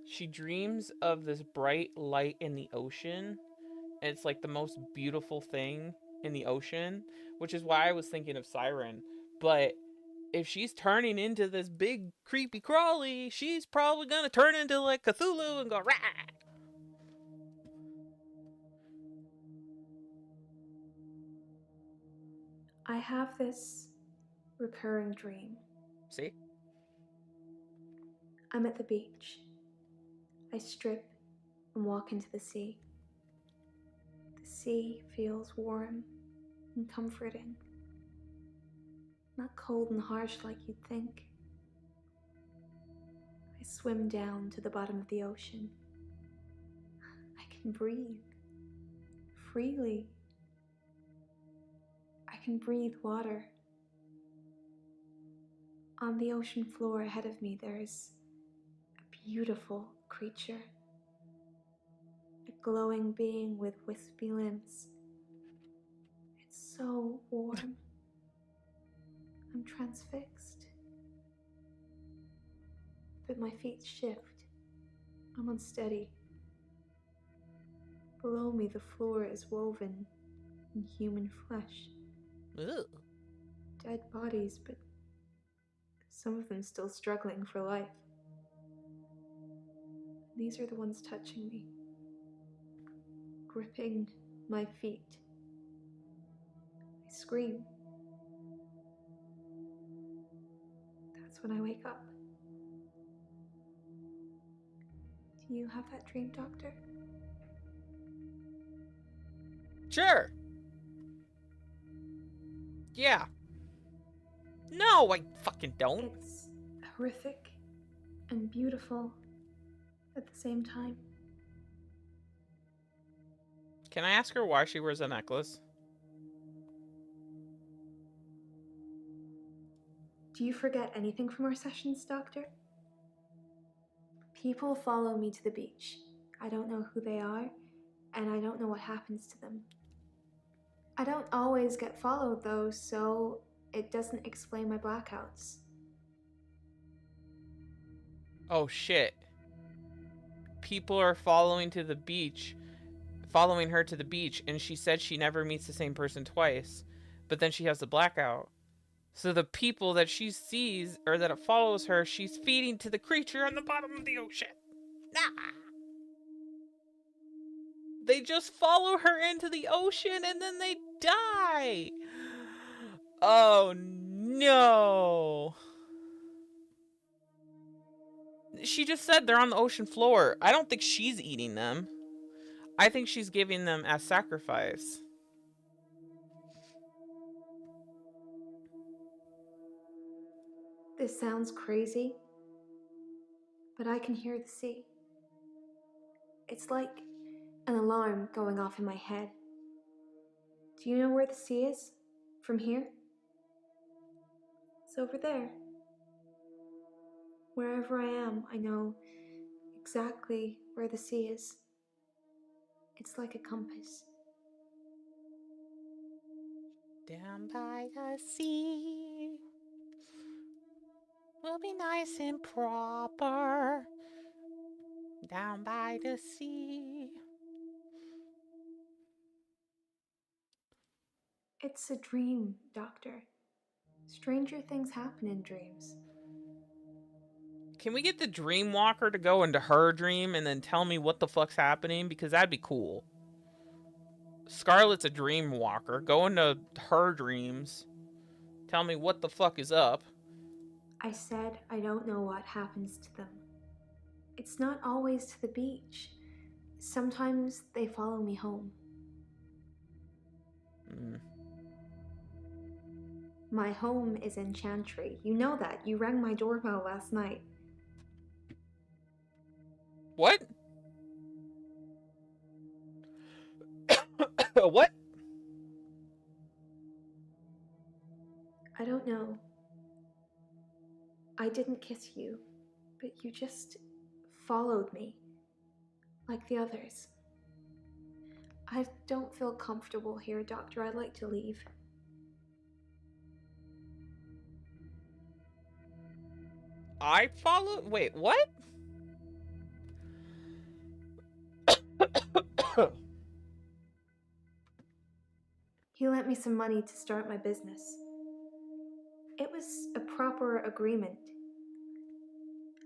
she dreams of this bright light in the ocean. And it's like the most beautiful thing in the ocean, which is why I was thinking of Siren. But if she's turning into this big creepy crawly, she's probably gonna turn into like Cthulhu and go rah. I have this recurring dream. See? I'm at the beach. I strip and walk into the sea. The sea feels warm and comforting. Not cold and harsh like you'd think. I swim down to the bottom of the ocean. I can breathe freely. I can breathe water. On the ocean floor ahead of me, there's a beautiful creature. A glowing being with wispy limbs. It's so warm. I'm transfixed. But my feet shift. I'm unsteady. Below me, the floor is woven in human flesh. Ugh. Dead bodies, but some of them still struggling for life. These are the ones touching me, gripping my feet. I scream. That's when I wake up. Do you have that dream, Doctor? Sure. Yeah. No, I fucking don't. It's horrific and beautiful at the same time. Can I ask her why she wears a necklace? Do you forget anything from our sessions, Doctor? People follow me to the beach. I don't know who they are, and I don't know what happens to them. I don't always get followed, though, so it doesn't explain my blackouts. Oh shit. People are following her to the beach, and she said she never meets the same person twice, but then she has the blackout. So the people that she sees, or that it follows her, she's feeding to the creature on the bottom of the ocean. Nah. They just follow her into the ocean and then they die. Oh no. She just said they're on the ocean floor. I don't think she's eating them. I think she's giving them as sacrifice. This sounds crazy, but I can hear the sea. It's like an alarm going off in my head. Do you know where the sea is? From here? It's over there. Wherever I am, I know exactly where the sea is. It's like a compass. Down by the sea, we'll be nice and proper. Down by the sea. It's a dream, Doctor. Stranger things happen in dreams. Can we get the dream walker to go into her dream and then tell me what the fuck's happening? Because that'd be cool. Scarlett's a dream walker. Go into her dreams. Tell me what the fuck is up. I said I don't know what happens to them. It's not always to the beach. Sometimes they follow me home. My home is in Chantry. You know that. You rang my doorbell last night. What? What? I don't know. I didn't kiss you, but you just followed me, like the others. I don't feel comfortable here, Doctor. I'd like to leave. I follow? Wait, what? He lent me some money to start my business. It was a proper agreement.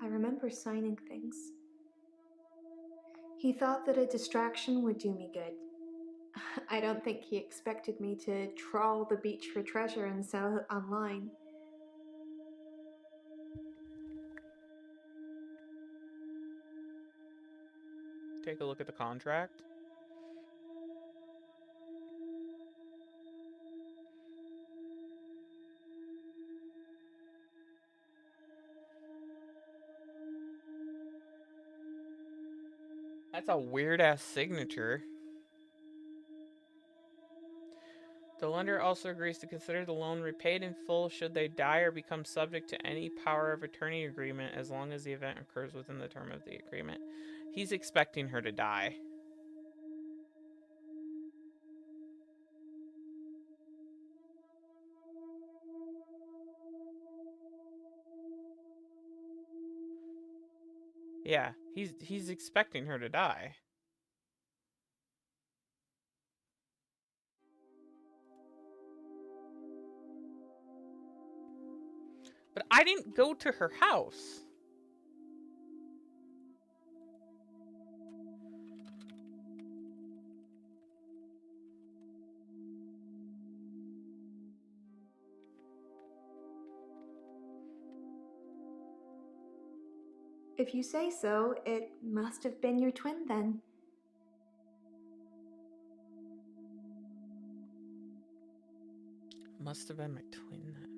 I remember signing things. He thought that a distraction would do me good. I don't think he expected me to trawl the beach for treasure and sell it online. Take a look at the contract. That's a weird-ass signature. The lender also agrees to consider the loan repaid in full should they die or become subject to any power of attorney agreement as long as the event occurs within the term of the agreement. He's expecting her to die. Yeah, he's expecting her to die. But I didn't go to her house. If you say so, it must have been your twin then. Must have been my twin then.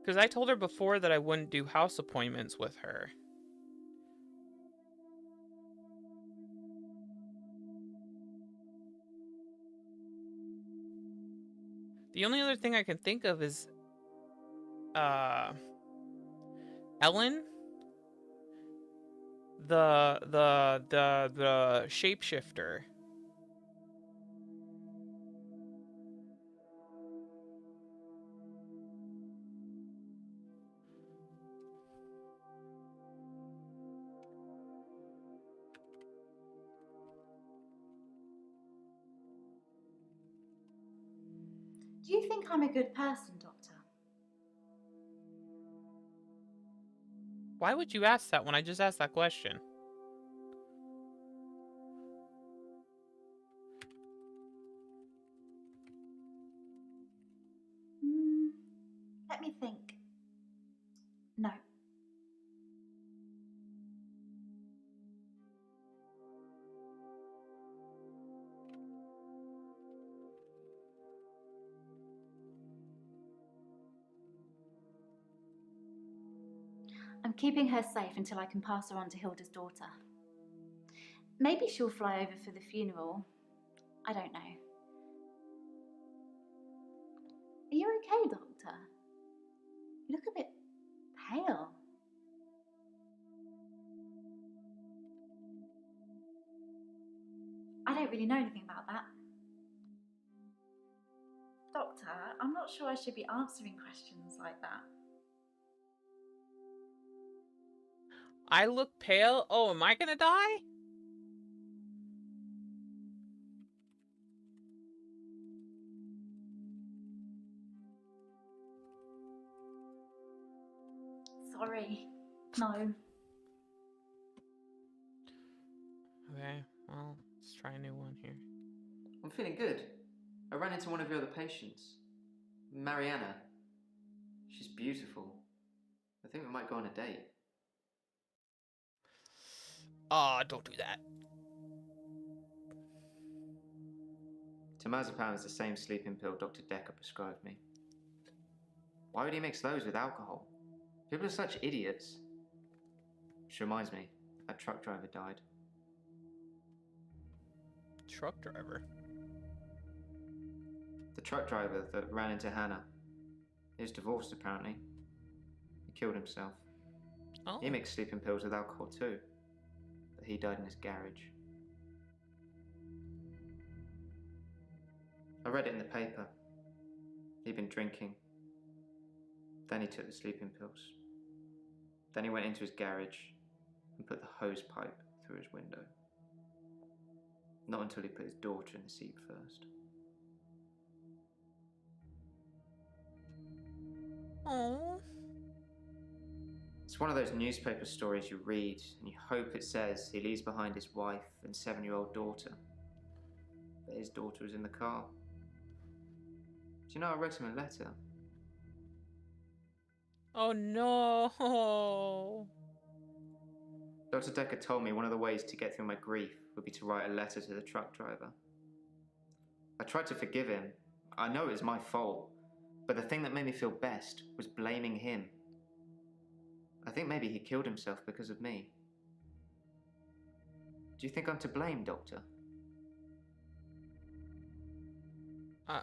Because I told her before that I wouldn't do house appointments with her. The only other thing I can think of is Ellen, the shapeshifter. Do you think I'm a good person, Doctor? Why would you ask that when I just asked that question? Let me think. No. I'm keeping her safe until I can pass her on to Hilda's daughter. Maybe she'll fly over for the funeral. I don't know. Are you okay, Doctor? You look a bit pale. I don't really know anything about that. Doctor, I'm not sure I should be answering questions like that. I look pale? Oh, am I gonna die? Sorry. No. Okay, well, let's try a new one here. I'm feeling good. I ran into one of your other patients, Mariana. She's beautiful. I think we might go on a date. Ah, don't do that. Temazepam is the same sleeping pill Dr. Decker prescribed me. Why would he mix those with alcohol? People are such idiots. Which reminds me, that truck driver died. Truck driver? The truck driver that ran into Hannah. He was divorced, apparently. He killed himself. Oh. He mixed sleeping pills with alcohol too. But he died in his garage. I read it in the paper. He'd been drinking. Then he took the sleeping pills. Then he went into his garage and put the hose pipe through his window. Not until he put his daughter in the seat first. Oh. It's one of those newspaper stories you read and you hope it says he leaves behind his wife and 7-year-old daughter. But his daughter was in the car. Do you know I wrote him a letter? Oh no. Dr. Decker told me one of the ways to get through my grief would be to write a letter to the truck driver. I tried to forgive him. I know it was my fault. But the thing that made me feel best was blaming him. I think maybe he killed himself because of me. Do you think I'm to blame, Doctor? No.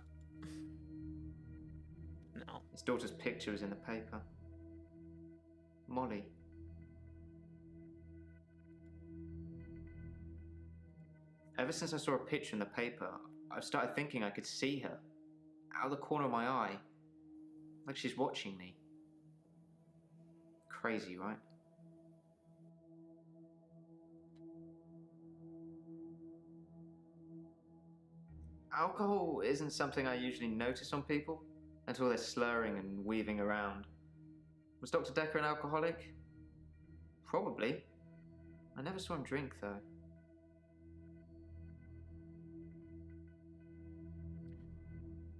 His daughter's picture was in the paper. Molly. Ever since I saw a picture in the paper, I've started thinking I could see her. Out of the corner of my eye. Like she's watching me. Crazy, right? Alcohol isn't something I usually notice on people until they're slurring and weaving around. Was Dr. Decker an alcoholic? Probably. I never saw him drink, though.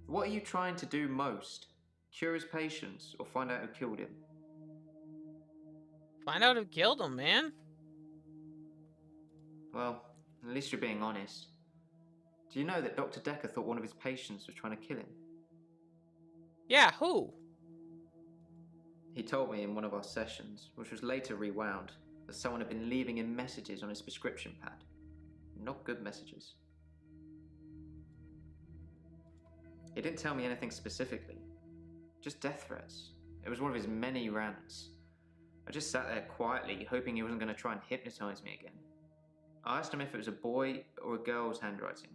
What are you trying to do most? Cure his patients or find out who killed him? Find out who killed him, man. Well, at least you're being honest. Do you know that Dr. Decker thought one of his patients was trying to kill him? Yeah, who? He told me in one of our sessions, which was later rewound, that someone had been leaving him messages on his prescription pad. Not good messages. He didn't tell me anything specifically. Just death threats. It was one of his many rants. I just sat there quietly, hoping he wasn't going to try and hypnotize me again. I asked him if it was a boy or a girl's handwriting.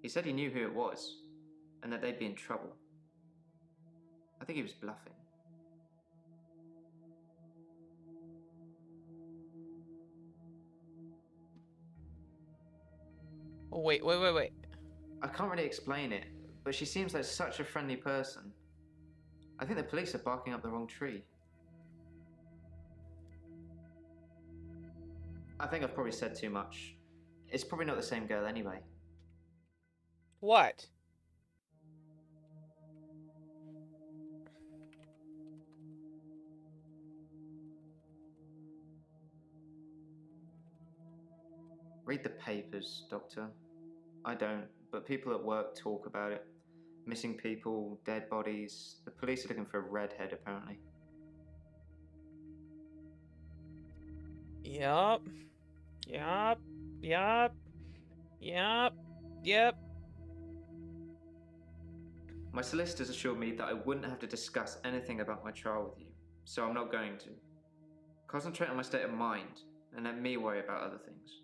He said he knew who it was, and that they'd be in trouble. I think he was bluffing. Oh, wait. I can't really explain it, but she seems like such a friendly person. I think the police are barking up the wrong tree. I think I've probably said too much. It's probably not the same girl anyway. What? Read the papers, Doctor. I don't, but people at work talk about it. Missing people, dead bodies. The police are looking for a redhead, apparently. Yup. Yup. Yup. Yup. Yep. My solicitors assured me that I wouldn't have to discuss anything about my trial with you, so I'm not going to. Concentrate on my state of mind, and let me worry about other things.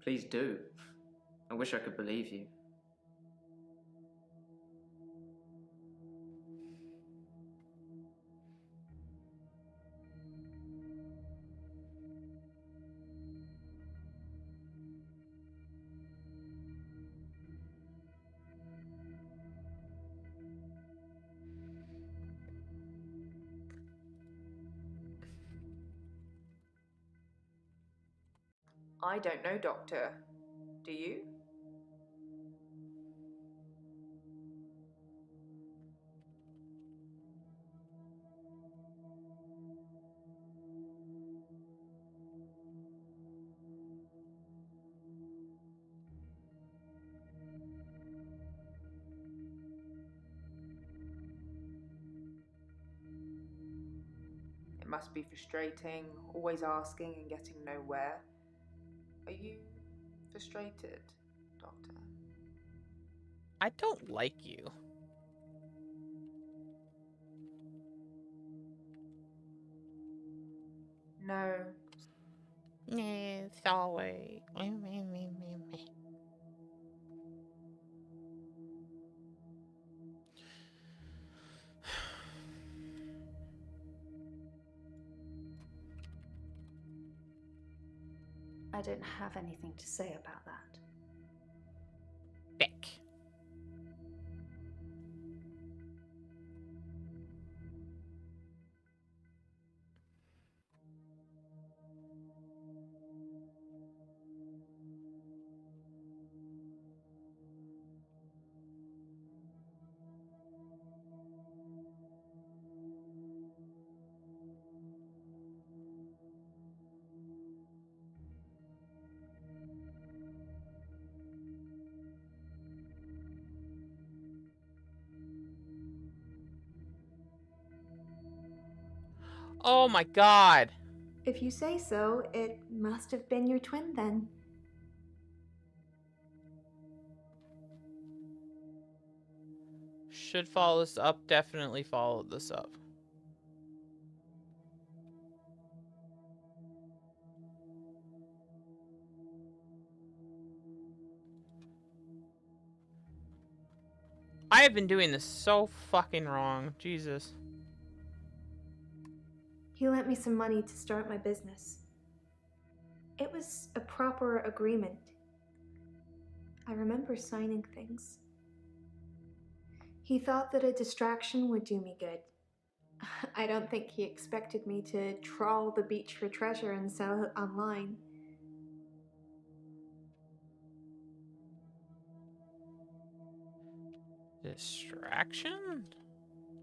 Please do. I wish I could believe you. I don't know, Doctor. Do you? It must be frustrating, always asking and getting nowhere. Are you frustrated, Doctor? I don't like you. No. It's always. I don't have anything to say about that. Dick. Oh my god. If you say so, it must have been your twin then. Should follow this up. Definitely follow this up. I have been doing this so fucking wrong. Jesus. He lent me some money to start my business. It was a proper agreement. I remember signing things. He thought that a distraction would do me good. I don't think he expected me to trawl the beach for treasure and sell it online. Distraction?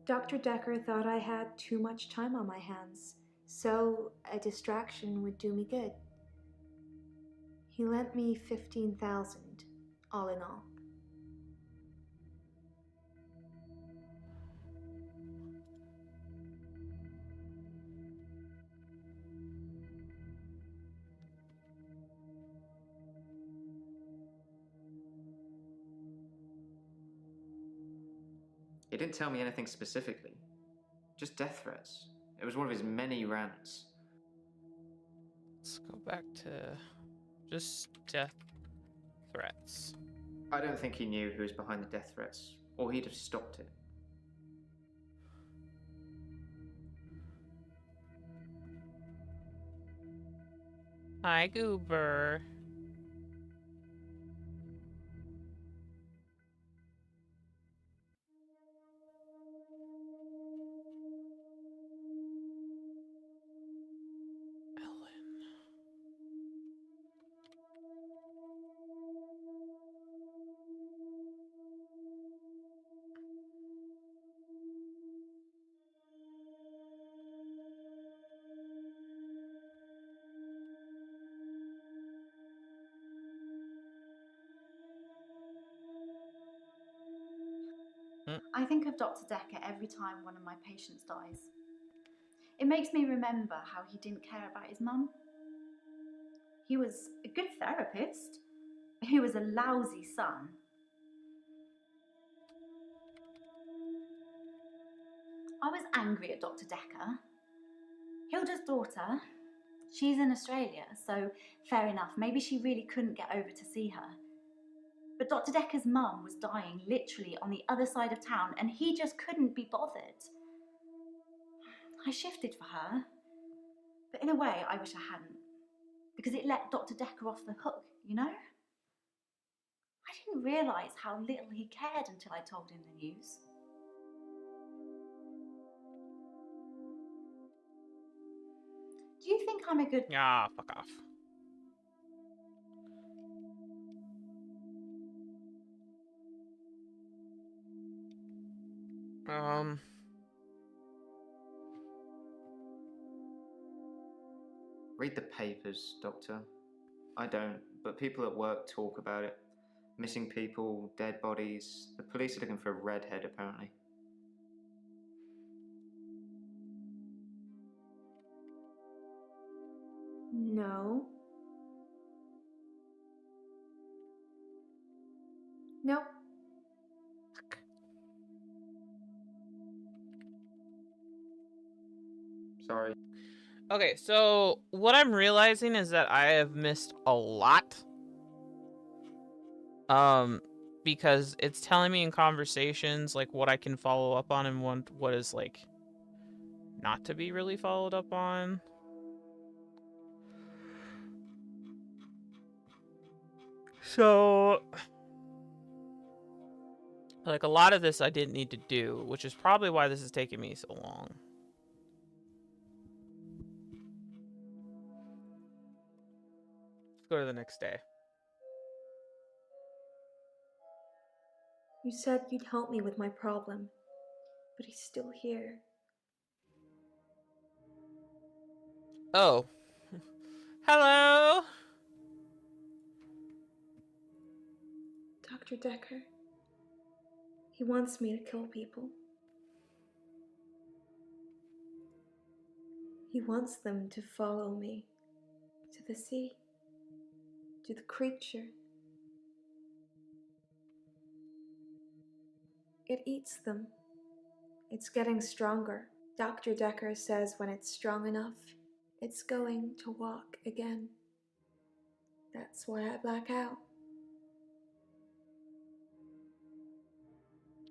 Dr. Decker thought I had too much time on my hands, so a distraction would do me good. He lent me $15,000, all in all. He didn't tell me anything specifically. Just death threats. It was one of his many rants. Let's go back to just death threats. I don't think he knew who was behind the death threats, or he'd have stopped it. Hi, Goober. I think of Dr. Decker every time one of my patients dies. It makes me remember how he didn't care about his mum. He was a good therapist. He was a lousy son. I was angry at Dr. Decker. Hilda's daughter, she's in Australia, so fair enough. Maybe she really couldn't get over to see her. But Dr. Decker's mum was dying literally on the other side of town, and he just couldn't be bothered. I shifted for her, but in a way I wish I hadn't, because it let Dr. Decker off the hook, you know? I didn't realise how little he cared until I told him the news. Do you think I'm a good... Ah, fuck off. Read the papers, Doctor. I don't, but people at work talk about it. Missing people, dead bodies. The police are looking for a redhead, apparently. No. Nope. Sorry. Okay, so what I'm realizing is that I have missed a lot. Because it's telling me in conversations like what I can follow up on and what is like not to be really followed up on. So like a lot of this I didn't need to do, which is probably why this is taking me so long. Let's go to the next day. You said you'd help me with my problem, but he's still here. Oh. Hello. Dr. Decker. He wants me to kill people. He wants them to follow me to the sea, to the creature. It eats them. It's getting stronger. Dr. Decker says when it's strong enough, it's going to walk again. That's why I black out.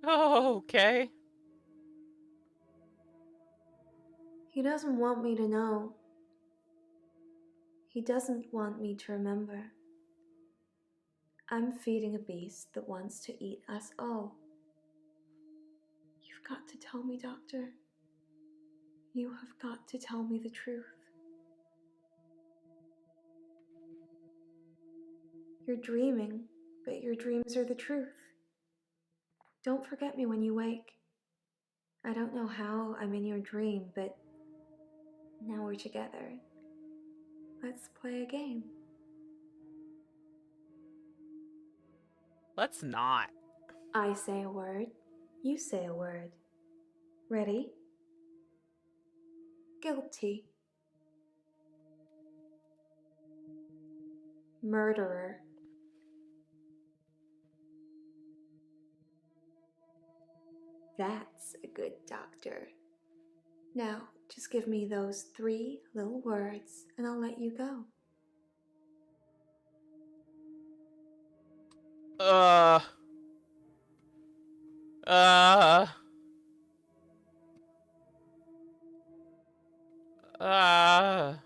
Oh, okay. He doesn't want me to know. He doesn't want me to remember. I'm feeding a beast that wants to eat us all. You've got to tell me, Doctor. You have got to tell me the truth. You're dreaming, but your dreams are the truth. Don't forget me when you wake. I don't know how I'm in your dream, but now we're together. Let's play a game. Let's not. I say a word, you say a word. Ready? Guilty. Murderer. That's a good doctor. Now, just give me those 3 little words and I'll let you go.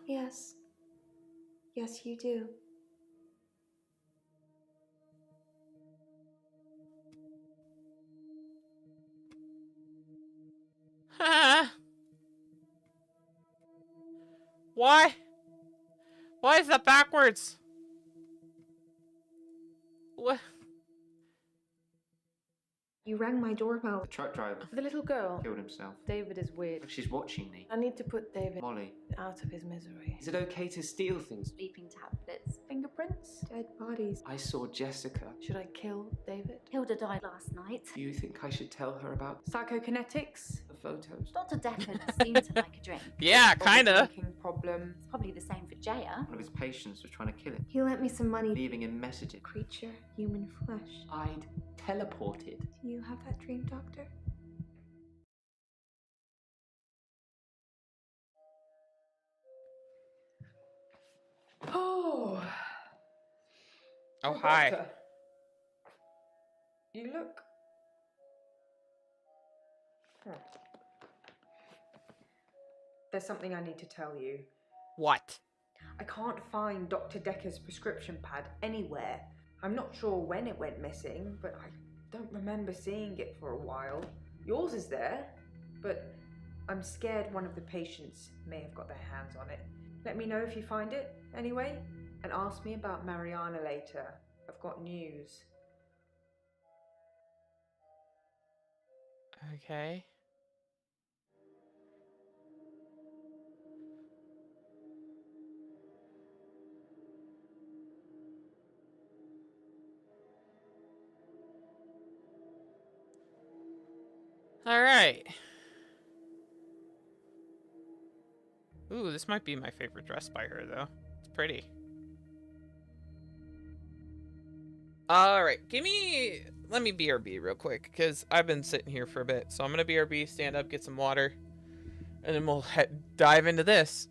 Yes. Yes, you do. Why? Why is that backwards? What? You rang my doorbell. The truck driver The little girl. killed himself. David is weird. Like she's watching me. I need to put David Molly. out of his misery. Is it okay to steal things? Sleeping tablets, fingerprints. Dead bodies. I saw Jessica. Should I kill David? Hilda died last night. Do you think I should tell her about Psychokinetics? the photos? Dr. Decker seemed to like a drink. Yeah, Got a kinda. drinking problem. It's probably the same for Jaya. One of his patients was trying to kill him, He lent me some money. leaving him messages. Creature, human flesh. I'd teleported. Do you have that dream, Doctor? Oh. Oh, hi. Doctor. You look. Huh. There's something I need to tell you. What? I can't find Dr. Decker's prescription pad anywhere. I'm not sure when it went missing, but I don't remember seeing it for a while. Yours is there, but I'm scared one of the patients may have got their hands on it. Let me know if you find it, anyway, and ask me about Mariana later. I've got news. Okay. All right. Ooh, this might be my favorite dress by her, though. It's pretty. All right, let me BRB real quick, because I've been sitting here for a bit. So I'm going to BRB, stand up, get some water, and then we'll dive into this.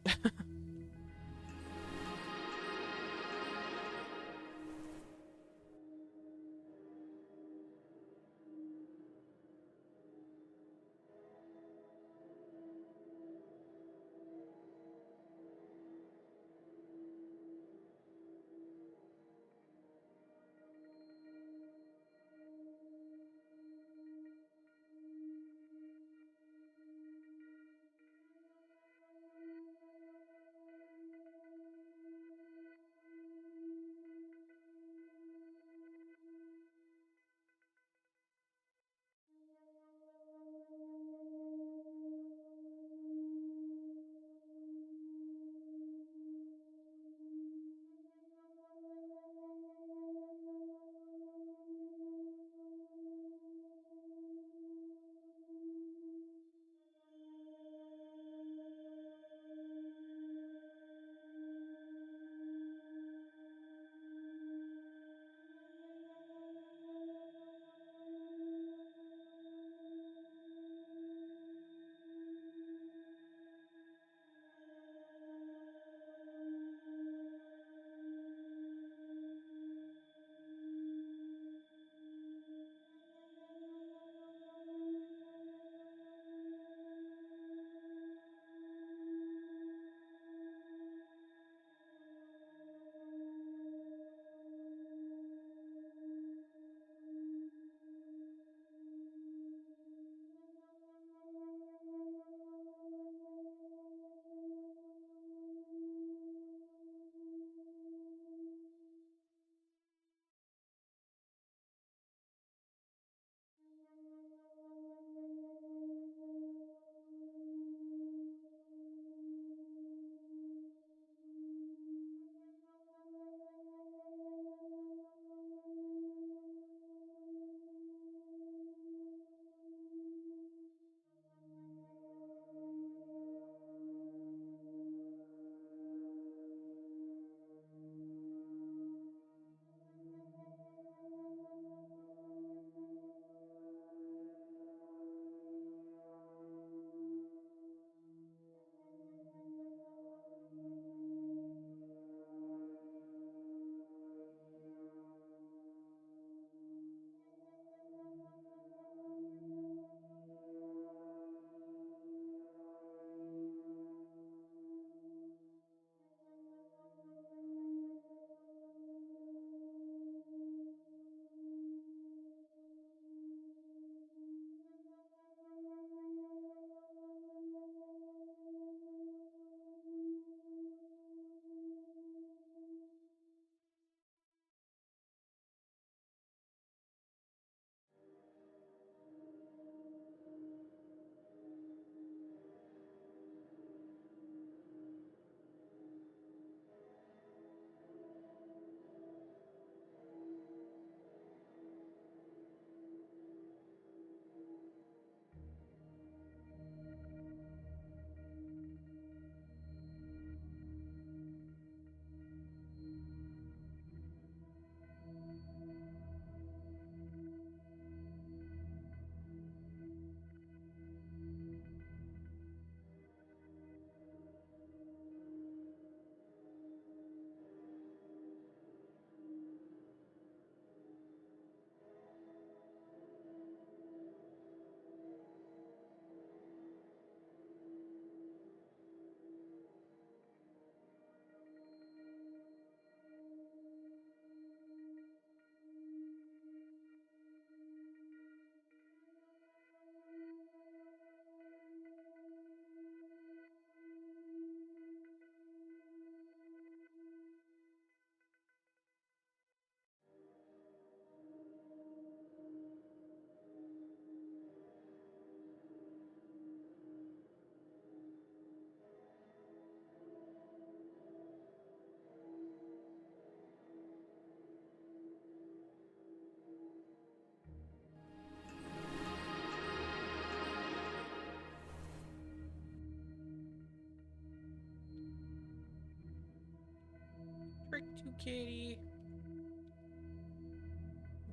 kitty.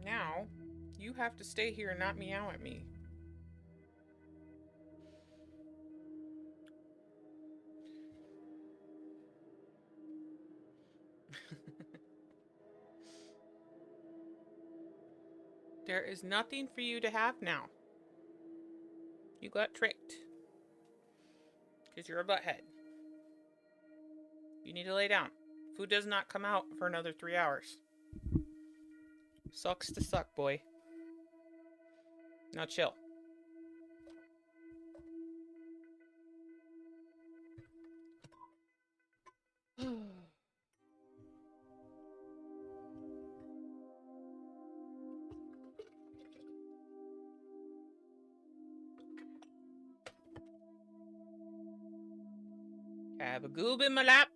Now, you have to stay here and not meow at me. There is nothing for you to have now. You got tricked. Because you're a butthead. You need to lay down. Food does not come out for another 3 hours. Sucks to suck, boy. Now chill. Have a goob in my lap.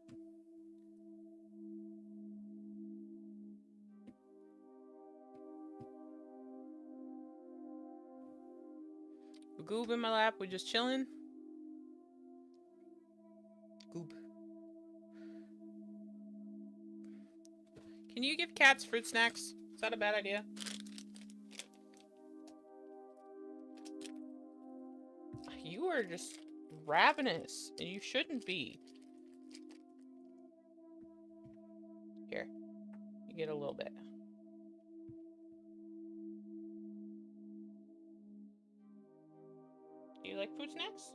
A goob in my lap. We just chilling. Goob. Can you give cats fruit snacks? Is that a bad idea? You are just ravenous, and you shouldn't be. Here, you get a little bit. Do you like fruit snacks?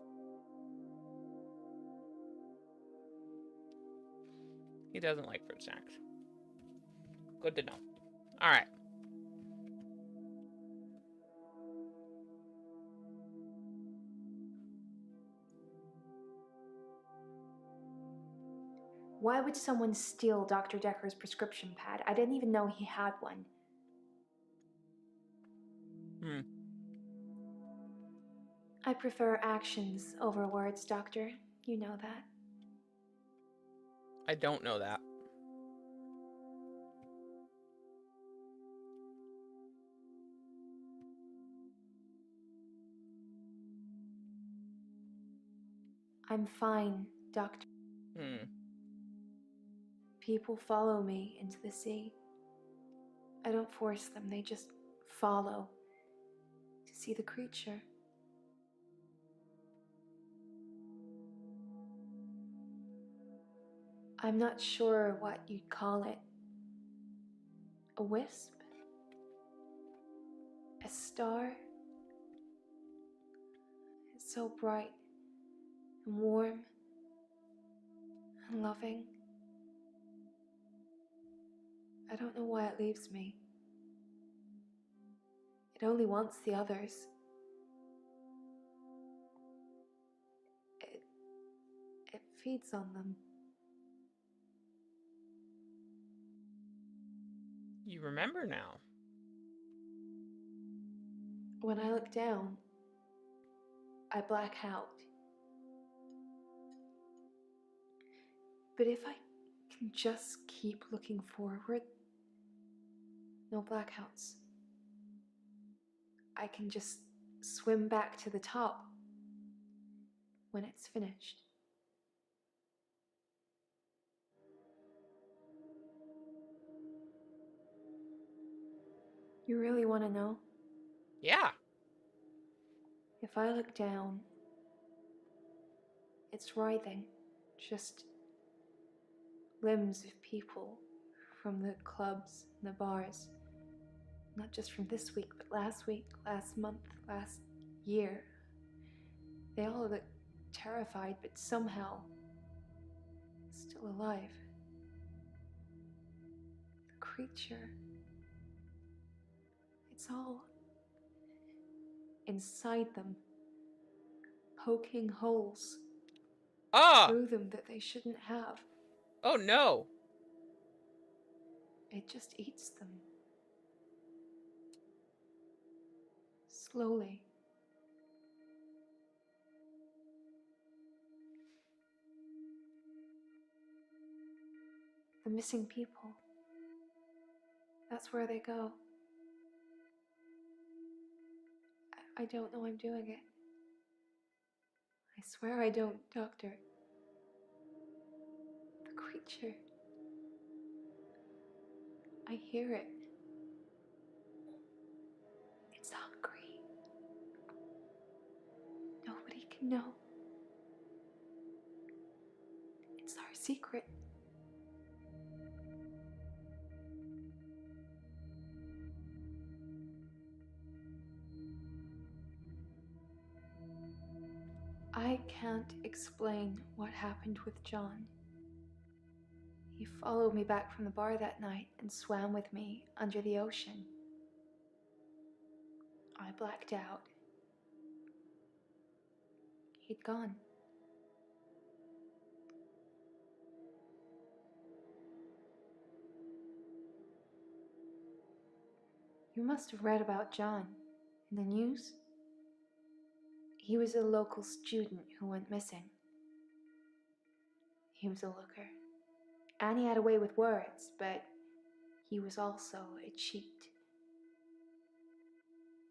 He doesn't like fruit snacks. Good to know. All right. Why would someone steal Dr. Decker's prescription pad? I didn't even know he had one. I prefer actions over words, Doctor. You know that. I don't know that. I'm fine, Doctor. People follow me into the sea. I don't force them, they just follow to see the creature. I'm not sure what you'd call it. A wisp? A star? It's so bright and warm and loving. I don't know why it leaves me. It only wants the others. It feeds on them. You remember now. When I look down, I black out. But if I can just keep looking forward, no blackouts. I can just swim back to the top when it's finished. You really want to know? Yeah. If I look down, it's writhing, just limbs of people from the clubs and the bars. Not just from this week, but last week, last month, last year. They all look terrified, but somehow still alive. The creature. It's all inside them, poking holes through them that they shouldn't have. Oh no. It just eats them. Slowly. The missing people. That's where they go. I don't know I'm doing it. I swear I don't, Doctor. The creature. I hear it. It's hungry. Nobody can know. It's our secret. I can't explain what happened with John. He followed me back from the bar that night and swam with me under the ocean. I blacked out. He'd gone. You must have read about John in the news. He was a local student who went missing. He was a looker. And he had a way with words, but he was also a cheat.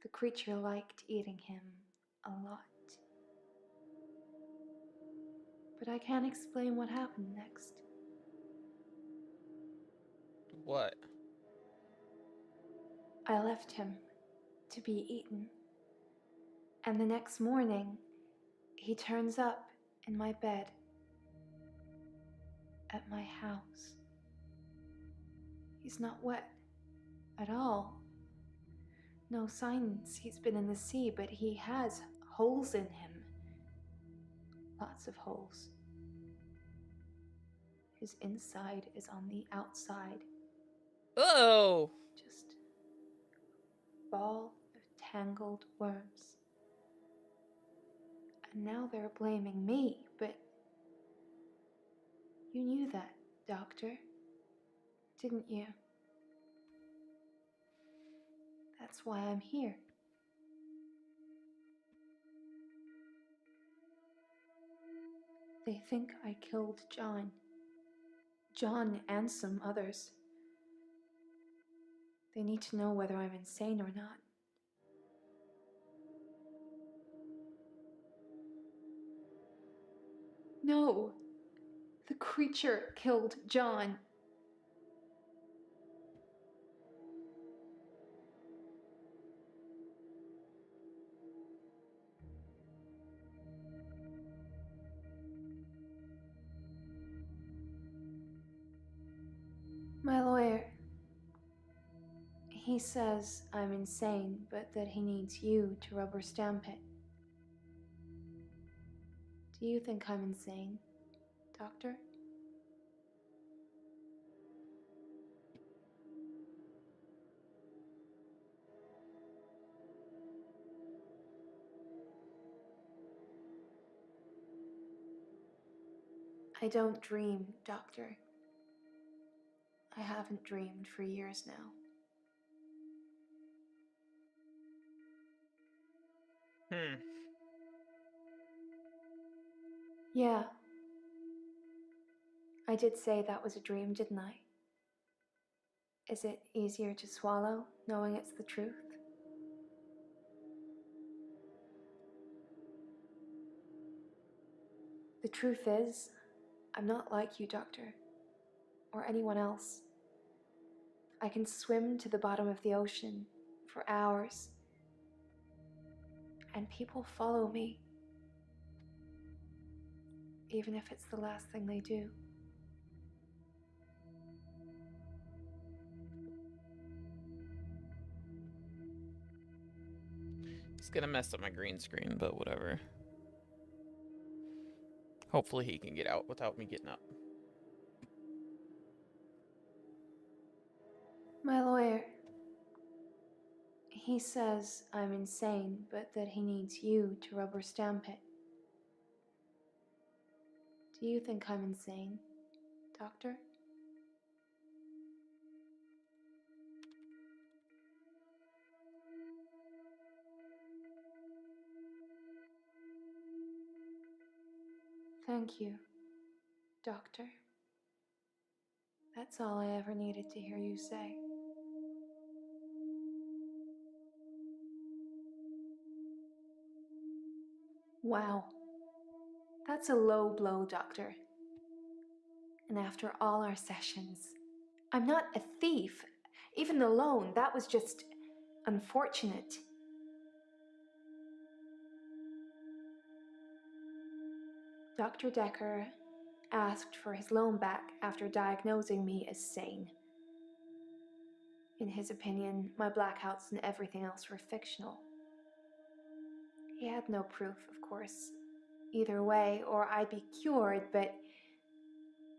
The creature liked eating him a lot. But I can't explain what happened next. What? I left him to be eaten. And the next morning, he turns up in my bed at my house. He's not wet at all. No signs he's been in the sea, but he has holes in him. Lots of holes. His inside is on the outside. Oh! Just a ball of tangled worms. And now they're blaming me, but you knew that, Doctor, didn't you? That's why I'm here. They think I killed John. John and some others. They need to know whether I'm insane or not. No, the creature killed John. My lawyer, he says I'm insane, but that he needs you to rubber stamp it. Do you think I'm insane, Doctor? I don't dream, Doctor. I haven't dreamed for years now. Yeah. I did say that was a dream, didn't I? Is it easier to swallow, knowing it's the truth? The truth is, I'm not like you, Doctor, or anyone else. I can swim to the bottom of the ocean for hours, and people follow me, even if it's the last thing they do. It's gonna mess up my green screen, but whatever. Hopefully he can get out without me getting up. My lawyer, he says I'm insane, but that he needs you to rubber stamp it. Do you think I'm insane, Doctor? Thank you, Doctor. That's all I ever needed to hear you say. Wow. That's a low blow, Doctor. And after all our sessions, I'm not a thief. Even the loan, that was just unfortunate. Dr. Decker asked for his loan back after diagnosing me as sane. In his opinion, my blackouts and everything else were fictional. He had no proof, of course, either way, or I'd be cured, but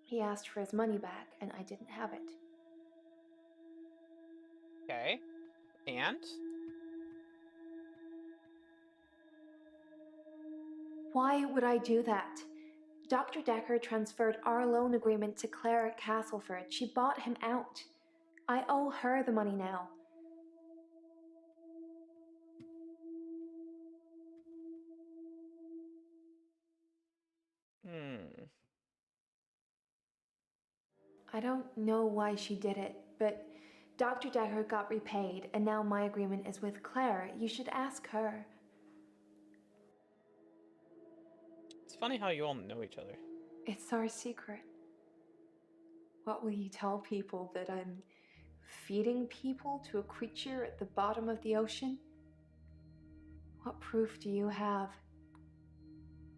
he asked for his money back, and I didn't have it. Okay. And? Why would I do that? Dr. Decker transferred our loan agreement to Claire at Castleford. She bought him out. I owe her the money now. I don't know why she did it, but Dr. Decker got repaid, and now my agreement is with Claire. You should ask her. It's funny how you all know each other. It's our secret. What will you tell people, that I'm feeding people to a creature at the bottom of the ocean? What proof do you have?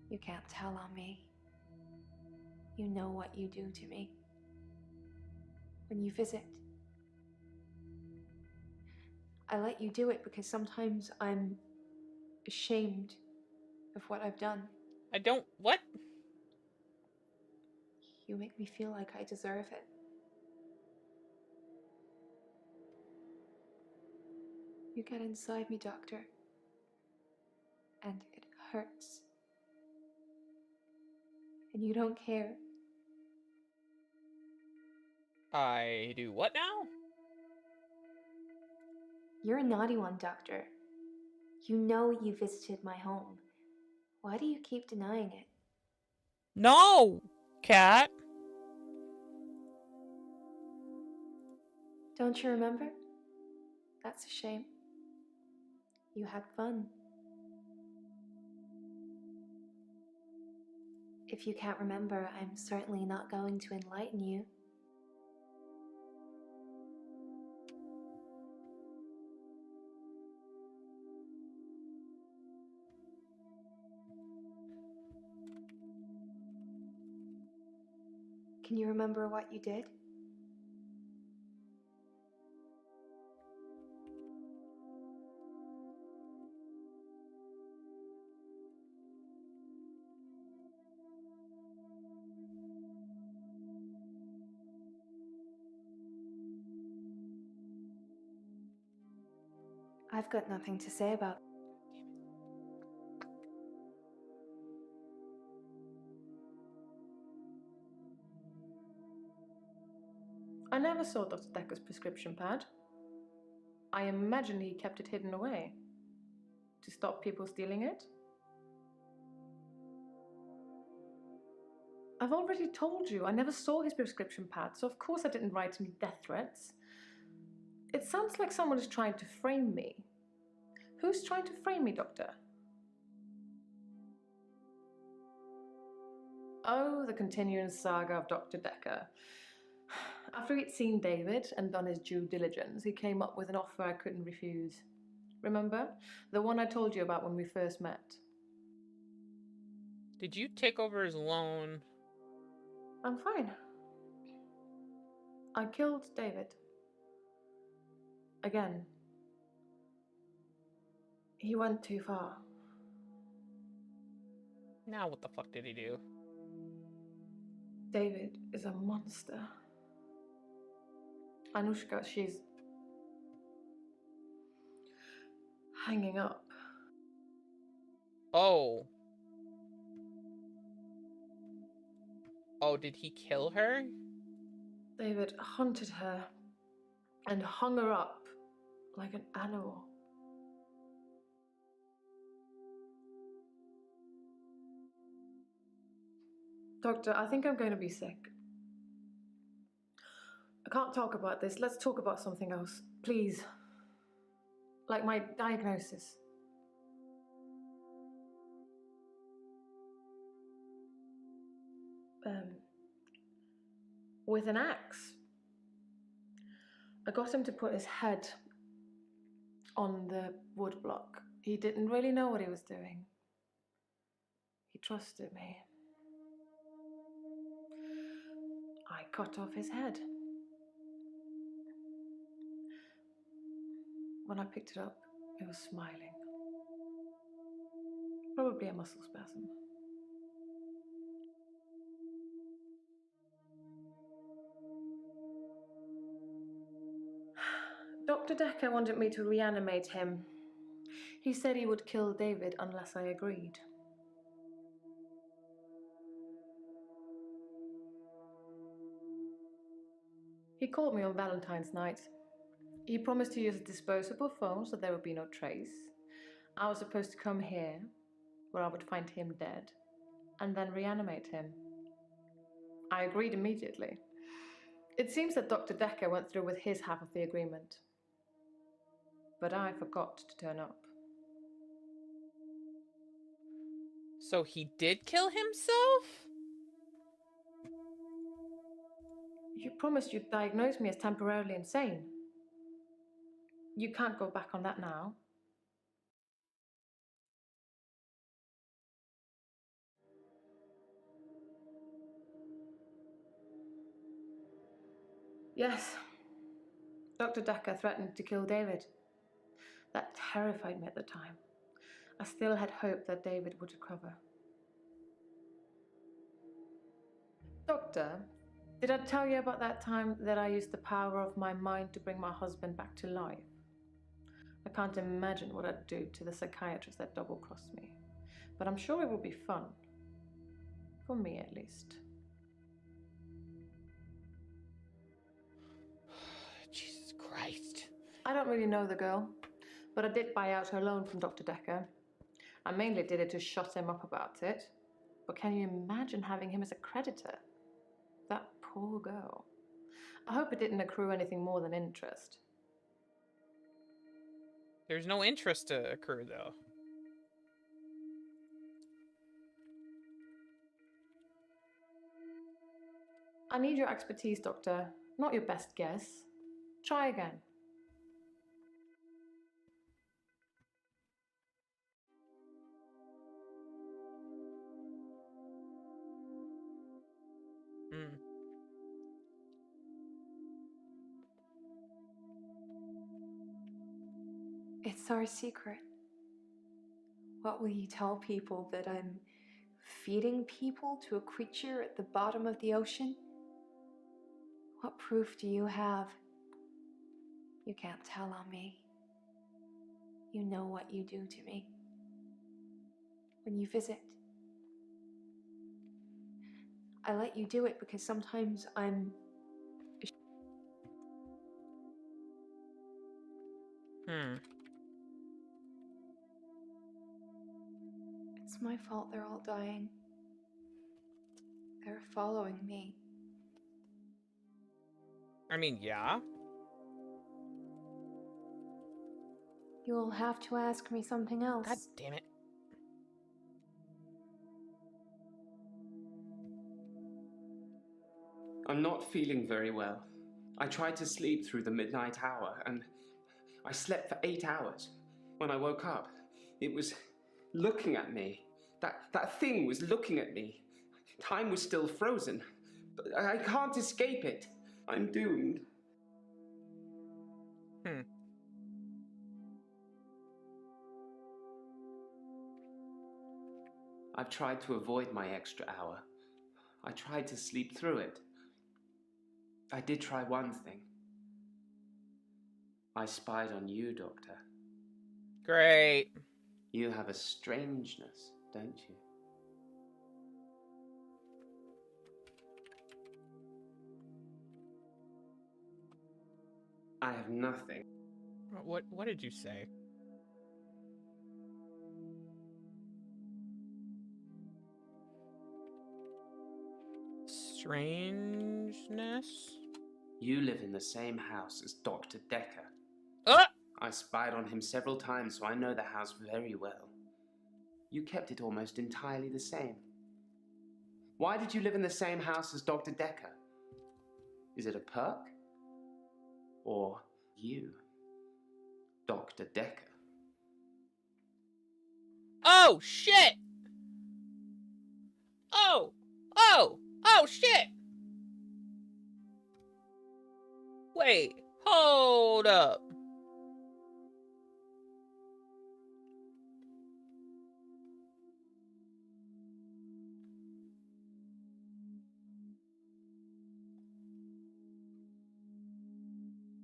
You can't tell on me. You know what you do to me when you visit. I let you do it because sometimes I'm ashamed of what I've done. I don't... What? You make me feel like I deserve it. You get inside me, Doctor, and it hurts. And you don't care. I do what now? You're a naughty one, Doctor. You know you visited my home. Why do you keep denying it? No! Cat! Don't you remember? That's a shame. You had fun. If you can't remember, I'm certainly not going to enlighten you. Can you remember what you did? I've got nothing to say about it. I never saw Dr. Decker's prescription pad. I imagine he kept it hidden away to stop people stealing it. I've already told you I never saw his prescription pad, so of course I didn't write any death threats. It sounds like someone is trying to frame me. Who's trying to frame me, Doctor? Oh, the continuing saga of Dr. Decker. After he'd seen David and done his due diligence, he came up with an offer I couldn't refuse. Remember? The one I told you about when we first met. Did you take over his loan? I'm fine. I killed David. Again. He went too far. Now what the fuck did he do? David is a monster. Anushka, she's hanging up. Oh. Oh, did he kill her? David hunted her and hung her up like an animal. Doctor, I think I'm going to be sick. I can't talk about this. Let's talk about something else, please. Like my diagnosis. With an axe. I got him to put his head on the wood block. He didn't really know what he was doing. He trusted me. I cut off his head. When I picked it up, it was smiling. Probably a muscle spasm. Dr. Decker wanted me to reanimate him. He said he would kill David unless I agreed. He called me on Valentine's night. He promised to use a disposable phone so there would be no trace. I was supposed to come here, where I would find him dead, and then reanimate him. I agreed immediately. It seems that Dr. Decker went through with his half of the agreement. But I forgot to turn up. So he did kill himself? You promised you'd diagnose me as temporarily insane. You can't go back on that now. Yes, Dr. Decker threatened to kill David. That terrified me at the time. I still had hope that David would recover. Doctor, did I tell you about that time that I used the power of my mind to bring my husband back to life? I can't imagine what I'd do to the psychiatrist that double-crossed me. But I'm sure it will be fun. For me, at least. Jesus Christ. I don't really know the girl, but I did buy out her loan from Dr. Decker. I mainly did it to shut him up about it. But can you imagine having him as a creditor? That poor girl. I hope it didn't accrue anything more than interest. There's no interest to accrue, though. I need your expertise, Doctor, not your best guess. Try again. Hmm. It's our secret. What will you tell people, that I'm feeding people to a creature at the bottom of the ocean? What proof do you have? You can't tell on me. You know what you do to me. When you visit, I let you do it because sometimes it's my fault they're all dying. They're following me. I mean, yeah. You'll have to ask me something else. God damn it. I'm not feeling very well. I tried to sleep through the midnight hour, and I slept for 8 hours. When I woke up, it was looking at me. That thing was looking at me. Time was still frozen, but I can't escape it. I'm doomed. I've tried to avoid my extra hour. I tried to sleep through it. I did try one thing. I spied on you, Doctor. Great. You have a strangeness, don't you? I have nothing. What did you say? Strangeness? You live in the same house as Dr. Decker. Ah! I spied on him several times, so I know the house very well. You kept it almost entirely the same. Why did you live in the same house as Dr. Decker? Is it a perk? Or you, Dr. Decker. Oh, shit! Oh, shit! Wait, hold up.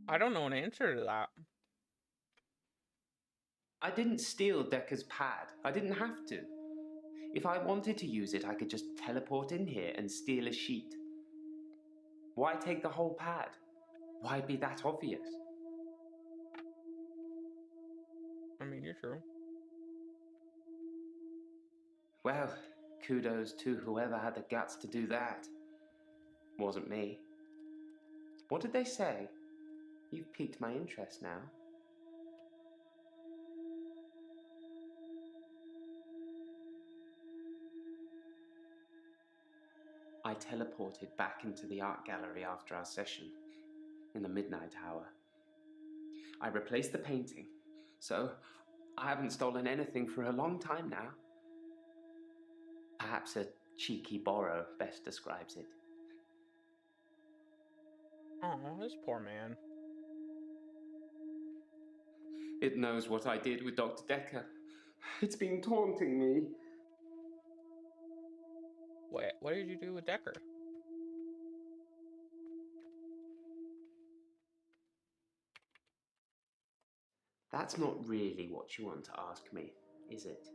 I don't know an answer to that. I didn't steal Decker's pad. I didn't have to. If I wanted to use it, I could just teleport in here and steal a sheet. Why take the whole pad? Why be that obvious? I mean, you're true. Well, kudos to whoever had the guts to do that. Wasn't me. What did they say? You've piqued my interest now. I teleported back into the art gallery after our session, in the midnight hour. I replaced the painting, so I haven't stolen anything for a long time now. Perhaps a cheeky borrow best describes it. Oh, this poor man. It knows what I did with Dr. Decker. It's been taunting me. Wait, what did you do with Decker? That's not really what you want to ask me, is it?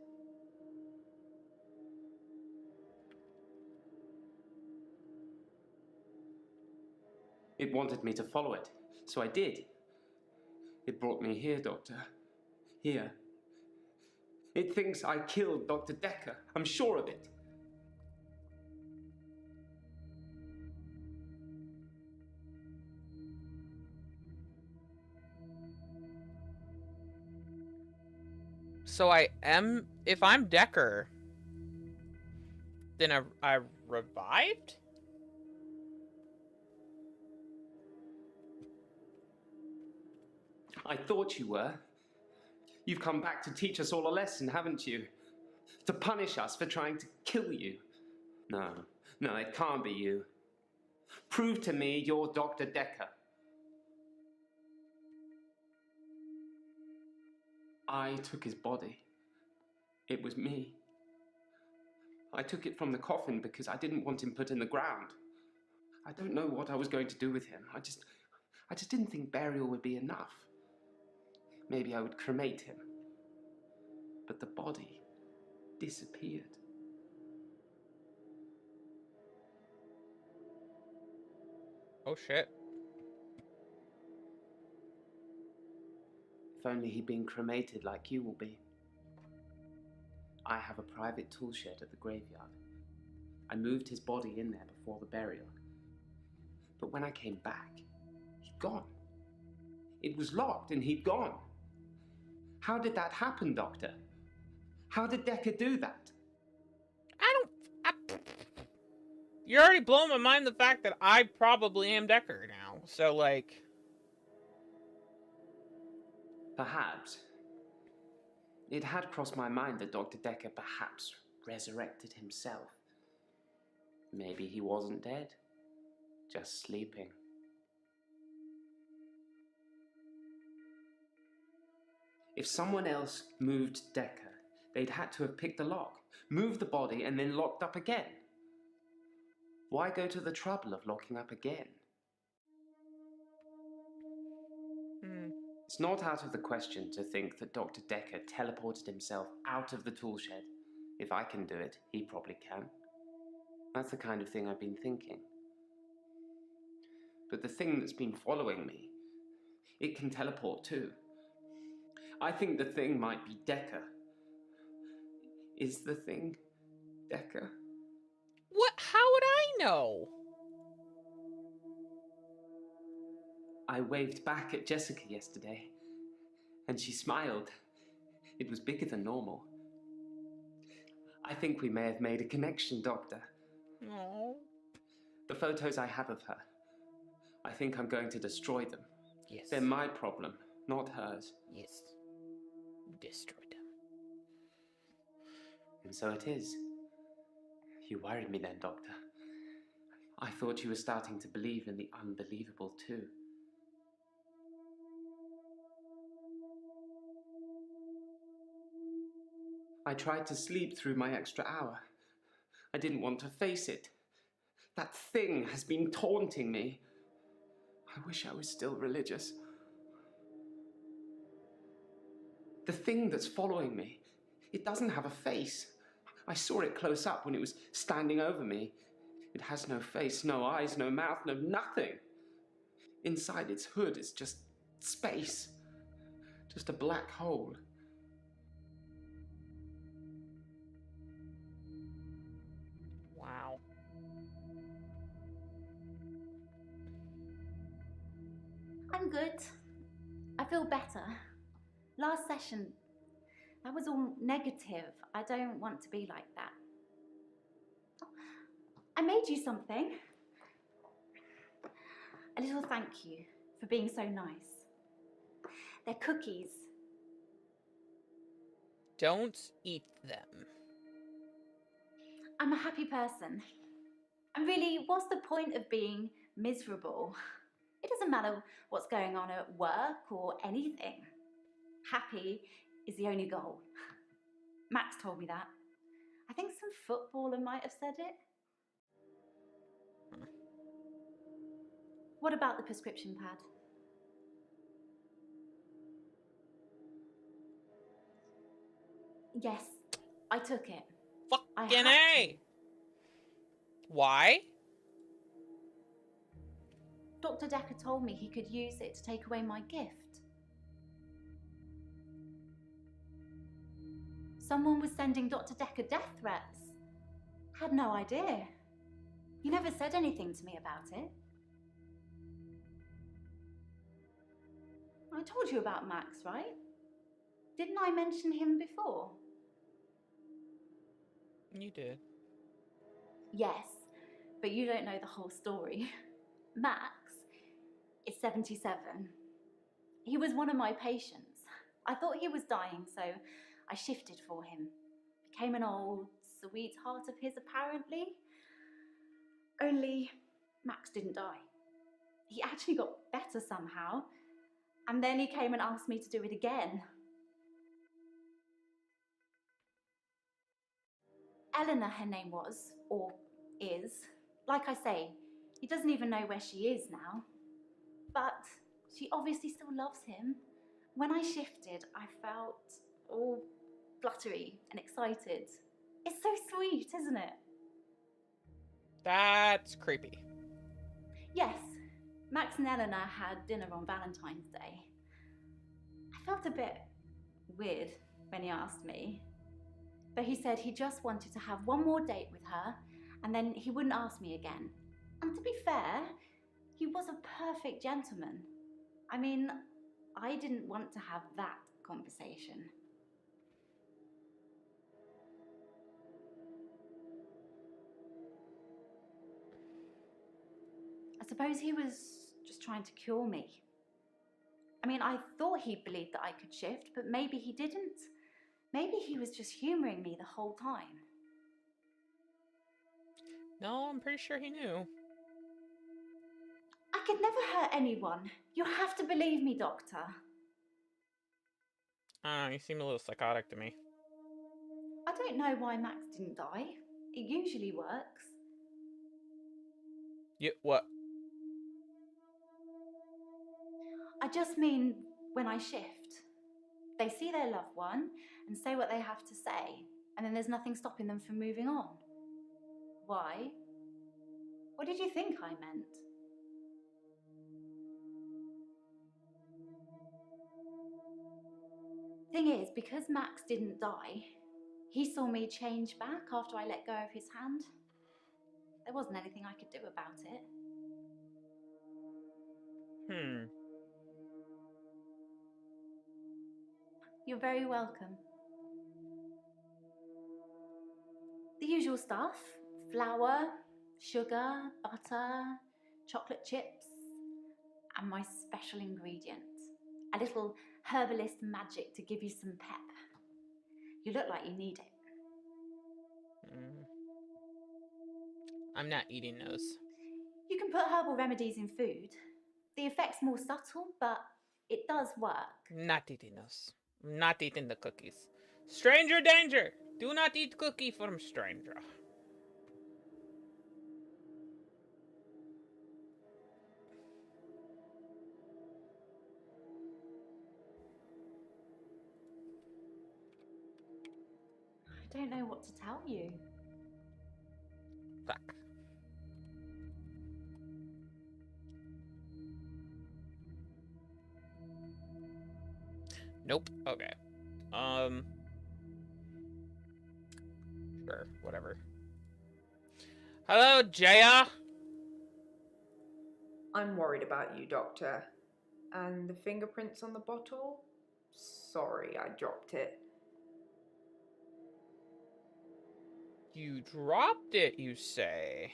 It wanted me to follow it, so I did. It brought me here, Doctor. Here. It thinks I killed Dr. Decker. I'm sure of it. So if I'm Decker, then I revived? I thought you were. You've come back to teach us all a lesson, haven't you? To punish us for trying to kill you. No, it can't be you. Prove to me you're Dr. Decker. I took his body. It was me. I took it from the coffin because I didn't want him put in the ground. I don't know what I was going to do with him. I just didn't think burial would be enough. Maybe I would cremate him. But the body disappeared. Oh shit. If only he'd been cremated like you will be. I have a private tool shed at the graveyard. I moved his body in there before the burial. But when I came back, he'd gone. It was locked and he'd gone. How did that happen, Doctor? How did Decker do that? You're already blowing my mind the fact that I probably am Decker now. So, like... Perhaps. It had crossed my mind that Dr. Decker perhaps resurrected himself. Maybe he wasn't dead, just sleeping. If someone else moved Decker, they'd had to have picked the lock, moved the body, and then locked up again. Why go to the trouble of locking up again? It's not out of the question to think that Dr. Decker teleported himself out of the tool shed. If I can do it, he probably can. That's the kind of thing I've been thinking. But the thing that's been following me, it can teleport too. I think the thing might be Decker. Is the thing Decker? What? How would I know? I waved back at Jessica yesterday, and she smiled. It was bigger than normal. I think we may have made a connection, Doctor. No. The photos I have of her, I think I'm going to destroy them. Yes. They're my problem, not hers. Yes. Destroyed them. And so it is. You worried me then, Doctor. I thought you were starting to believe in the unbelievable too. I tried to sleep through my extra hour. I didn't want to face it. That thing has been taunting me. I wish I was still religious. The thing that's following me, it doesn't have a face. I saw it close up when it was standing over me. It has no face, no eyes, no mouth, no nothing. Inside its hood is just space. Just a black hole. Wow. I'm good. I feel better. Last session, that was all negative. I don't want to be like that. I made you something. A little thank you for being so nice. They're cookies. Don't eat them. I'm a happy person. And really, what's the point of being miserable? It doesn't matter what's going on at work or anything. Happy is the only goal. Max told me that. I think some footballer might have said it. What about the prescription pad? Yes, I took it. I Fucking had A! to. Why? Dr. Decker told me he could use it to take away my gift. Someone was sending Dr. Decker death threats. Had no idea. He never said anything to me about it. I told you about Max, right? Didn't I mention him before? You did. Yes, but you don't know the whole story. Max is 77. He was one of my patients. I thought he was dying, so I shifted for him. Became an old sweetheart of his, apparently. Only Max didn't die. He actually got better somehow. And then he came and asked me to do it again. Eleanor, her name was, or is. Like I say, he doesn't even know where she is now. But she obviously still loves him. When I shifted, I felt all fluttery and excited. It's so sweet, isn't it? That's creepy. Yes, Max and Eleanor had dinner on Valentine's Day. I felt a bit weird when he asked me. But he said he just wanted to have one more date with her and then he wouldn't ask me again. And to be fair, he was a perfect gentleman. I mean, I didn't want to have that conversation. I suppose he was just trying to cure me. I mean, I thought he believed that I could shift, but maybe he didn't. Maybe he was just humouring me the whole time. No, I'm pretty sure he knew. I could never hurt anyone. You have to believe me, Doctor. I don't know, you seem a little psychotic to me. I don't know why Max didn't die. It usually works. What? I just mean when I shift. They see their loved one and say what they have to say, and then there's nothing stopping them from moving on. Why? What did you think I meant? Thing is, because Max didn't die, he saw me change back after I let go of his hand. There wasn't anything I could do about it. You're very welcome. The usual stuff: flour, sugar, butter, chocolate chips, and my special ingredient. A little herbalist magic to give you some pep. You look like you need it. I'm not eating those. You can put herbal remedies in food. The effect's more subtle, but it does work. Not eating those. I'm not eating the cookies. Stranger danger! Do not eat cookie from stranger. I don't know what to tell you. Fuck. Nope. Okay. Sure. Whatever. Hello, Jaya. I'm worried about you, Doctor. And the fingerprints on the bottle? Sorry, I dropped it. You dropped it, you say?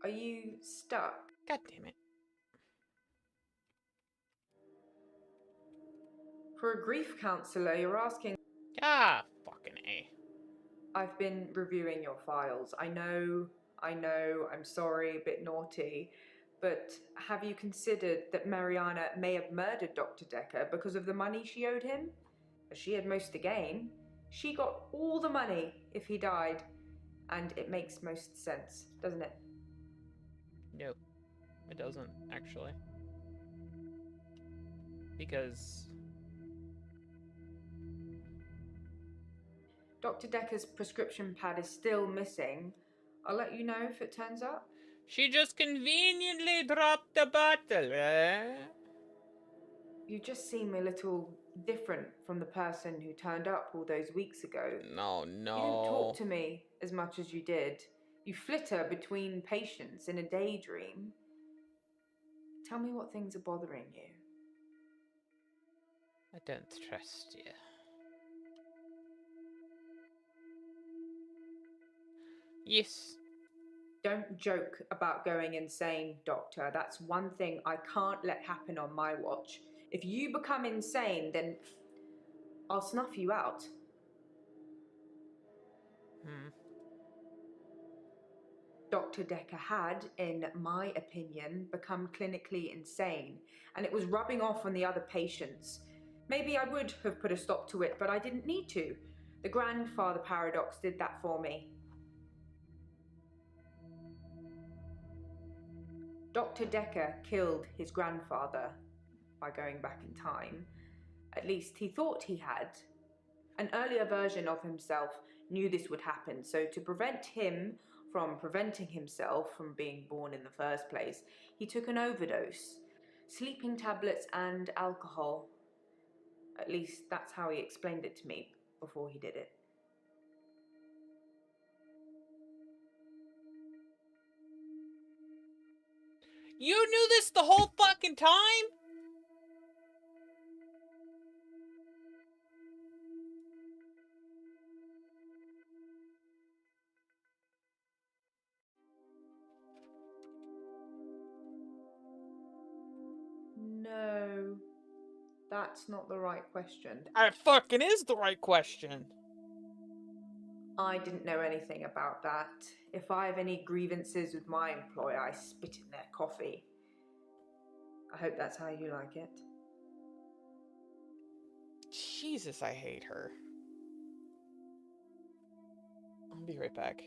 Are you stuck? God damn it. For a grief counselor, you're asking. Ah, fucking A. I've been reviewing your files. I know, I'm sorry, a bit naughty. But have you considered that Mariana may have murdered Dr. Decker because of the money she owed him? She had most to gain. She got all the money if he died. And it makes most sense, doesn't it? No, it doesn't, actually. Because... Dr. Decker's prescription pad is still missing. I'll let you know if it turns up. she just conveniently dropped the bottle, eh? You just seem a little different from the person who turned up all those weeks ago. No. You don't talk to me as much as you did. You flitter between patients in a daydream. Tell me what things are bothering you. I don't trust you. Yes. Don't joke about going insane, Doctor. That's one thing I can't let happen on my watch. If you become insane, then I'll snuff you out. Dr. Decker had, in my opinion, become clinically insane, and it was rubbing off on the other patients. Maybe I would have put a stop to it, but I didn't need to. The grandfather paradox did that for me. Dr. Decker killed his grandfather by going back in time. At least he thought he had. An earlier version of himself knew this would happen, so to prevent him from preventing himself from being born in the first place, he took an overdose. Sleeping tablets and alcohol. At least that's how he explained it to me before he did it. You knew this the whole fucking time? No, that's not the right question. It fucking is the right question. I didn't know anything about that. If I have any grievances with my employer, I spit in their coffee. I hope that's how you like it. Jesus, I hate her. I'll be right back.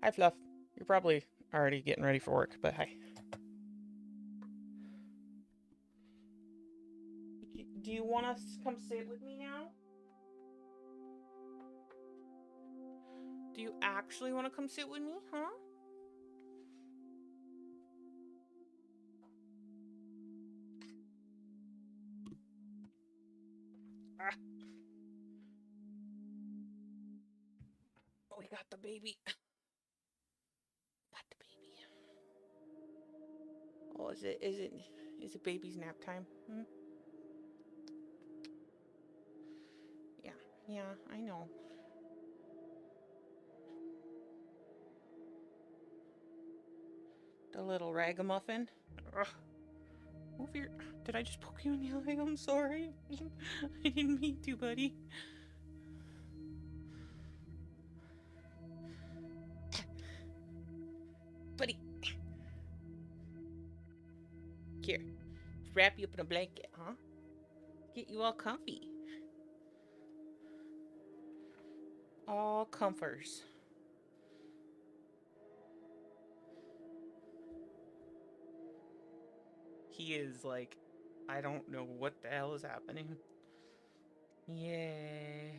Hi, Fluff. You're probably already getting ready for work, but hi. Do you want us to come sit with me now? Do you actually want to come sit with me, huh? Ah. Oh, we got the baby. Got the baby. Oh, is it baby's nap time? Hmm? Yeah, I know. The little ragamuffin. Ugh. Move your... Did I just poke you in the eye? I'm sorry. I didn't mean to, buddy. Buddy. Here. Wrap you up in a blanket, huh? Get you all comfy. All comforts. He is like, I don't know what the hell is happening. Yeah.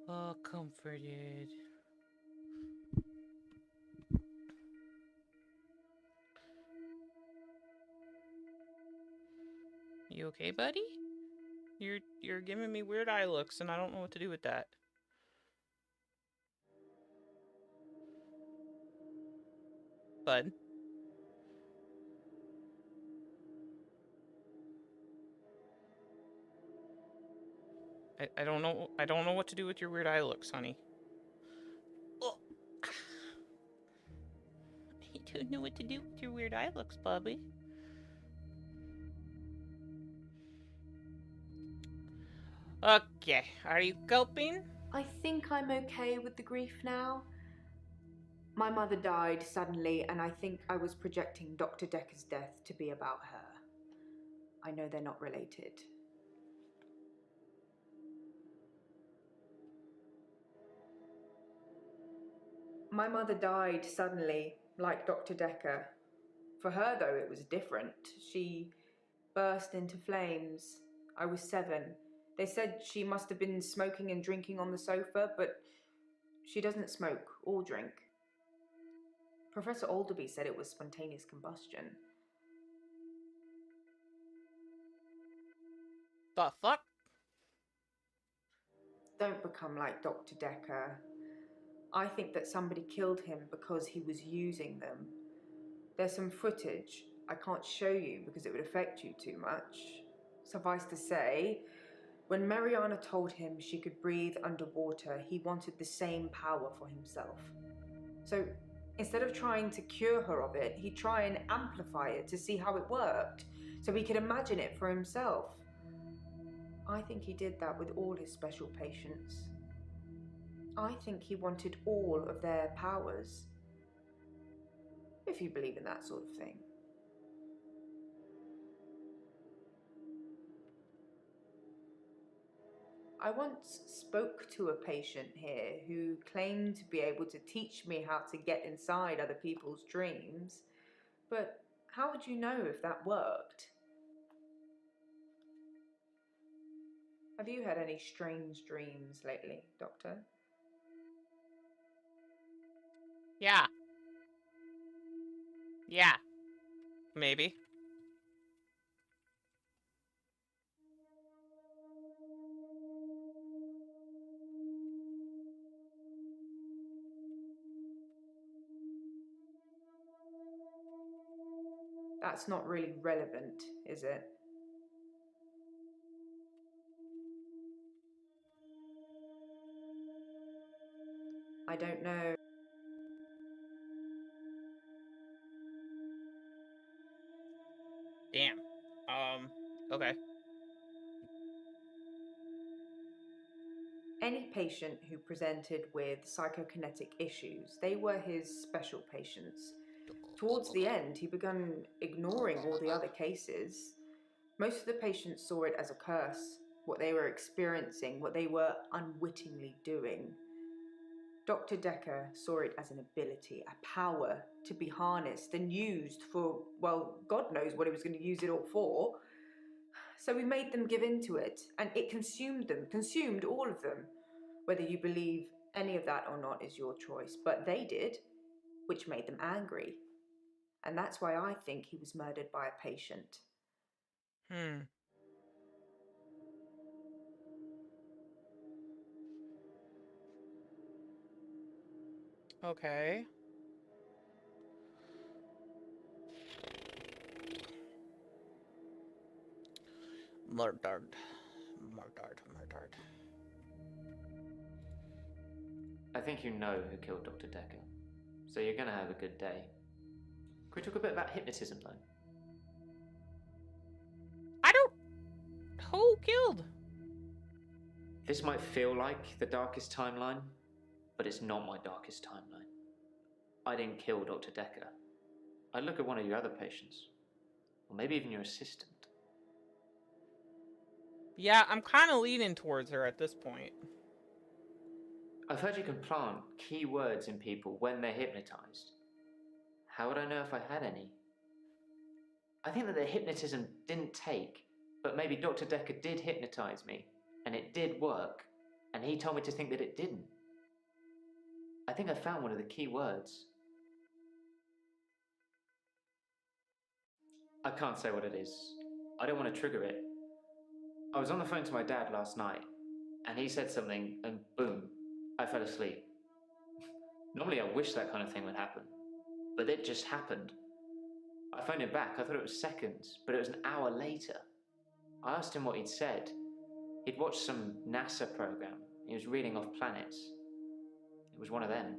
All comforted. You okay, buddy? You're giving me weird eye looks, and I don't know what to do with that. Bud. I don't know what to do with your weird eye looks, honey. Oh. I don't know what to do with your weird eye looks, Bobby. Okay, are you coping? I think I'm okay with the grief now. My mother died suddenly, and I think I was projecting Dr. Decker's death to be about her. I know they're not related. My mother died suddenly, like Dr. Decker. For her, though, it was different. She burst into flames. I was 7. They said she must have been smoking and drinking on the sofa, but she doesn't smoke or drink. Professor Alderby said it was spontaneous combustion. The fuck? Don't become like Dr. Decker. I think that somebody killed him because he was using them. There's some footage I can't show you because it would affect you too much. Suffice to say, when Mariana told him she could breathe underwater, he wanted the same power for himself. So instead of trying to cure her of it, he'd try and amplify it to see how it worked, so he could imagine it for himself. I think he did that with all his special patients. I think he wanted all of their powers. If you believe in that sort of thing. I once spoke to a patient here who claimed to be able to teach me how to get inside other people's dreams, but how would you know if that worked? Have you had any strange dreams lately, Doctor? Yeah. Yeah. Maybe. That's not really relevant, is it? I don't know. Damn. Okay. Any patient who presented with psychokinetic issues, they were his special patients. Towards the end, he began ignoring all the other cases. Most of the patients saw it as a curse, what they were experiencing, what they were unwittingly doing. Dr. Decker saw it as an ability, a power to be harnessed and used for, well, God knows what he was going to use it all for. So we made them give in to it, and it consumed them, consumed all of them. Whether you believe any of that or not is your choice, but they did, which made them angry. And that's why I think he was murdered by a patient. Okay. Murdered. I think you know who killed Dr. Decker, so you're gonna have a good day. Can we talk a bit about hypnotism, though? I don't... Who killed? This might feel like the darkest timeline, but it's not my darkest timeline. I didn't kill Dr. Decker. I look at one of your other patients, or maybe even your assistant. Yeah, I'm kind of leaning towards her at this point. I've heard you can plant key words in people when they're hypnotized. How would I know if I had any? I think that the hypnotism didn't take, but maybe Dr. Decker did hypnotize me, and it did work, and he told me to think that it didn't. I think I found one of the key words. I can't say what it is. I don't want to trigger it. I was on the phone to my dad last night, and he said something, and boom, I fell asleep. Normally I wish that kind of thing would happen, but it just happened. I phoned him back, I thought it was seconds, but it was an hour later. I asked him what he'd said. He'd watched some NASA program. He was reading off planets. It was one of them.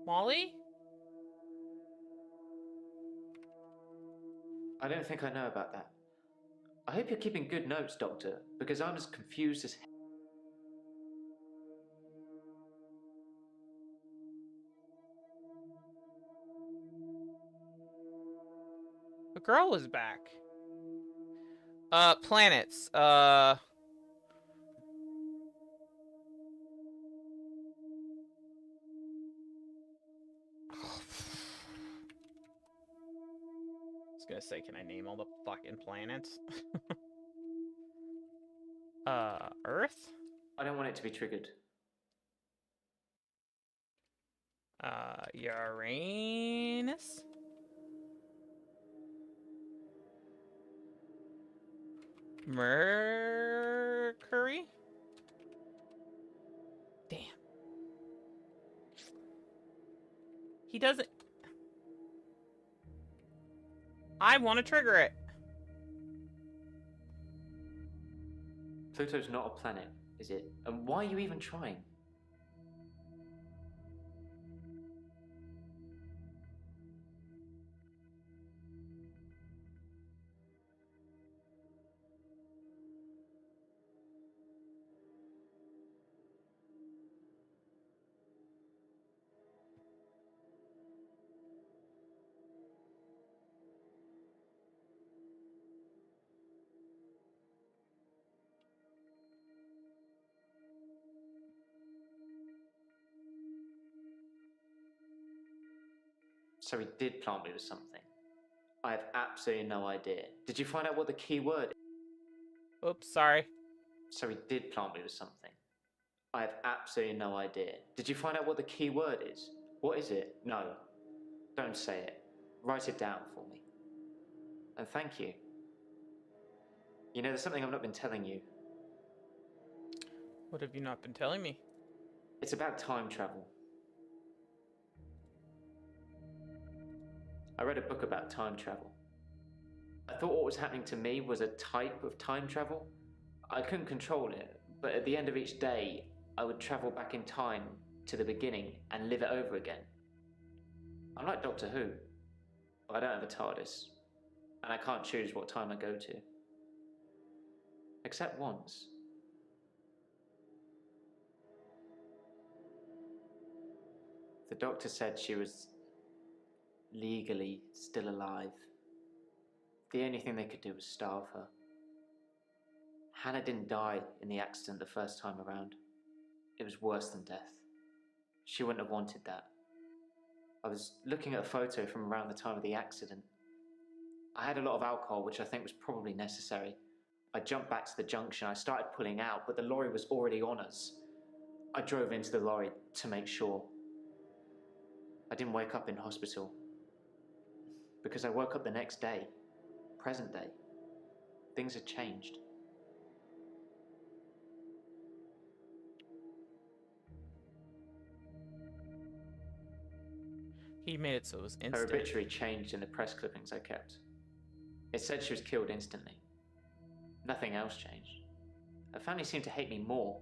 Molly? I don't think I know about that. I hope you're keeping good notes, Doctor, because I'm as confused as hell. The girl was back. Planets. I was gonna say, can I name all the fucking planets? Earth? I don't want it to be triggered. Uranus? Mercury? Damn. He doesn't... I want to trigger it. Pluto's not a planet, is it? And why are you even trying? So he did plant me with something. I have absolutely no idea. Did you find out what the key word is? Oops, sorry. So he did plant me with something. I have absolutely no idea. Did you find out what the key word is? What is it? No. Don't say it. Write it down for me. And thank you. You know, there's something I've not been telling you. What have you not been telling me? It's about time travel. I read a book about time travel. I thought what was happening to me was a type of time travel. I couldn't control it, but at the end of each day, I would travel back in time to the beginning and live it over again. I'm like Doctor Who, but I don't have a TARDIS, and I can't choose what time I go to. Except once. The doctor said she was legally still alive. The only thing they could do was starve her. Hannah didn't die in the accident the first time around. It was worse than death. She wouldn't have wanted that. I was looking at a photo from around the time of the accident. I had a lot of alcohol, which I think was probably necessary. I jumped back to the junction. I started pulling out, but the lorry was already on us. I drove into the lorry to make sure. I didn't wake up in hospital because I woke up the next day, present day. Things had changed. He made it so it was Her instant. obituary changed in the press clippings I kept. It said she was killed instantly. Nothing else changed. Her family seemed to hate me more,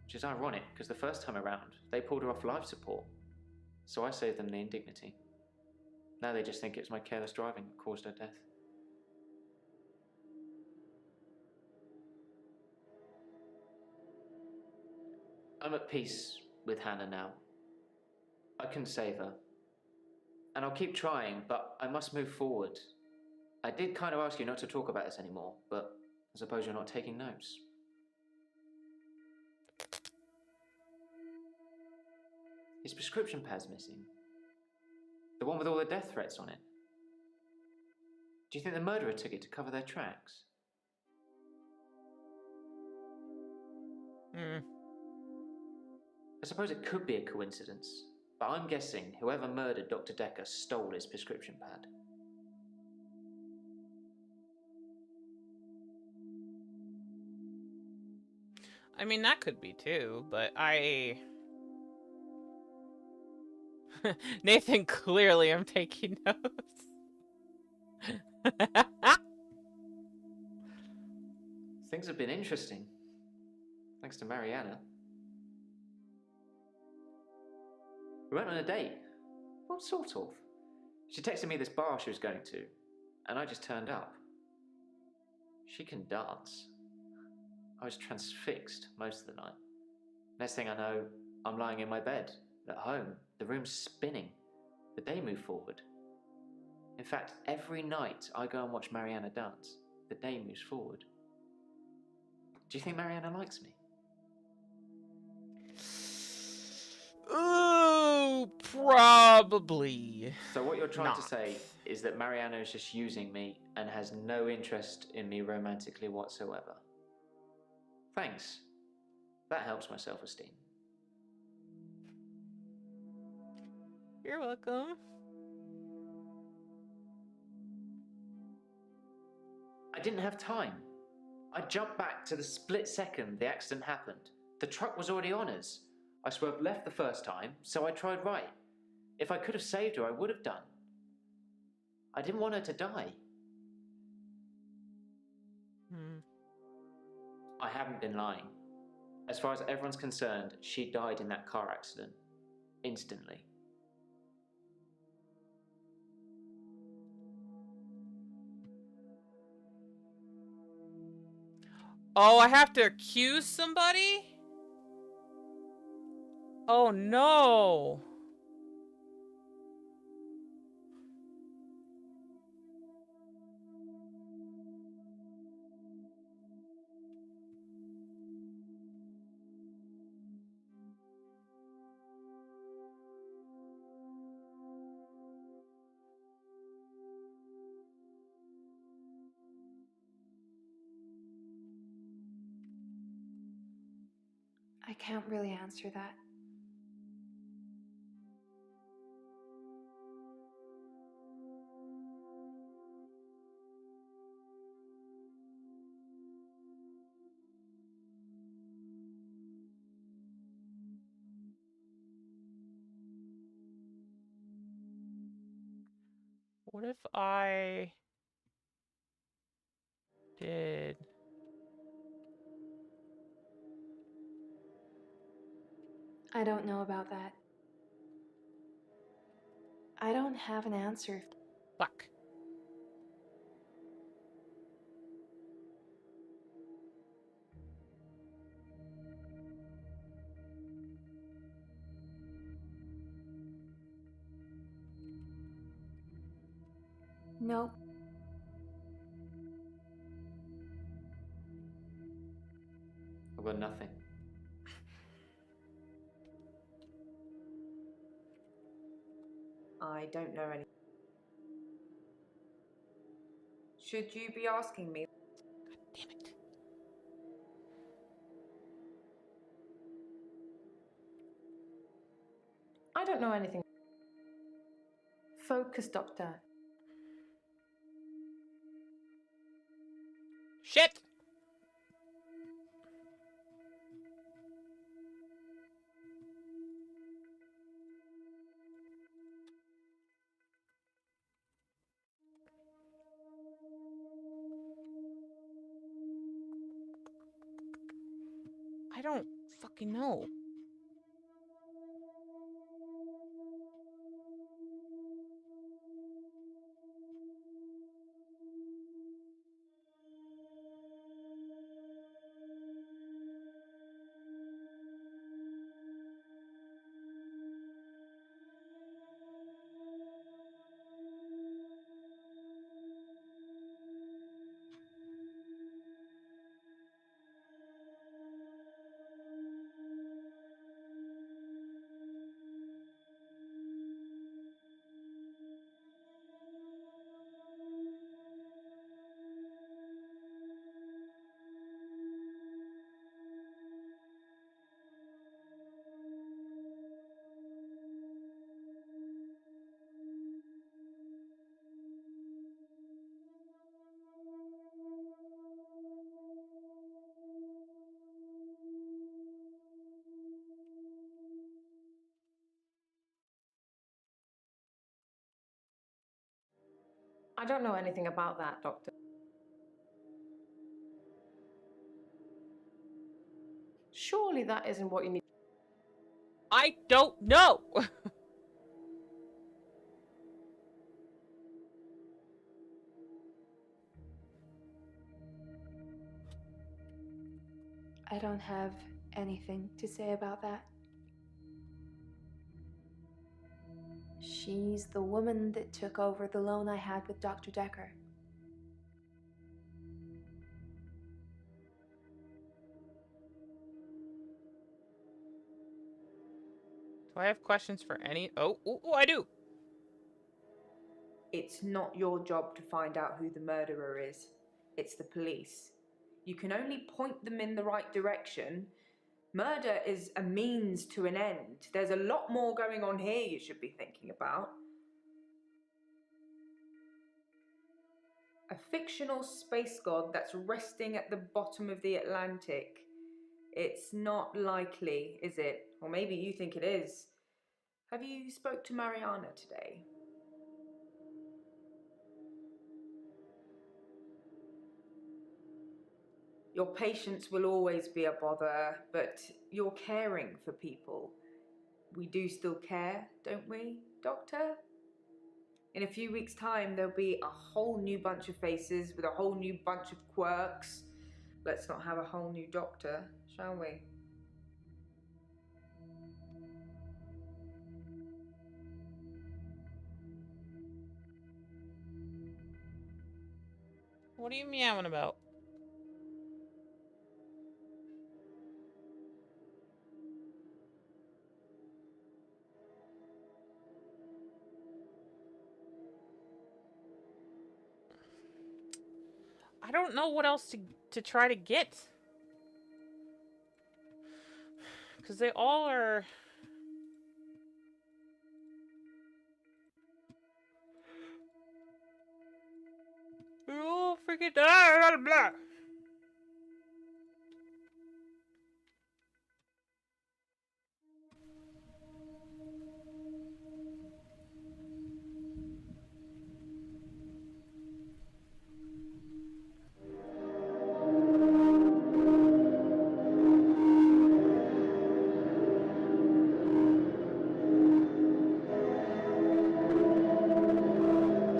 which is ironic because the first time around, they pulled her off life support. So I saved them the indignity. Now they just think it was my careless driving that caused her death. I'm at peace with Hannah now. I couldn't save her. And I'll keep trying, but I must move forward. I did kind of ask you not to talk about this anymore, but I suppose you're not taking notes. His prescription pad's missing. The one with all the death threats on it. Do you think the murderer took it to cover their tracks? I suppose it could be a coincidence, but I'm guessing whoever murdered Dr. Decker stole his prescription pad. I mean, that could be too, but Nathan, clearly I'm taking notes. Things have been interesting. Thanks to Mariana. We went on a date. Well, sort of. She texted me this bar she was going to, and I just turned up. She can dance. I was transfixed most of the night. Next thing I know, I'm lying in my bed, at home. The room's spinning. The day moved forward. In fact, every night I go and watch Mariana dance, the day moves forward. Do you think Mariana likes me? Ooh, probably. So what you're trying not. to say is that Mariana is just using me and has no interest in me romantically whatsoever. Thanks. That helps my self-esteem. You're welcome. I didn't have time. I jumped back to the split second the accident happened. The truck was already on us. I swerved left the first time, so I tried right. If I could have saved her, I would have done. I didn't want her to die. I haven't been lying. As far as everyone's concerned, she died in that car accident. Instantly. Oh, I have to accuse somebody? Oh no. I can't really answer that. What if I did... I don't know about that. I don't have an answer. Fuck. Nope. I've got nothing. I don't know any. Should you be asking me? Damn it. I don't know anything. Focus, Doctor. Shit! I don't fucking know. I don't know anything about that, Doctor. Surely that isn't what you need. I don't know! I don't have anything to say about that. She's the woman that took over the loan I had with Dr. Decker. Do I have questions for any? Oh, I do! It's not your job to find out who the murderer is. It's the police. You can only point them in the right direction. Murder is a means to an end. There's a lot more going on here you should be thinking about. A fictional space god that's resting at the bottom of the Atlantic. It's not likely, is it? Or maybe you think it is. Have you spoke to Mariana today? Your patience will always be a bother, but you're caring for people. We do still care, don't we, Doctor? In a few weeks' time, there'll be a whole new bunch of faces with a whole new bunch of quirks. Let's not have a whole new Doctor, shall we? What are you meowing about? I don't know what else to try to get. Because they all are... They're all freaking... Blah, blah.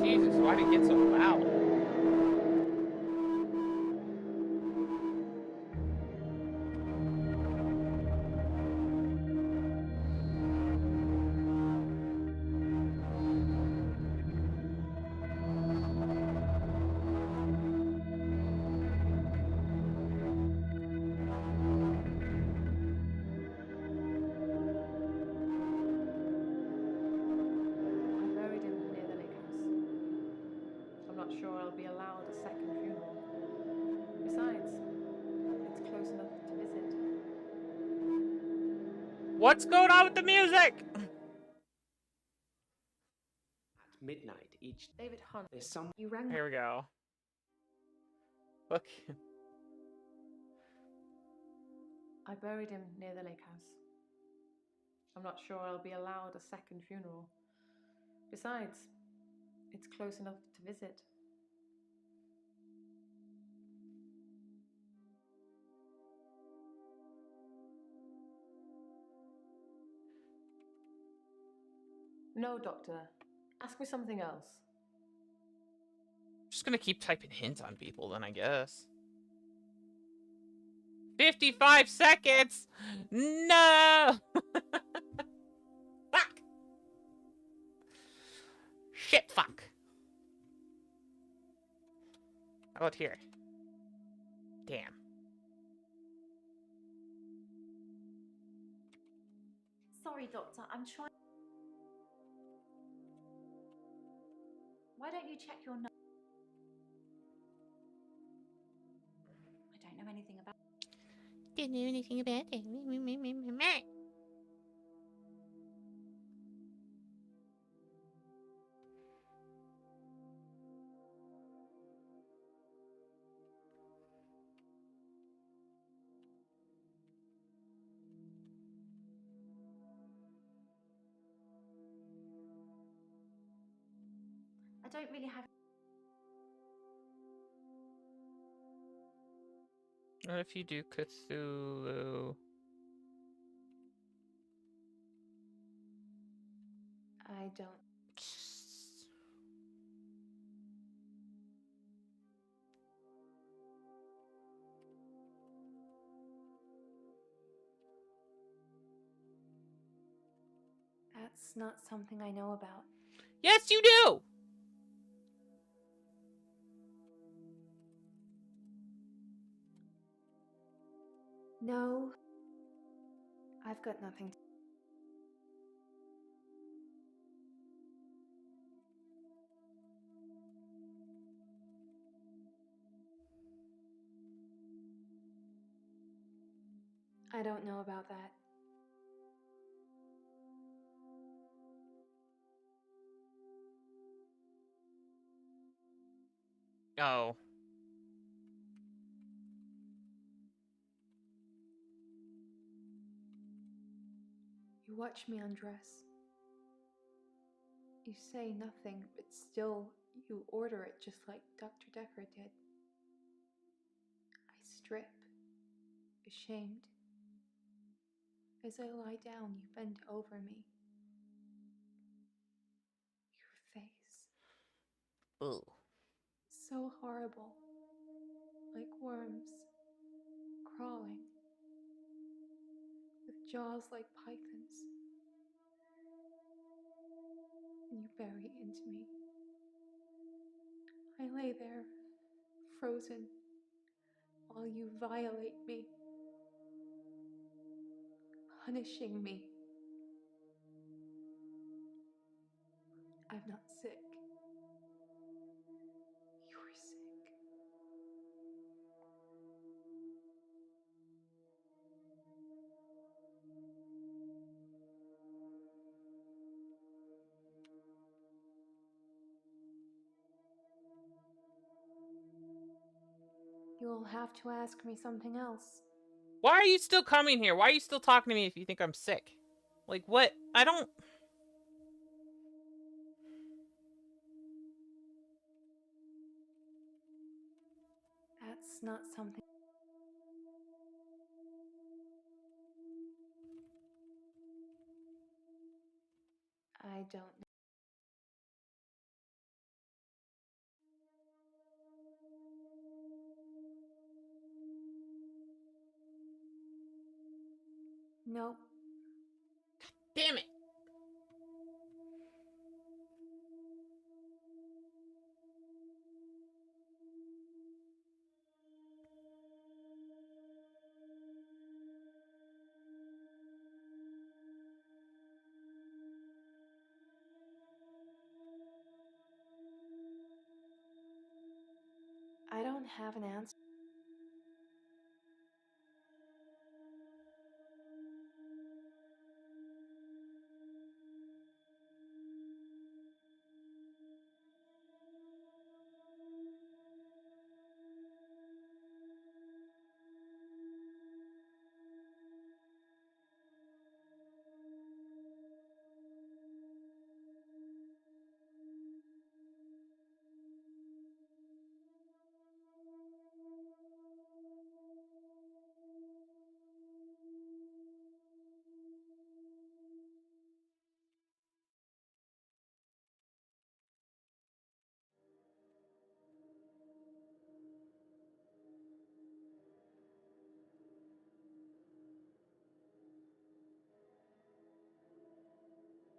Jesus, why did it get so loud? I'll be allowed a second funeral. Besides, it's close enough to visit. What's going on with the music? At midnight each David Hunt. there's some You rang Here we go. Look. I buried him near the lake house. I'm not sure I'll be allowed a second funeral. Besides, it's close enough to visit. No, Doctor. Ask me something else. Just gonna keep typing hints on people then, I guess. 55 seconds! No! Fuck! Shit, fuck. How about here? Damn. Sorry, Doctor, I'm trying. Why don't you check your notes? I don't know anything about. Didn't know anything about it. I don't really have. What if you do Cthulhu? I don't. That's not something I know about. Yes, you do! No. I've got nothing to. I don't know about that. Oh. You watch me undress. You say nothing, but still you order it just like Dr. Decker did. I strip, ashamed. As I lie down, you bend over me. Your face. Ooh. So horrible. Like worms. Crawling. With jaws like pythons. And you bury into me. I lay there, frozen, while you violate me. Punishing me. I'm not sick. You're sick. You'll have to ask me something else. Why are you still coming here? Why are you still talking to me if you think I'm sick? Like, what? I don't... That's not something. I don't know. Nope. Damn it! I don't have an answer.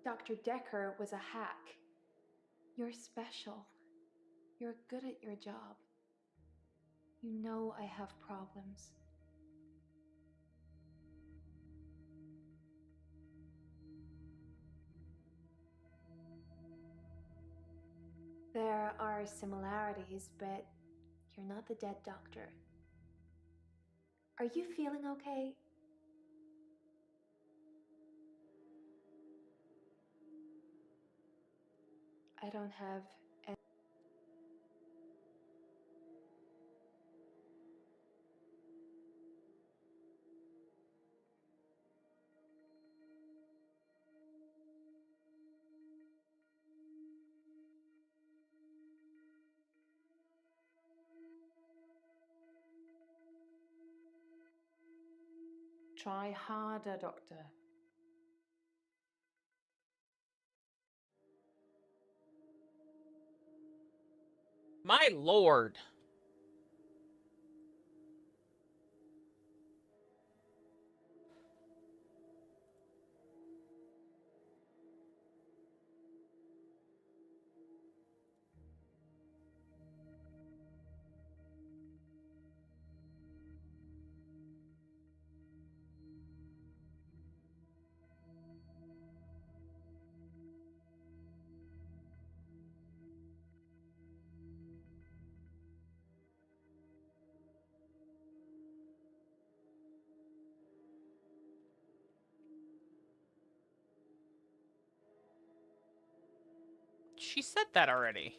Dr. Decker was a hack. You're special. You're good at your job. You know I have problems. There are similarities, but you're not the dead doctor. Are you feeling okay? I don't have any. Try harder, Doctor. My lord. She said that already.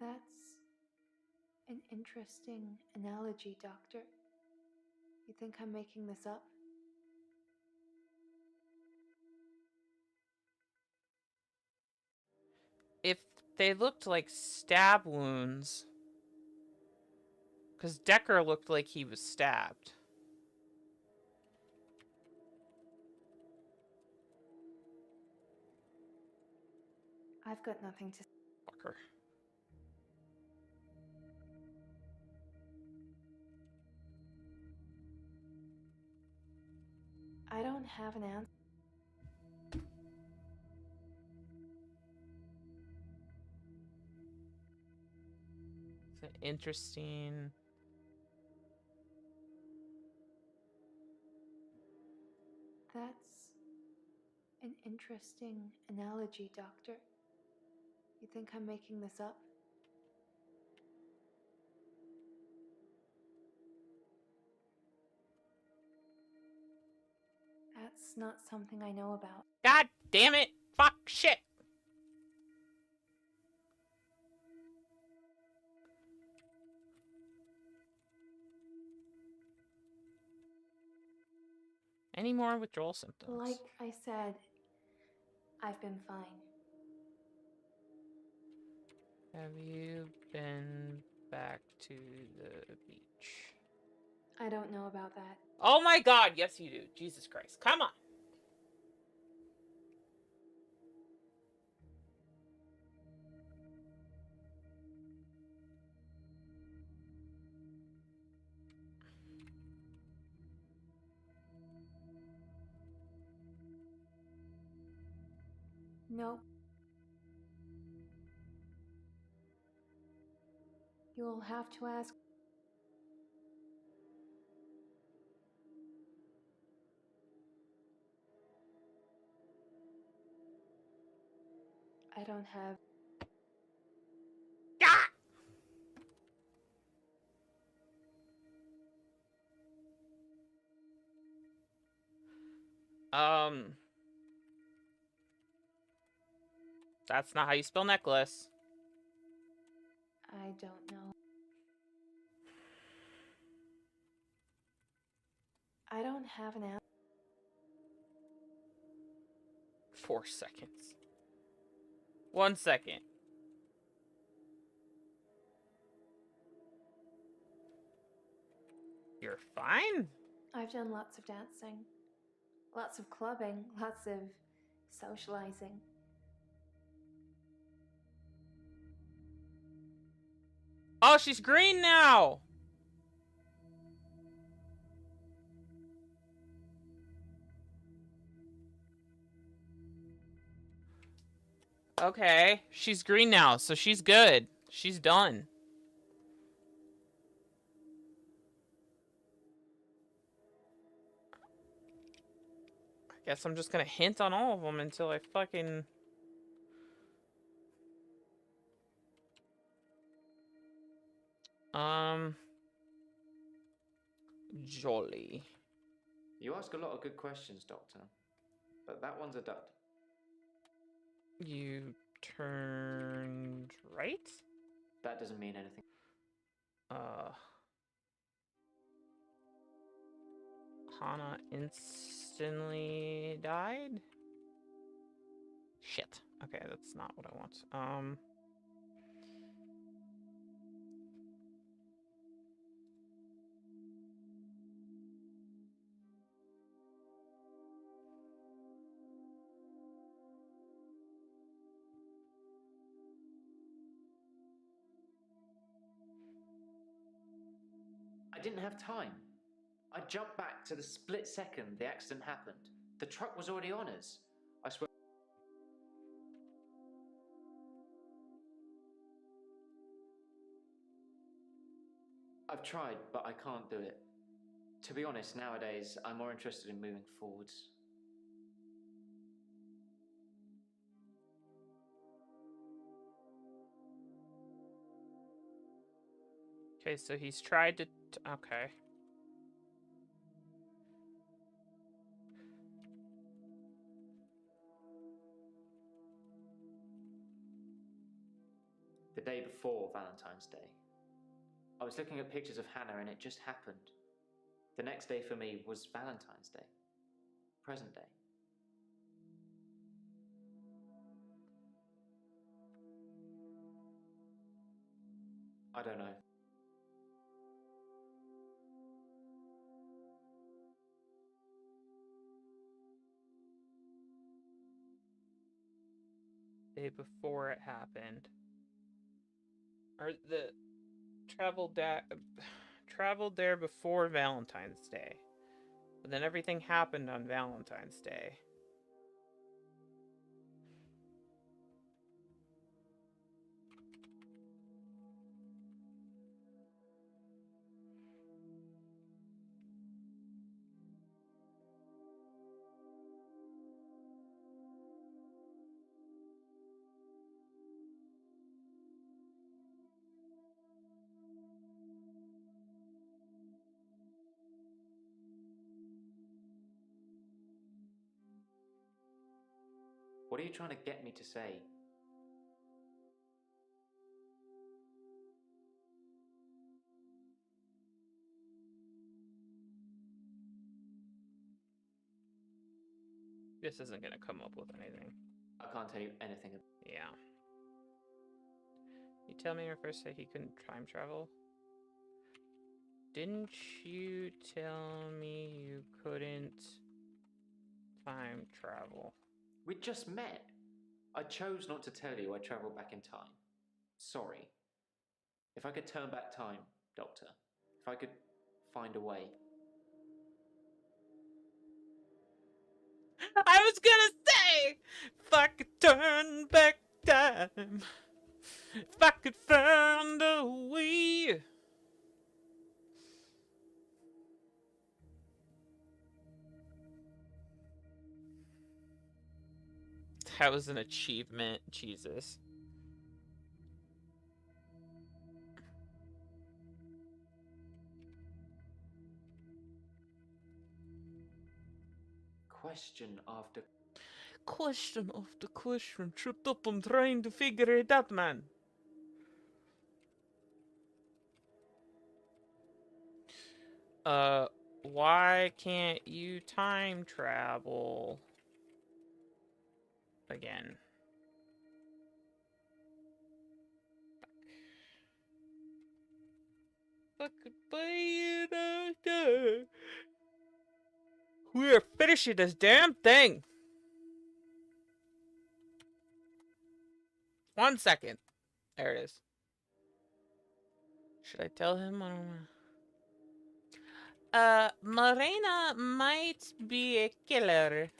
That's an interesting analogy, Doctor. You think I'm making this up? If they looked like stab wounds, because Decker looked like he was stabbed. I've got nothing to. Fucker. I don't have an answer. It's an interesting. That's an interesting analogy, Doctor. You think I'm making this up? That's not something I know about. God damn it! Fuck shit! Any more withdrawal symptoms? Like I said, I've been fine. Have you been back to the beach? I don't know about that. Oh my god, yes you do. Jesus Christ. Come on! Nope. You'll have to ask. I don't have. That's not how you spell necklace. I don't know. I don't have an answer. 4 seconds. 1 second. You're fine? I've done lots of dancing, lots of clubbing, lots of socializing. Oh, she's green now! Okay, she's green now, so she's good. She's done. I guess I'm just gonna hint on all of them until I fucking... Jolly. You ask a lot of good questions, Doctor, but that one's a dud. You turned right? That doesn't mean anything. Hana instantly died? Shit. Okay, that's not what I want. I didn't have time. I jumped back to the split second the accident happened. The truck was already on us. I swear. I've tried, but I can't do it. To be honest, nowadays, I'm more interested in moving forwards. Okay, so he's tried to... Okay. The day before Valentine's Day. I was looking at pictures of Hannah and it just happened. The next day for me was Valentine's Day. Present day. I don't know. Day before it happened. Or the... Traveled there before Valentine's Day. But then everything happened on Valentine's Day. What are you trying to get me to say? This isn't gonna come up with anything. I can't tell you anything. Yeah. You tell me your first say he couldn't time travel? Didn't you tell me you couldn't time travel? We just met. I chose not to tell you I travelled back in time. Sorry. If I could turn back time, Doctor, if I could find a way. I was gonna say, if I could turn back time, if I could find a way. That was an achievement. Jesus. Question after Question after question. Tripped up. I'm trying to figure it out, man. Why can't you time travel? Again. We're finishing this damn thing. 1 second. There it is. Should I tell him? I don't know. Morena might be a killer.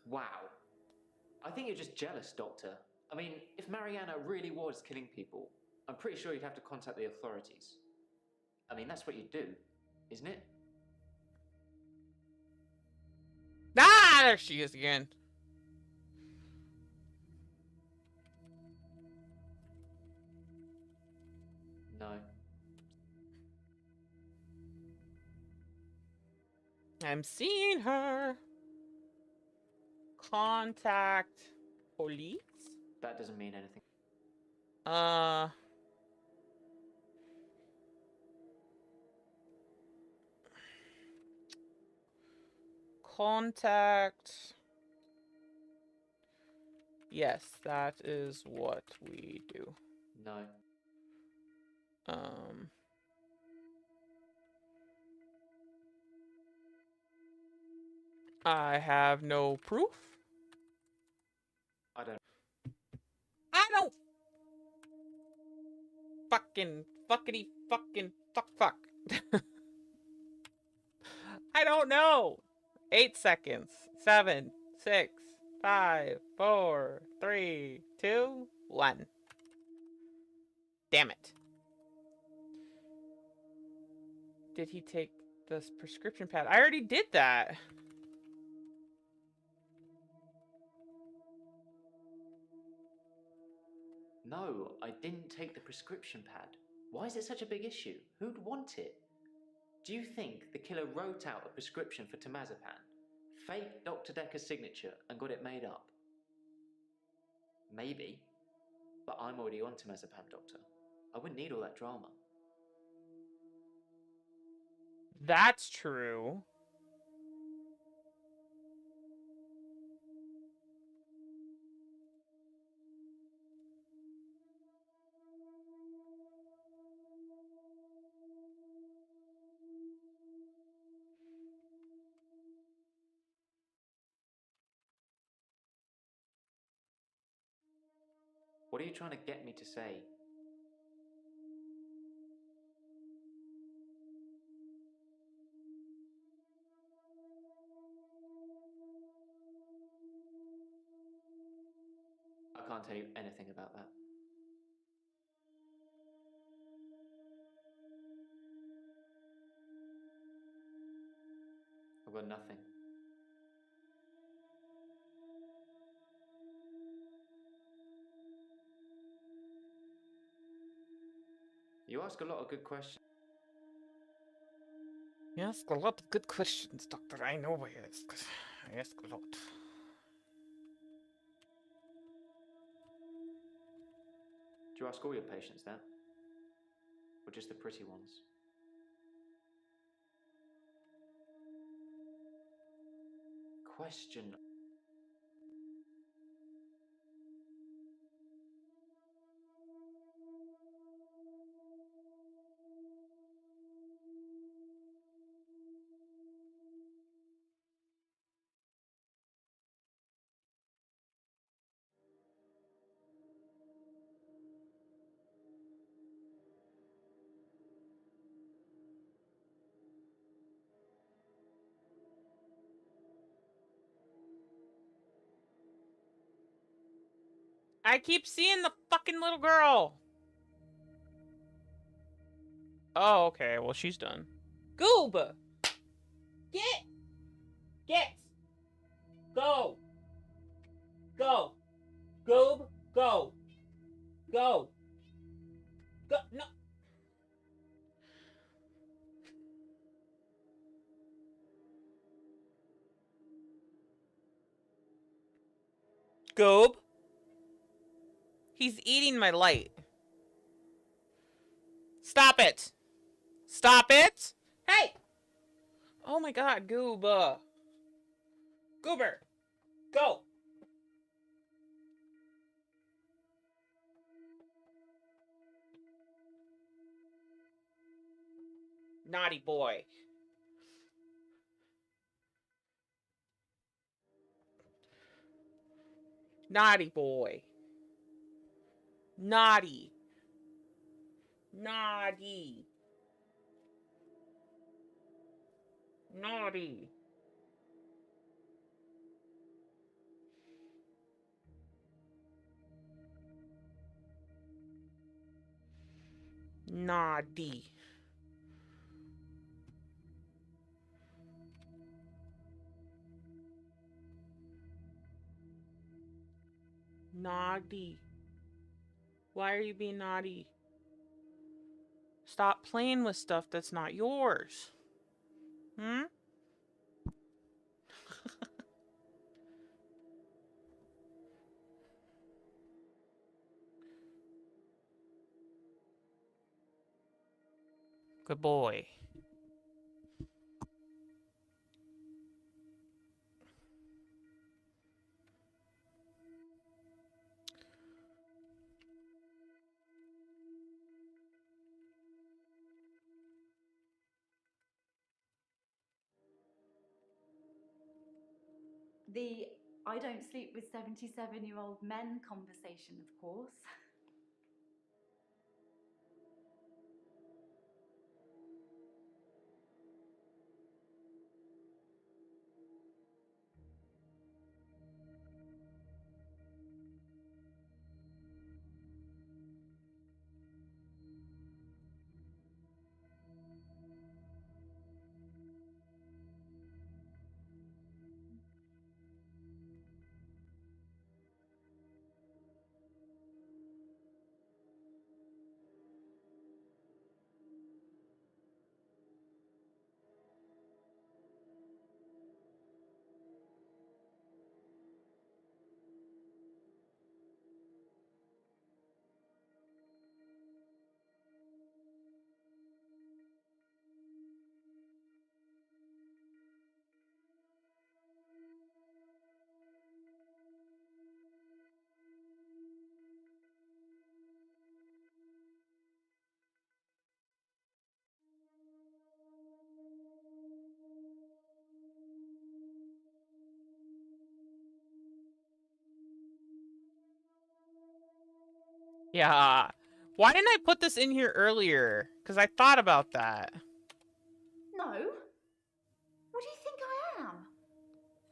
Wow. I think you're just jealous, Doctor. I mean, if Mariana really was killing people, I'm pretty sure you'd have to contact the authorities. I mean, that's what you do, isn't it? Ah, there she is again. No. I'm seeing her. Contact police? That doesn't mean anything. Contact. Yes, that is what we do. No. I have no proof. I don't. Fucking fuckity fucking fuck. I don't know. 8 seconds. 7, 6, 5, 4, 3, 2, 1. Damn it. Did he take this prescription pad? I already did that. No, I didn't take the prescription pad. Why is it such a big issue? Who'd want it? Do you think the killer wrote out a prescription for temazepam, faked Dr. Decker's signature, and got it made up? Maybe. But I'm already on temazepam, Doctor. I wouldn't need all that drama. That's true. What are you trying to get me to say? I can't tell you anything about that. I've got nothing. You ask a lot of good questions. You ask a lot of good questions, Doctor. I know I ask. I ask a lot. Do you ask all your patients that? Or just the pretty ones? Question. I keep seeing the fucking little girl. Oh, okay. Well, she's done. Goob! Get! Go! Go! Goob. He's eating my light. Stop it. Stop it. Hey. Oh my god, Goob. Goober. Go. Naughty boy. Naughty boy. Naughty. Naughty. Naughty. Naughty. Naughty. Why are you being naughty? Stop playing with stuff that's not yours. Hmm? Good boy. The I don't sleep with 77-year-old men conversation, of course. Yeah. Why didn't I put this in here earlier? Because I thought about that. No. What do you think I am?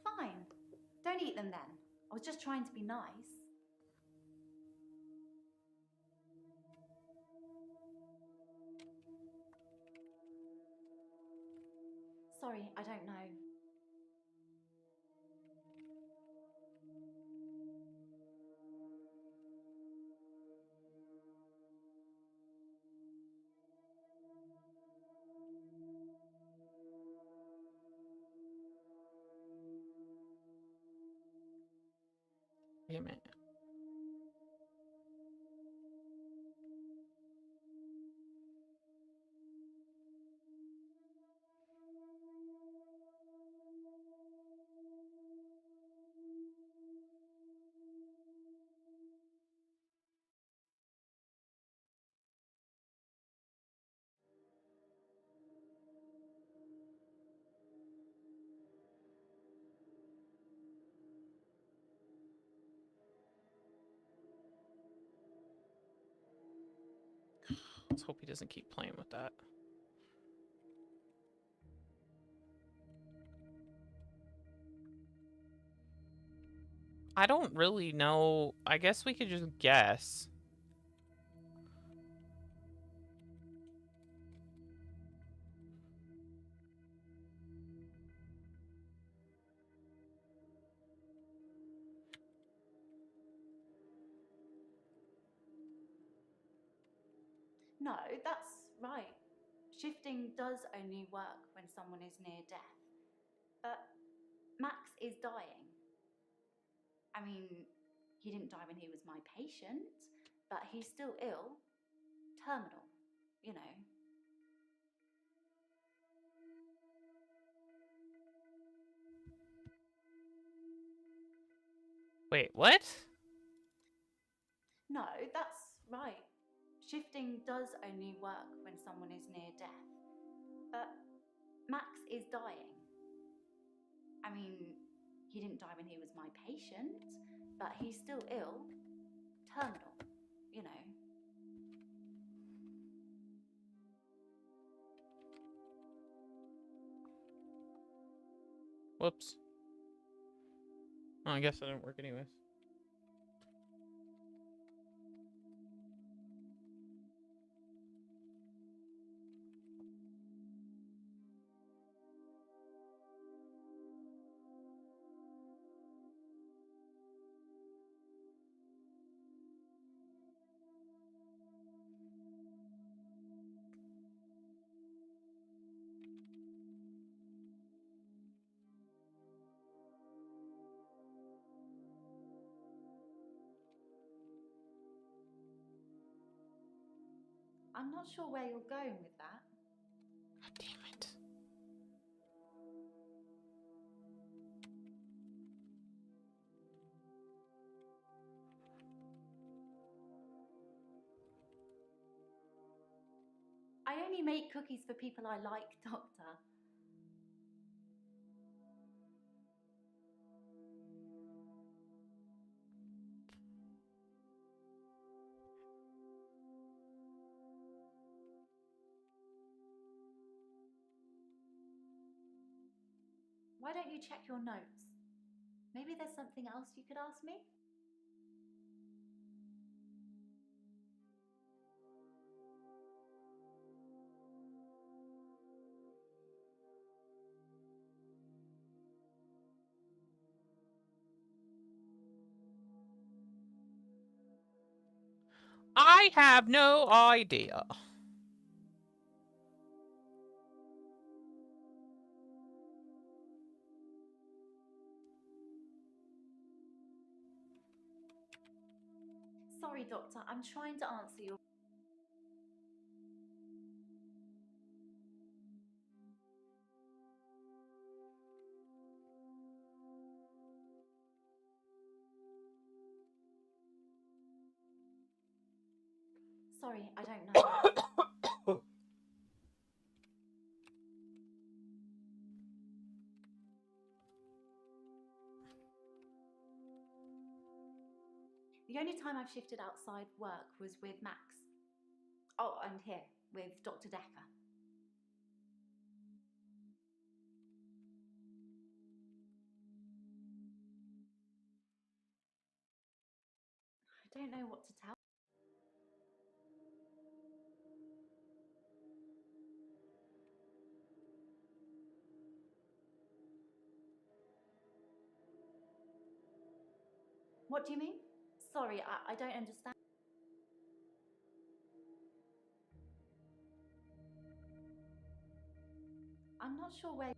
Fine. Don't eat them then. I was just trying to be nice. Sorry, I don't know. Wait a minute. Let's hope he doesn't keep playing with that. I don't really know. I guess we could just guess. No, that's right. Shifting does only work when someone is near death. But Max is dying. I mean, he didn't die when he was my patient, but he's still ill. Terminal, you know. Wait, what? No, that's right. Shifting does only work when someone is near death. But Max is dying. I mean, he didn't die when he was my patient, but he's still ill. Terminal, you know. Whoops. Oh, I guess that didn't work anyways. I'm not sure where you're going with that. God damn it. I only make cookies for people I like, Doctor. Why don't you check your notes? Maybe there's something else you could ask me? I have no idea. Sorry, Doctor, I'm trying to answer your... Sorry, I don't know. The only time I've shifted outside work was with Max. Oh, and here, with Dr. Decker. I don't know what to tell. What do you mean? Sorry, I don't understand. I'm not sure where...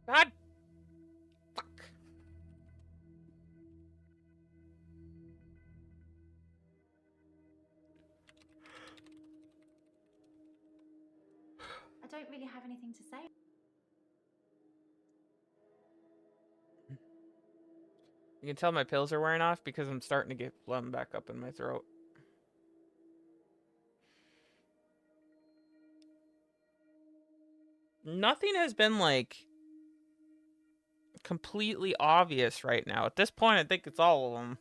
God. Fuck. I don't really have anything to say. You can tell my pills are wearing off because I'm starting to get phlegm back up in my throat. Nothing has been, like, completely obvious right now. At this point, I think it's all of them.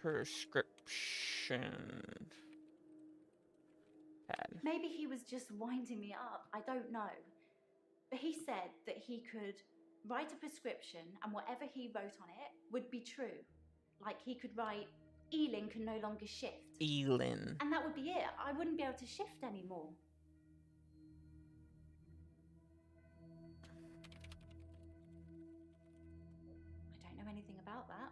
Prescription pad. Maybe he was just winding me up. I don't know. But he said that he could write a prescription and whatever he wrote on it would be true. Like he could write, Elin can no longer shift. Elin. And that would be it. I wouldn't be able to shift anymore. about that.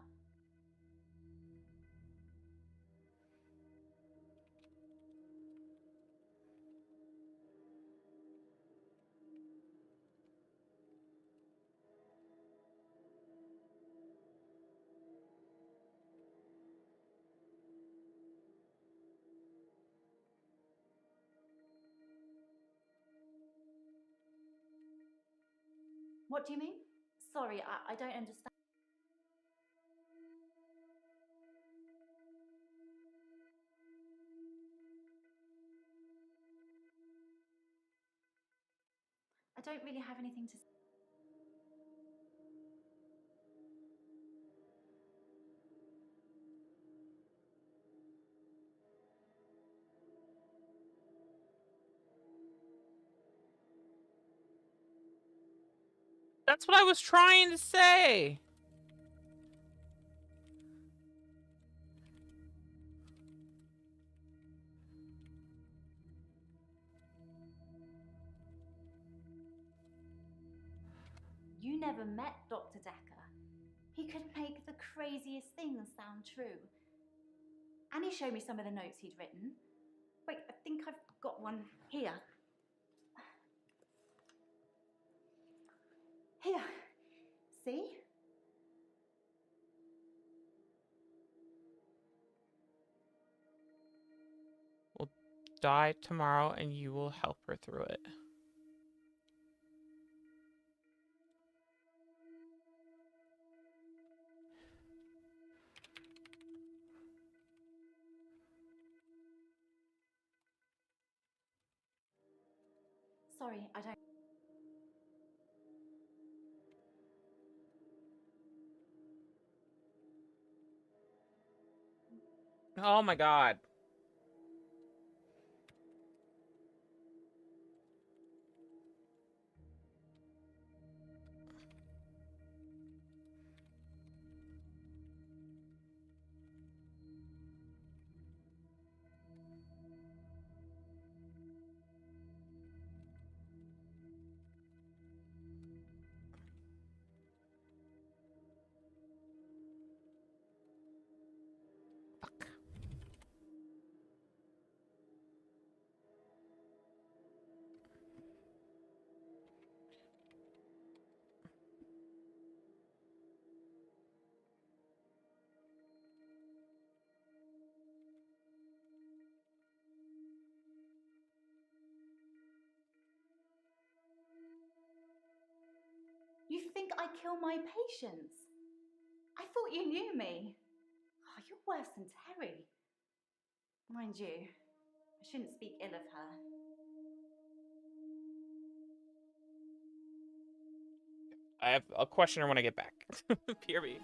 What do you mean? Sorry, I don't understand. I don't really have anything to say. That's what I was trying to say. You never met Dr. Decker. He could make the craziest things sound true. And he showed me some of the notes he'd written. Wait, I think I've got one here. Here. See? We'll die tomorrow and you will help her through it. Sorry, I don't. Oh my god. You think I kill my patients? I thought you knew me. Oh, you're worse than Terry. Mind you, I shouldn't speak ill of her. I have a questioner when I get back. PRB.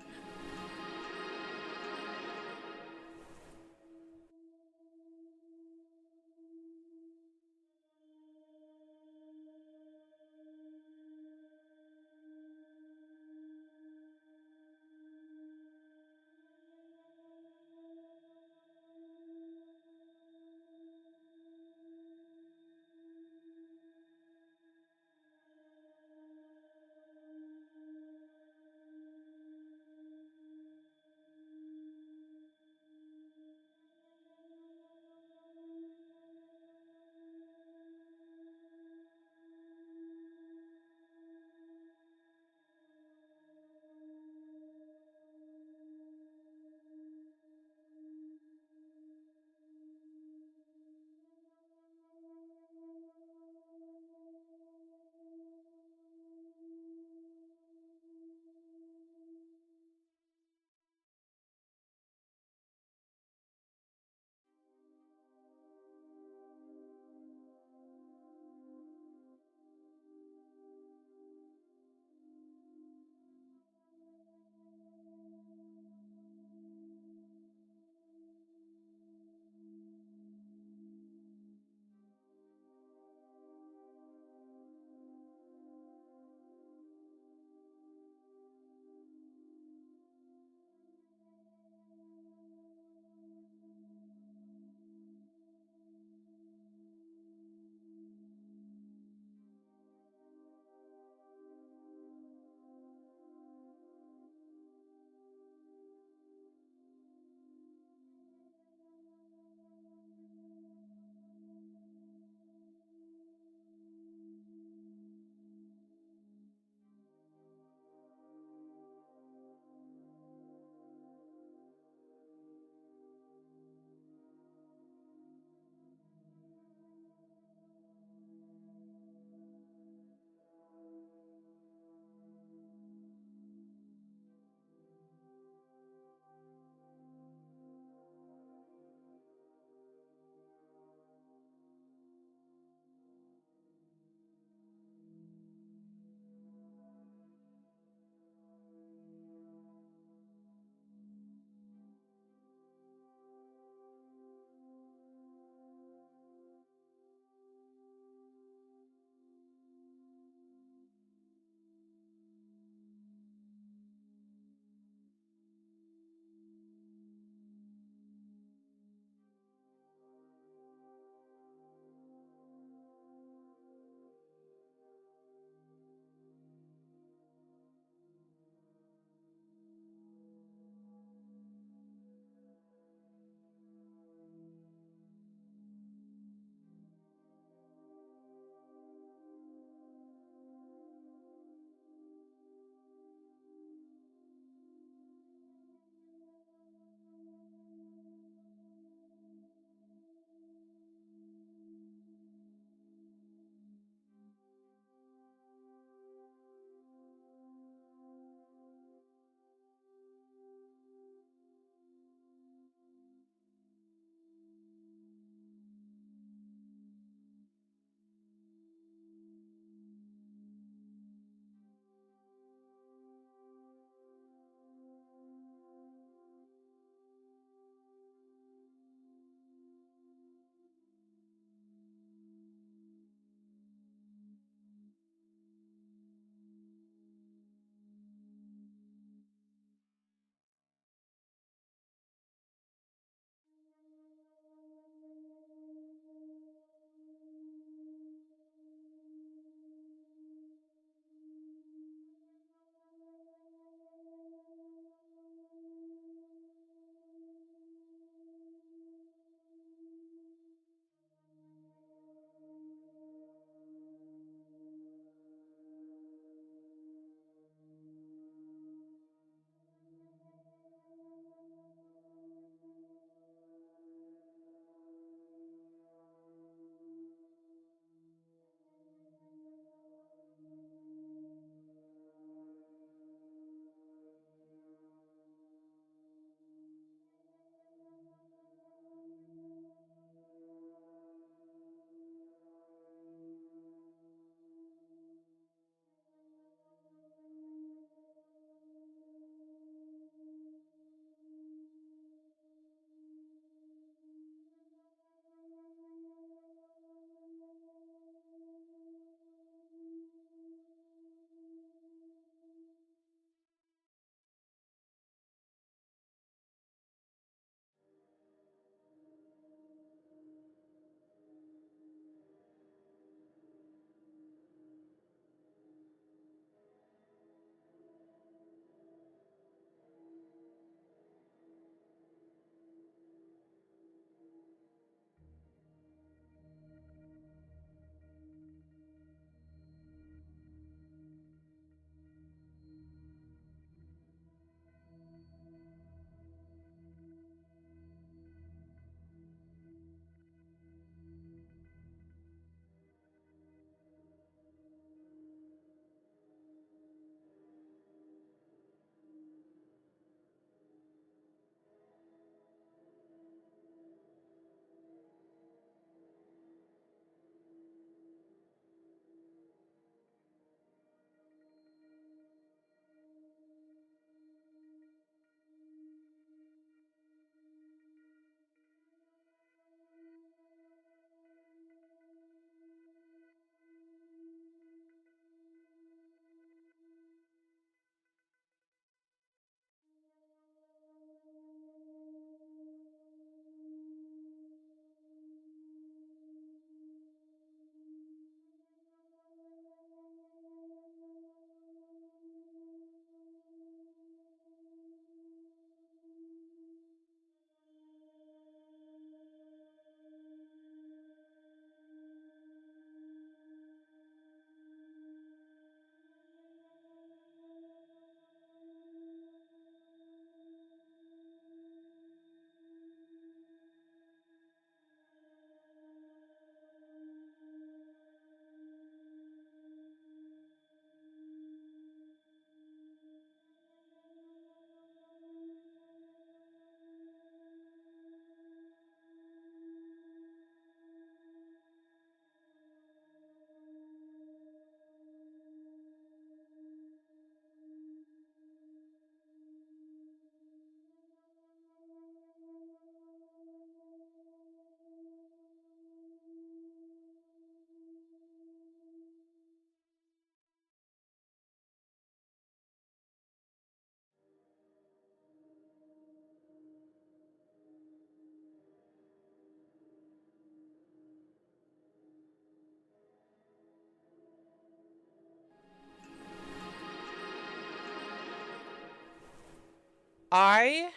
I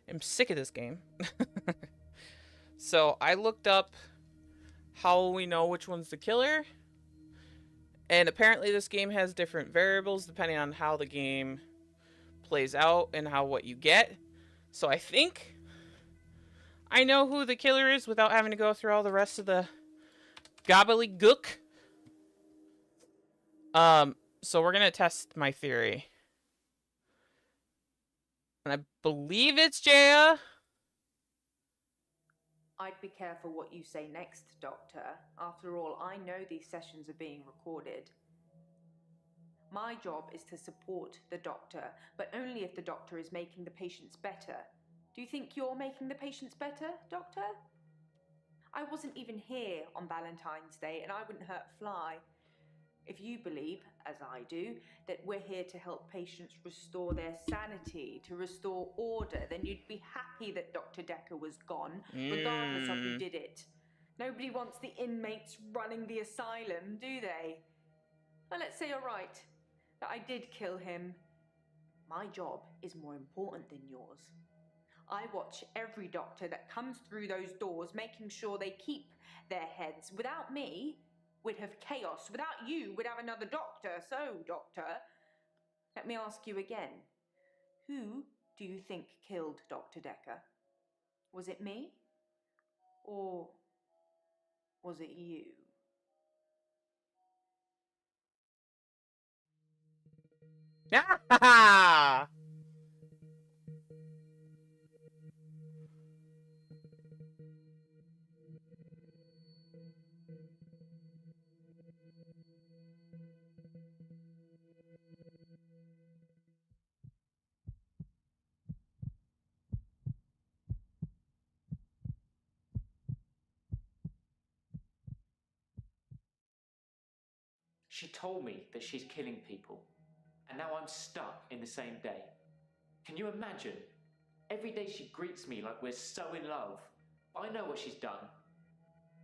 am sick of this game. So I looked up how we know which one's the killer. And apparently this game has different variables depending on how the game plays out and what you get. So I think I know who the killer is without having to go through all the rest of the gobbledygook. So we're gonna test my theory. And I believe it's Jaya. I'd be careful what you say next, Doctor. After all, I know these sessions are being recorded. My job is to support the doctor, but only if the doctor is making the patients better. Do you think you're making the patients better, Doctor? I wasn't even here on Valentine's Day, and I wouldn't hurt a fly. If you believe, as I do, that we're here to help patients restore their sanity, to restore order, then you'd be happy that Dr. Decker was gone, regardless of who did it. Nobody wants the inmates running the asylum, do they? Well, let's say you're right, that I did kill him. My job is more important than yours. I watch every doctor that comes through those doors, making sure they keep their heads. Without me, we'd have chaos. Without you, we'd have another doctor. So, Doctor, let me ask you again. Who do you think killed Dr. Decker? Was it me? Or was it you? Ah! She told me that she's killing people, and now I'm stuck in the same day. Can you imagine? Every day she greets me like we're so in love. I know what she's done.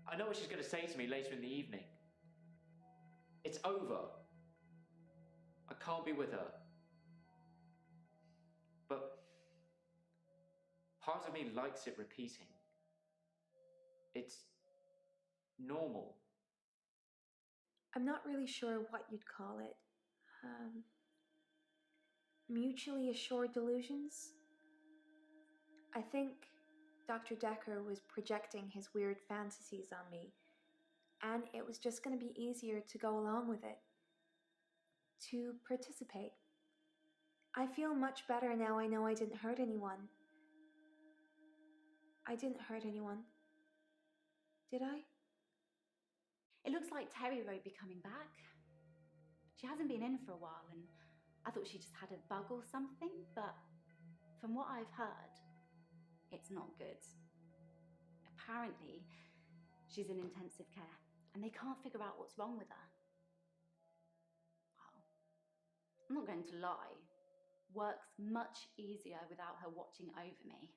I know what she's going to say to me later in the evening. It's over. I can't be with her. But part of me likes it repeating. It's normal. I'm not really sure what you'd call it. Mutually assured delusions? I think Dr. Decker was projecting his weird fantasies on me, and it was just going to be easier to go along with it, to participate. I feel much better now I know I didn't hurt anyone. I didn't hurt anyone. Did I? It looks like Terry won't be coming back. She hasn't been in for a while, and I thought she just had a bug or something, but from what I've heard, it's not good. Apparently, she's in intensive care, and they can't figure out what's wrong with her. Well, I'm not going to lie. Work's much easier without her watching over me.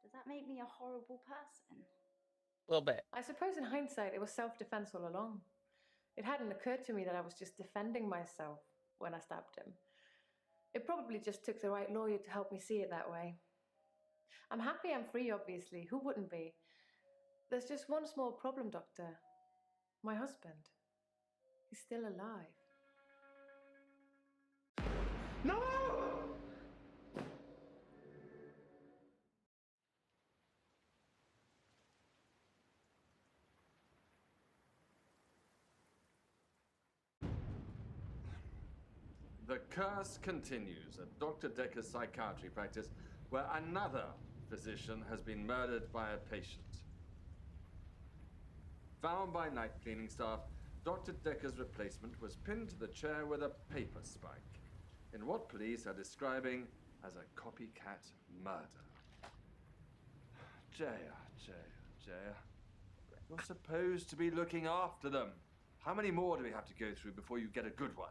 Does that make me a horrible person? A little bit. I suppose in hindsight, it was self-defense all along. It hadn't occurred to me that I was just defending myself when I stabbed him. It probably just took the right lawyer to help me see it that way. I'm happy I'm free, obviously. Who wouldn't be? There's just one small problem, Doctor. My husband. He's still alive. No! The curse continues at Dr. Decker's psychiatry practice, where another physician has been murdered by a patient. Found by night cleaning staff, Dr. Decker's replacement was pinned to the chair with a paper spike, in what police are describing as a copycat murder. Jaya. You're supposed to be looking after them. How many more do we have to go through before you get a good one?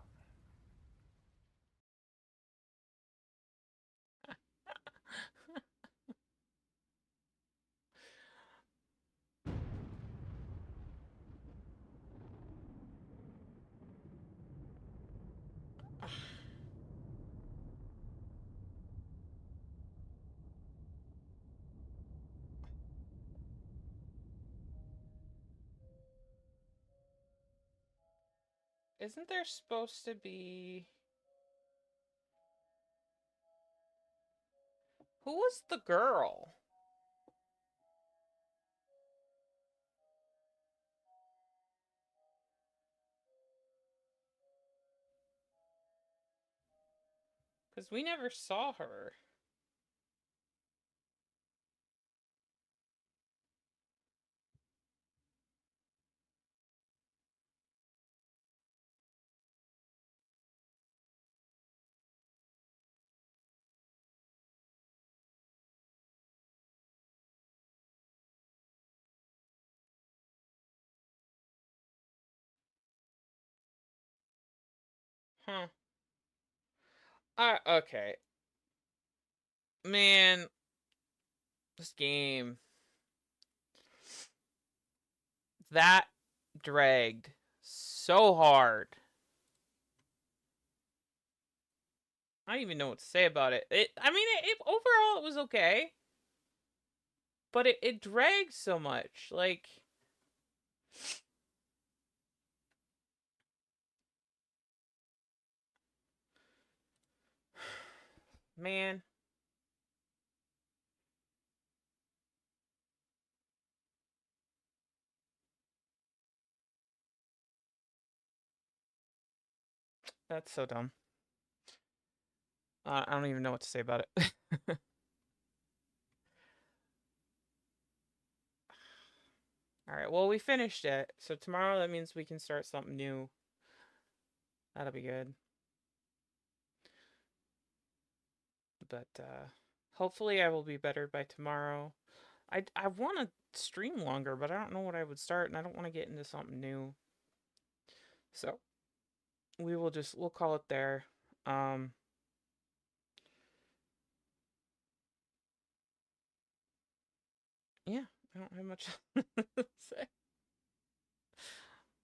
Isn't there supposed to be... Who was the girl? Because we never saw her. Huh. Okay. Man, this game... That dragged so hard. I don't even know what to say about it. I mean, overall it was okay. But it dragged so much. Like... Man. That's so dumb. I don't even know what to say about it. Alright, well, we finished it. So tomorrow, that means we can start something new. That'll be good. But, hopefully I will be better by tomorrow. I want to stream longer, but I don't know what I would start, and I don't want to get into something new. So, we'll call it there. Yeah, I don't have much to say.